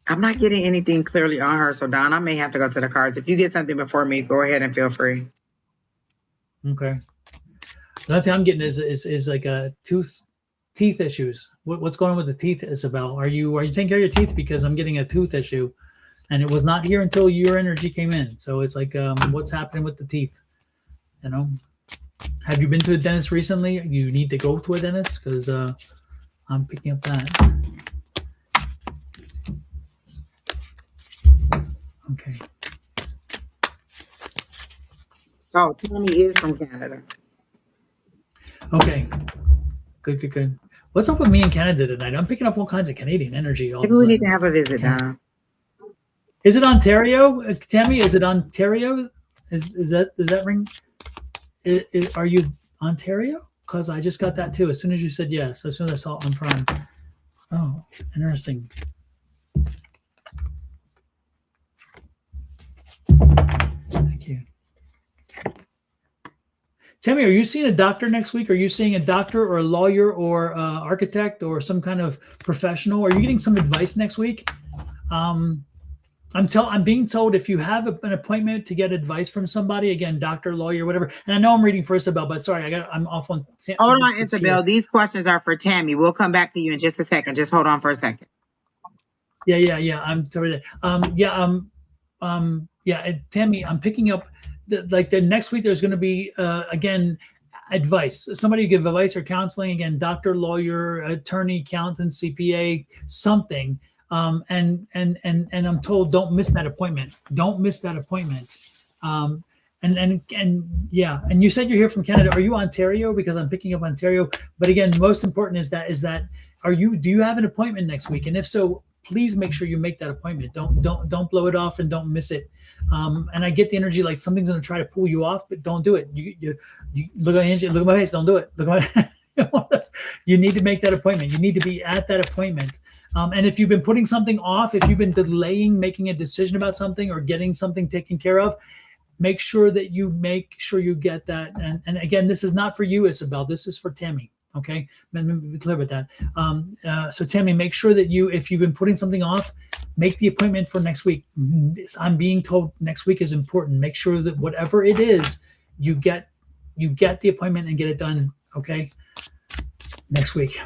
I'm not getting anything clearly on her, so Don, I may have to go to the cards. If you get something before me, go ahead and feel free. Okay. The only thing I'm getting is like a teeth issues. What's going on with the teeth, Isabel? Are you taking care of your teeth? Because I'm getting a tooth issue, and it was not here until your energy came in. So it's like, what's happening with the teeth? You know, have you been to a dentist recently? You need to go to a dentist because I'm picking up that. Okay. Oh, Tammy is from Canada. Okay. Good. What's up with me in Canada tonight? I'm picking up all kinds of Canadian energy all of Maybe a we need to sudden. have a visit Can- now. Is it Ontario, Tammy? Is it Ontario? Is that does that ring? Are you Ontario? Because I just got that too. As soon as you said yes, as soon as I saw I'm from. Oh, interesting. Thank you. Tammy, are you seeing a doctor next week? Are you seeing a doctor or a lawyer or architect or some kind of professional? Are you getting some advice next week? I'm being told if you have an appointment to get advice from somebody, again, doctor, lawyer, whatever. And I know I'm reading for Isabel, but sorry, I'm off on. Hold on, It's Isabel. here. These questions are for Tammy. We'll come back to you in just a second. Just hold on for a second. Yeah. I'm sorry. Yeah. Tammy, I'm picking up the next week. There's going to be again advice. Somebody give advice or counseling. Again, doctor, lawyer, attorney, accountant, CPA, something. And I'm told don't miss that appointment. Don't miss that appointment. And yeah. And you said you're here from Canada. Are you Ontario? Because I'm picking up Ontario. But again, most important is that do you have an appointment next week? And if so, please make sure you make that appointment. Don't blow it off and don't miss it. And I get the energy like something's going to try to pull you off, but don't do it. You look at Angie, look at my face. Don't do it. Look at my. You need to make that appointment. You need to be at that appointment. And if you've been putting something off, if you've been delaying making a decision about something or getting something taken care of, make sure you get that. And again, this is not for you, Isabel. This is for Tammy. Okay, let me be clear about that. So Tammy, make sure that if you've been putting something off, make the appointment for next week. I'm being told next week is important. Make sure that whatever it is, you get the appointment and get it done. Okay, next week.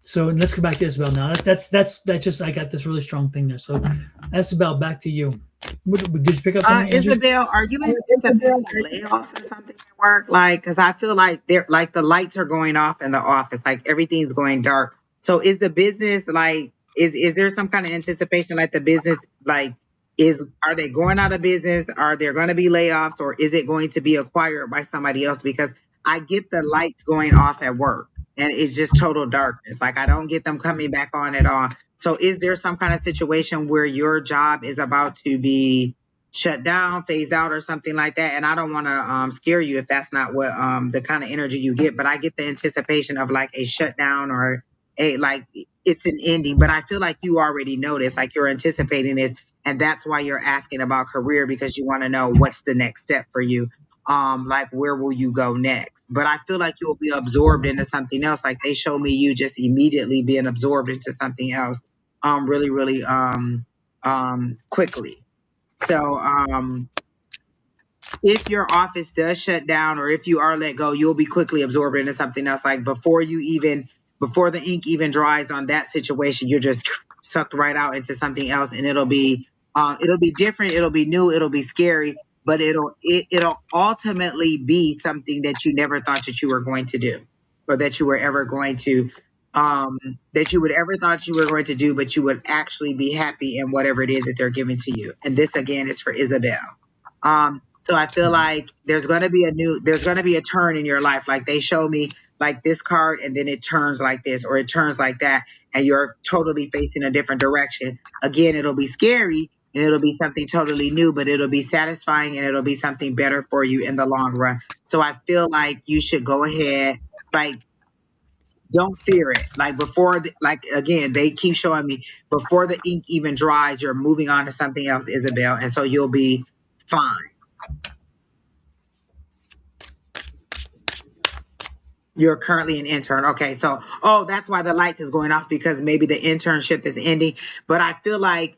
So let's go back to Isabel now. That's just I got this really strong thing there. So Isabel, back to you. Did you pick up something, Angie? Isabel, are you anticipating layoffs or something at work? Like, because I feel like the lights are going off in the office, like everything's going dark. So is the business like is there some kind of anticipation like the business like are they going out of business? Are there going to be layoffs or is it going to be acquired by somebody else? Because I get the lights going off at work and it's just total darkness. Like I don't get them coming back on at all. So is there some kind of situation where your job is about to be shut down, phased out or something like that? And I don't want to scare you if that's not what the kind of energy you get, but I get the anticipation of like a shutdown or like it's an ending, but I feel like you already know this, like you're anticipating it. And that's why you're asking about career because you want to know what's the next step for you. Like where will you go next? But I feel like you'll be absorbed into something else. Like they show me you just immediately being absorbed into something else, really quickly. So if your office does shut down or if you are let go, you'll be quickly absorbed into something else. Like before the ink even dries on that situation, you're just sucked right out into something else, and it'll be different, it'll be new, it'll be scary, but it'll ultimately be something that you never thought that you were going to do, or that you were ever going to that you would ever thought you were going to do, but you would actually be happy in whatever it is that they're giving to you. And this again is for Isabel. So I feel like there's going to be a turn in your life. Like they show me like this card and then it turns like this or it turns like that. And you're totally facing a different direction. Again, it'll be scary and it'll be something totally new, but it'll be satisfying and it'll be something better for you in the long run. So I feel like you should go ahead, like, don't fear it. Like again, they keep showing me before the ink even dries, you're moving on to something else, Isabel. And so you'll be fine. You're currently an intern. Okay. So, that's why the lights is going off because maybe the internship is ending. But I feel like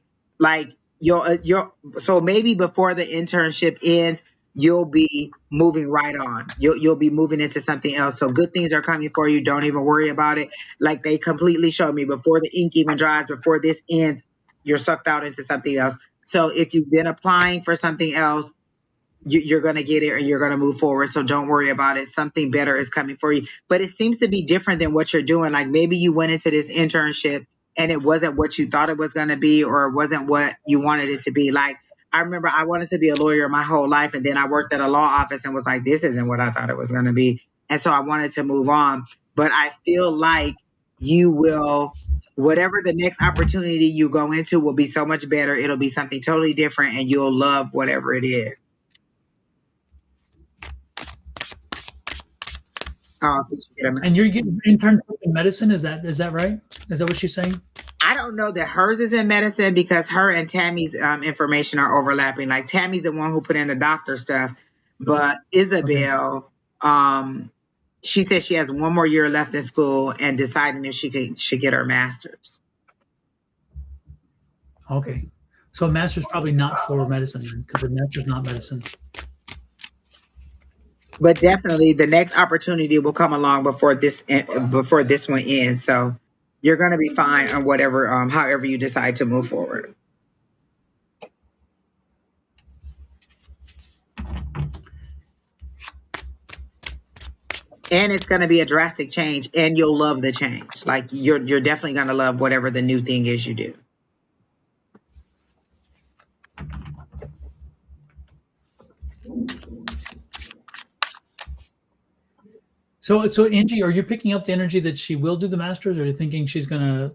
so maybe before the internship ends, you'll be moving right on. You'll be moving into something else. So good things are coming for you. Don't even worry about it. Like they completely showed me before the ink even dries, before this ends, you're sucked out into something else. So if you've been applying for something else, you're going to get it and you're going to move forward. So don't worry about it. Something better is coming for you. But it seems to be different than what you're doing. Like maybe you went into this internship and it wasn't what you thought it was going to be, or it wasn't what you wanted it to be. Like I remember I wanted to be a lawyer my whole life. And then I worked at a law office and was like, this isn't what I thought it was going to be. And so I wanted to move on. But I feel like you will, whatever the next opportunity you go into will be so much better. It'll be something totally different and you'll love whatever it is. Oh, so she get a And you're getting internship in medicine? Is that right? Is that what she's saying? I don't know that hers is in medicine because her and Tammy's information are overlapping. Like Tammy's the one who put in the doctor stuff, but Isabel, she says she has one more year left in school and deciding if should get her master's. Okay, so a master's probably not for medicine because a master's not medicine. But definitely the next opportunity will come along before this one ends. So you're going to be fine on whatever, however you decide to move forward. And it's going to be a drastic change and you'll love the change. Like you're definitely going to love whatever the new thing is you do. So Angie, are you picking up the energy that she will do the masters, or are you thinking she's gonna?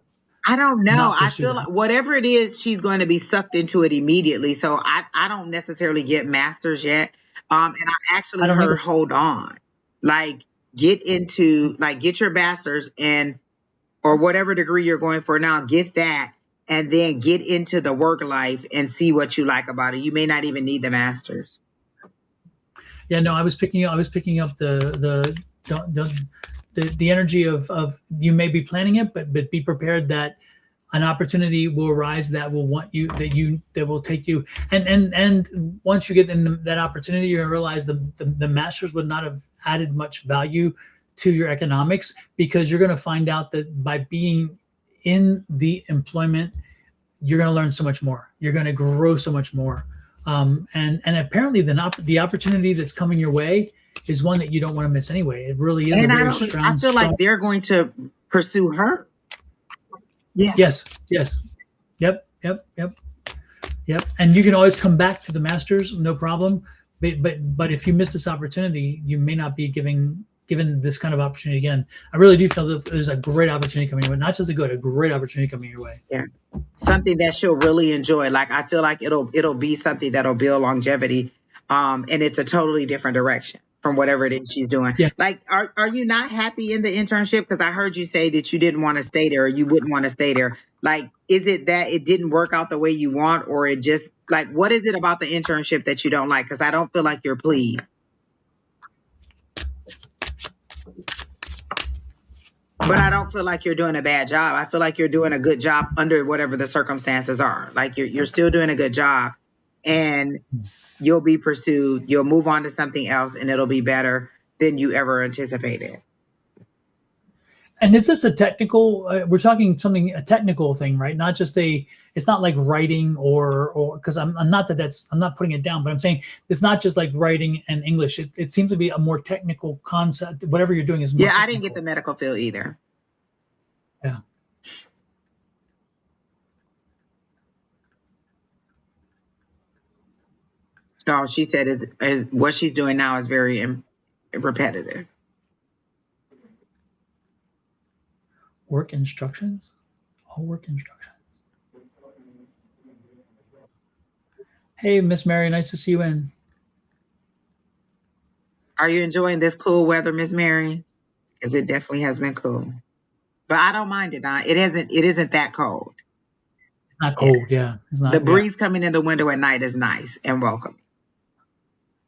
I don't know. Not I pursue feel that. like whatever it is, she's going to be sucked into it immediately. So I don't necessarily get masters yet. And I actually don't heard either. hold on. Like get your masters or whatever degree you're going for now, get that and then get into the work life and see what you like about it. You may not even need the masters. Yeah, no, I was picking up the energy of you may be planning it, but be prepared that an opportunity will arise that will want you that will take you, and once you get in that opportunity, you're gonna realize the masters would not have added much value to your economics, because you're gonna find out that by being in the employment, you're gonna learn so much more. You're gonna grow so much more. And apparently the opportunity that's coming your way is one that you don't want to miss anyway. It really is And a very strong. I feel like they're going to pursue her. Yeah. Yes. Yep. And you can always come back to the masters, no problem. But if you miss this opportunity, you may not be given this kind of opportunity again. I really do feel that there's a great opportunity coming your way, not just a great opportunity coming your way. Yeah. Something that she'll really enjoy. Like I feel like it'll be something that'll build longevity. And it's a totally different direction from whatever it is she's doing. Yeah. Like, are you not happy in the internship? Because I heard you say that you didn't want to stay there, or you wouldn't want to stay there. Like, is it that it didn't work out the way you want, or it just like, what is it about the internship that you don't like? Because I don't feel like you're pleased. But I don't feel like you're doing a bad job. I feel like you're doing a good job under whatever the circumstances are. Like you're still doing a good job, and you'll be pursued. You'll move on to something else, and it'll be better than you ever anticipated. And is this a technical? We're talking a technical thing, right? Not just it's not like writing or because I'm not putting it down, but I'm saying it's not just like writing and English. It seems to be a more technical concept. Whatever you're doing is more technical. I didn't get the medical field either. Yeah. So she said is what she's doing now is very repetitive. Work instructions? All work instructions. Hey, Miss Mary, nice to see you in. Are you enjoying this cool weather, Miss Mary? Because it definitely has been cool. But I don't mind it. It isn't that cold. It's not cold, yeah. It's not. The breeze coming in the window at night is nice and welcome.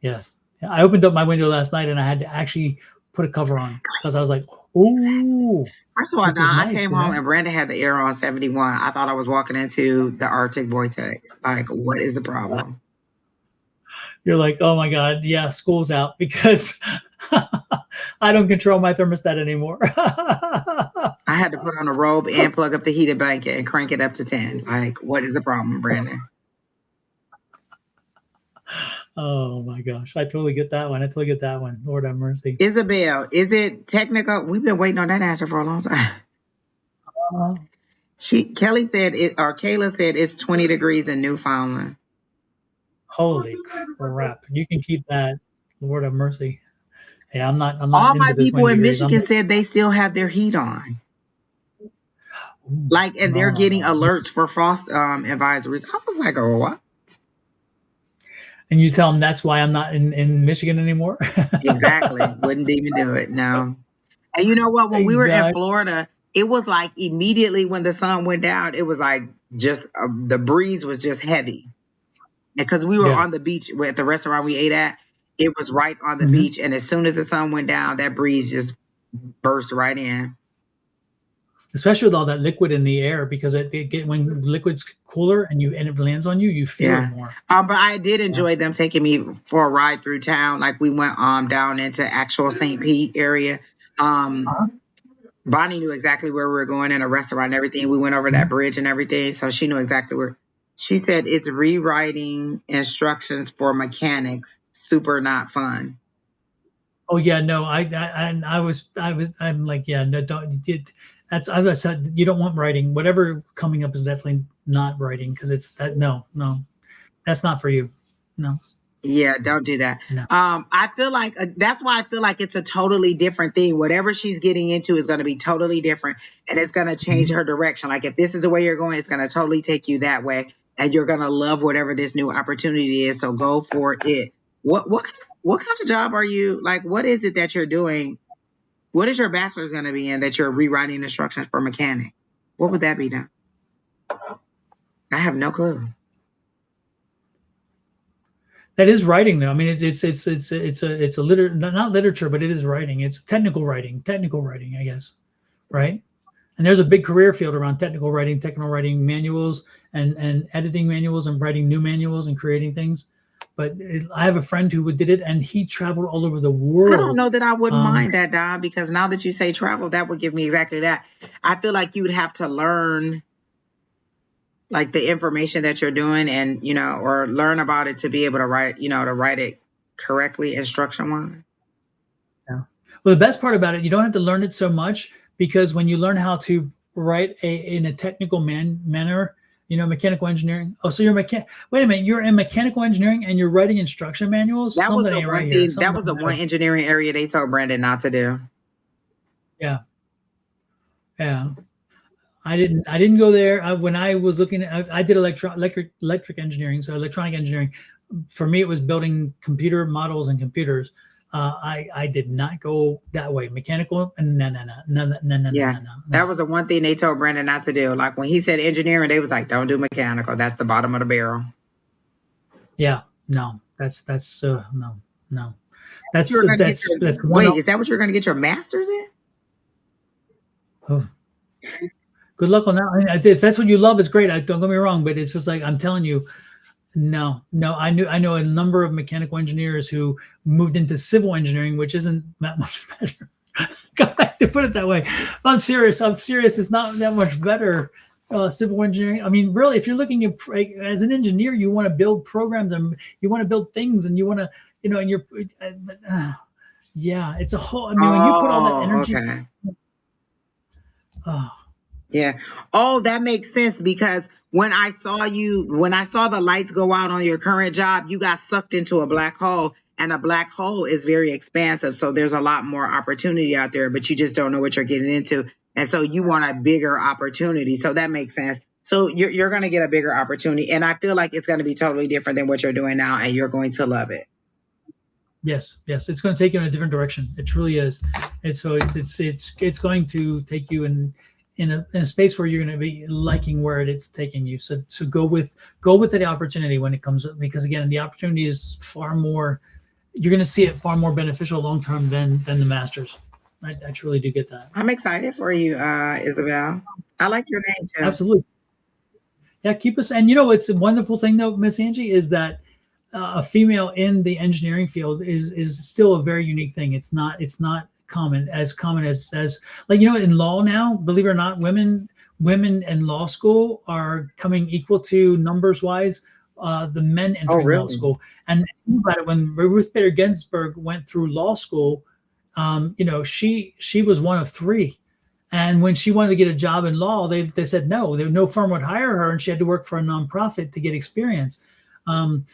Yes. I opened up my window last night and I had to actually put a cover on because I was like, ooh. First of all, I came home and Brandon had the air on 71. I thought I was walking into the Arctic vortex. Like, what is the problem? You're like, oh my God, yeah, school's out because I don't control my thermostat anymore. I had to put on a robe and plug up the heated blanket and crank it up to 10. Like, what is the problem, Brandon? Oh my gosh, I totally get that one. I totally get that one. Lord have mercy. Isabel, is it technical? We've been waiting on that answer for a long time. Uh, Kelly said it, or Kayla said it's 20 degrees in Newfoundland. Holy crap! You can keep that. Lord have mercy. Yeah, I'm All not my into the people 20 in degrees. Michigan said they still have their heat on. Like, and No, they're no, getting no. alerts for frost advisories. I was like, oh, what? And you tell them that's why I'm not in Michigan anymore. Exactly. Wouldn't even do it. No. And you know what? When we were in Exactly. Florida, it was like immediately when the sun went down, it was like just the breeze was just heavy. Because we were Yeah. on the beach at the restaurant we ate at, it was right on the Mhm. beach. And as soon as the sun went down, that breeze just burst right in. Especially with all that liquid in the air, because when liquid's cooler and it lands on you, you feel it Yeah. more. But I did Yeah. enjoy them taking me for a ride through town. Like we went down into actual St. Pete area. Uh-huh. Bonnie knew exactly where we were going in a restaurant and everything. We went over that bridge and everything. So she knew exactly where. She said it's rewriting instructions for mechanics. Super not fun. Oh yeah, no, I'm like, yeah, no, don't. That's I said you don't want writing. Whatever coming up is definitely not writing because it's that. No, no, that's not for you. No, Yeah, don't do that. no. I feel like that's why I feel like it's a totally different thing. Whatever she's getting into is going to be totally different, and it's going to change her direction. Like if this is the way you're going, it's going to totally take you that way, and you're going to love whatever this new opportunity is. So go for it. What kind of job are you like? What is it that you're doing? What is your bachelor's going to be in that you're rewriting instructions for mechanic? What would that be now? I have no clue. That is writing though. I mean, it's a not literature, but it is writing. It's technical writing, I guess, right? And there's a big career field around technical writing manuals and editing manuals and writing new manuals and creating things. But I have a friend who did it, and he traveled all over the I don't world. know that I wouldn't mind that, Don, because now that you say travel, that would give me exactly that. I feel like you would have to learn like the information that you're doing and, or learn about it to be able to write, to write it correctly instruction wise. Yeah. Well, the best part about it, you don't have to learn it so much because when you learn how to write in a technical manner, mechanical engineering. Oh, so wait a minute, you're in mechanical engineering and you're writing instruction manuals? That was Something the ain't one right thing, here. that was the one engineering area they told Brandon not to do. Yeah. Yeah. I didn't go there. When I was looking at, I did electric engineering, so electronic engineering. For me, it was building computer models and computers. I did not go that way. Mechanical, no. Yeah, that was the one thing they told Brandon not to do. Like when he said engineering, they was like, "Don't do mechanical. That's the bottom of the barrel." Yeah, no, that's no. That's Wait, is that what you're going to get your master's in? Oh. Good luck on that. I mean, if that's what you love, it's great. Don't get me wrong, but it's just like I'm telling you, no. I know a number of mechanical engineers who moved into civil engineering, which isn't that much better. To put it that way, I'm serious. It's not that much better. Civil engineering. I mean, really, if you're looking at as an engineer, you want to build programs and you want to build things, and you want to, and you're, yeah, it's a whole. I mean, when you put all that energy. Okay. Oh. Yeah. Oh, that makes sense because when I saw the lights go out on your current job, you got sucked into a black hole, and a black hole is very expansive. So there's a lot more opportunity out there, but you just don't know what you're getting into. And so you want a bigger opportunity. So that makes sense. So you're going to get a bigger opportunity. And I feel like it's going to be totally different than what you're doing now, and you're going to love it. Yes. It's going to take you in a different direction. It truly is. And so it's going to take you in a space where you're going to be liking where it's taking you. So go with the opportunity when it comes, because again, the opportunity is far more, you're going to see it far more beneficial long-term than the masters. I truly do get that. I'm excited for you, Isabel. I like your name too. Absolutely. Yeah. Keep us. And it's a wonderful thing though, Miss Angie, is that a female in the engineering field is still a very unique thing. It's not common as like, in law now, believe it or not, women in law school are coming equal to numbers wise the men Oh, entering law really? school. And think about it, when Ruth Bader Ginsburg went through law school, she was one of three. And when she wanted to get a job in law, they said no. No firm would hire her, and she had to work for a nonprofit to get experience.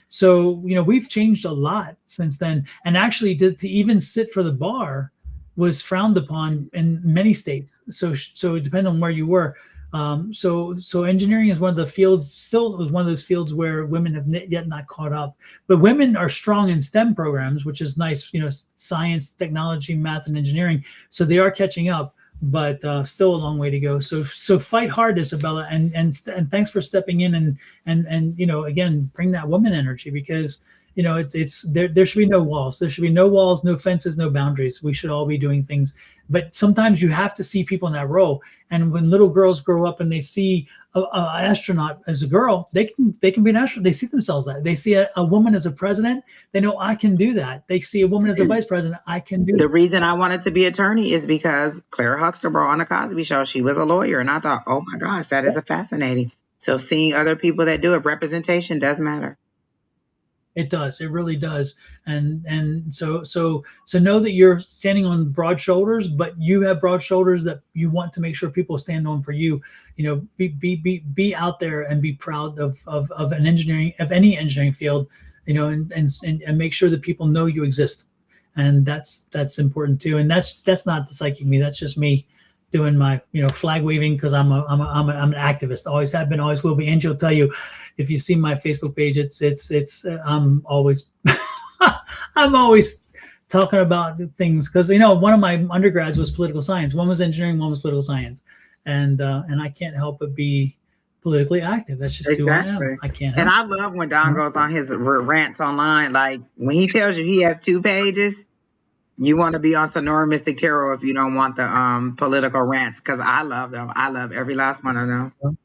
So we've changed a lot since then. And actually, to even sit for the bar was frowned upon in many states. So it depended on where you were. So engineering is one of the fields, still is one of those fields where women have yet not caught up. But women are strong in STEM programs, which is nice. Science, technology, math, and engineering. So they are catching up, but still a long way to go. So fight hard, Isabella, and thanks for stepping in and again, bring that woman energy, because it's there should be no walls. There should be no walls, no fences, no boundaries. We should all be doing things. But sometimes you have to see people in that role. And when little girls grow up and they see an astronaut as a girl, they can be an astronaut. They see themselves that. They see a woman as a president. They know, I can do that. They see a woman as a vice president. I can do The that. reason I wanted to be attorney is because Clara Huxtable on the Cosby Show, she was a lawyer, and I thought, oh my gosh, that is a fascinating. So seeing other people that do it, representation does matter. It does. It really does. And so know that you're standing on broad shoulders, but you have broad shoulders that you want to make sure people stand on for you. Be out there and be proud of any engineering field, and make sure that people know you exist. And that's important too. And that's not the psychic me. That's just me doing my flag waving, because I'm an activist. Always have been, always will be. Angie will tell you, if you see my Facebook page, it's I'm always I'm always talking about things, because one of my undergrads was political science, one was engineering, one was political science, and I can't help but be politically active. That's just who I am. I can't help. And I love when Don goes on his rants online. Like when he tells you he has 2 pages, you want to be on Sonora Mystic Tarot if you don't want the political rants, because I love them. I love every last one of them.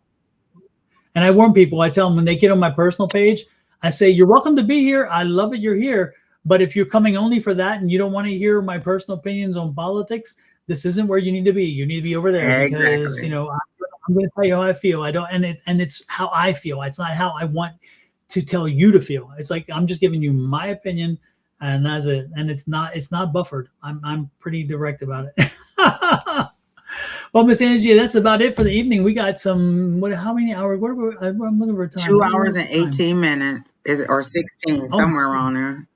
And I warn people, I tell them when they get on my personal page, I say, you're welcome to be here. I love it you're here. But if you're coming only for that and you don't want to hear my personal opinions on politics, this isn't where you need to be. You need to be over there, because, Exactly. I'm going to tell you how I feel. It's how I feel. It's not how I want to tell you to feel. It's like, I'm just giving you my opinion, and that's it. And it's not buffered. I'm pretty direct about it. Well, Miss Angie, that's about it for the evening. We got how many hours? I'm looking for time. 2 hours and 18 minutes, or 16, somewhere around there.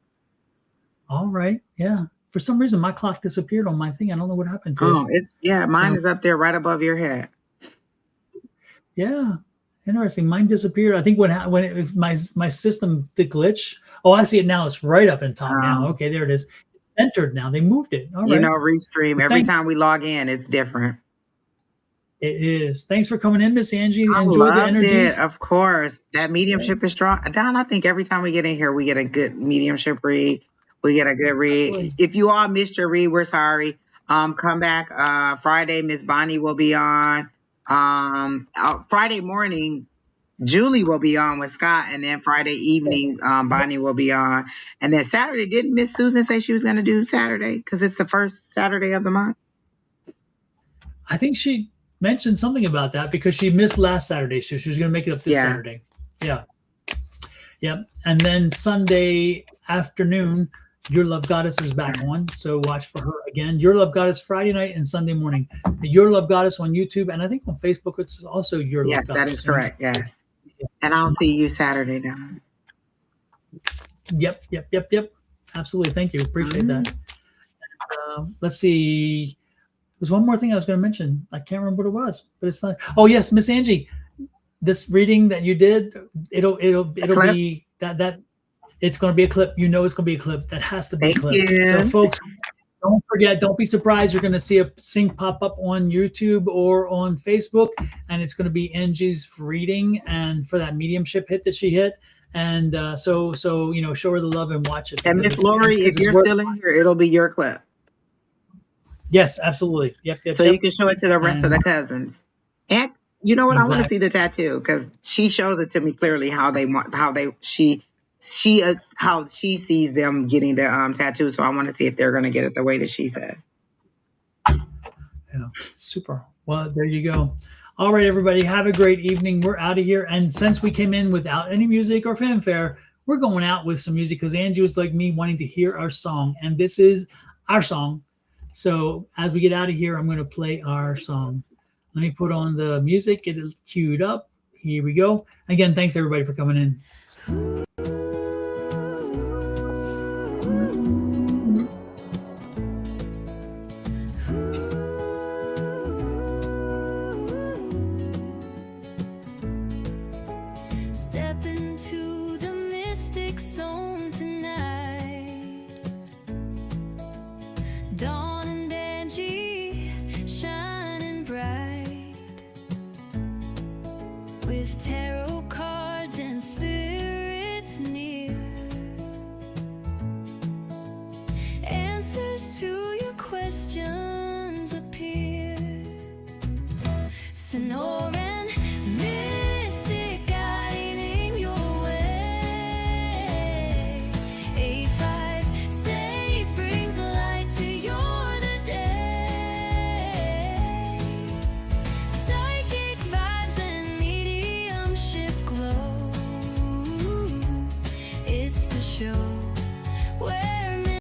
All right. Yeah. For some reason, my clock disappeared on my thing. I don't know what happened to it. Mine is up there right above your head. Yeah. Interesting. Mine disappeared. I think when my system did glitch. Oh, I see it now. It's right up in top now. Okay, there it is. It's centered now. They moved it. All right. Restream. Every time we log in, it's different. It is. Thanks for coming in, Miss Angie. I Enjoy the loved energies. it. Of course. That mediumship is strong. Don, I think every time we get in here, we get a good mediumship read. We get a good read. Absolutely. If you all missed your read, we're sorry. Come back Friday. Miss Bonnie will be on. Friday morning, Julie will be on with Scott, and then Friday evening, Bonnie will be on. And then Saturday, didn't Miss Susan say she was going to do Saturday? Because it's the first Saturday of the month. I think she mentioned something about that, because she missed last Saturday, so she was going to make it up this Saturday. Yeah. And then Sunday afternoon, Your Love Goddess is back on, so watch for her again. Your Love Goddess Friday night and Sunday morning. Your Love Goddess on YouTube, and I think on Facebook it's also Your Love Goddess. Yes, that is correct. Yes, and I'll see you Saturday now. Yep. Absolutely. Thank you. Appreciate that. Let's see. There's one more thing I was going to mention. I can't remember what it was, but it's not. Oh yes, Miss Angie, this reading that you did, it'll be that it's going to be a clip. It's going to be a clip. That has to be a clip. You. So folks, don't forget. Don't be surprised. You're going to see a sync pop up on YouTube or on Facebook, and it's going to be Angie's reading, and for that mediumship hit that she hit. And so show her the love and watch it. And Miss Lori, if you're still in here, it'll be your clip. Yes, absolutely. Yep. So you can show it to the rest of the cousins. And you know what? Exactly. I want to see the tattoo, because she shows it to me clearly how she she is how she sees them getting the tattoo. So I want to see if they're going to get it the way that she says. Yeah, super. Well, there you go. All right, everybody, have a great evening. We're out of here. And since we came in without any music or fanfare, we're going out with some music because Angie was like me wanting to hear our song. And this is our song. So as we get out of here, I'm going to play our song. Let me put on the music, get it queued up. Here we go. Again, thanks everybody for coming in. Step into the mystic zone tonight. Dawn and Angie shining bright with tarot cards and spirits near. Answers to your questions appear. Sonora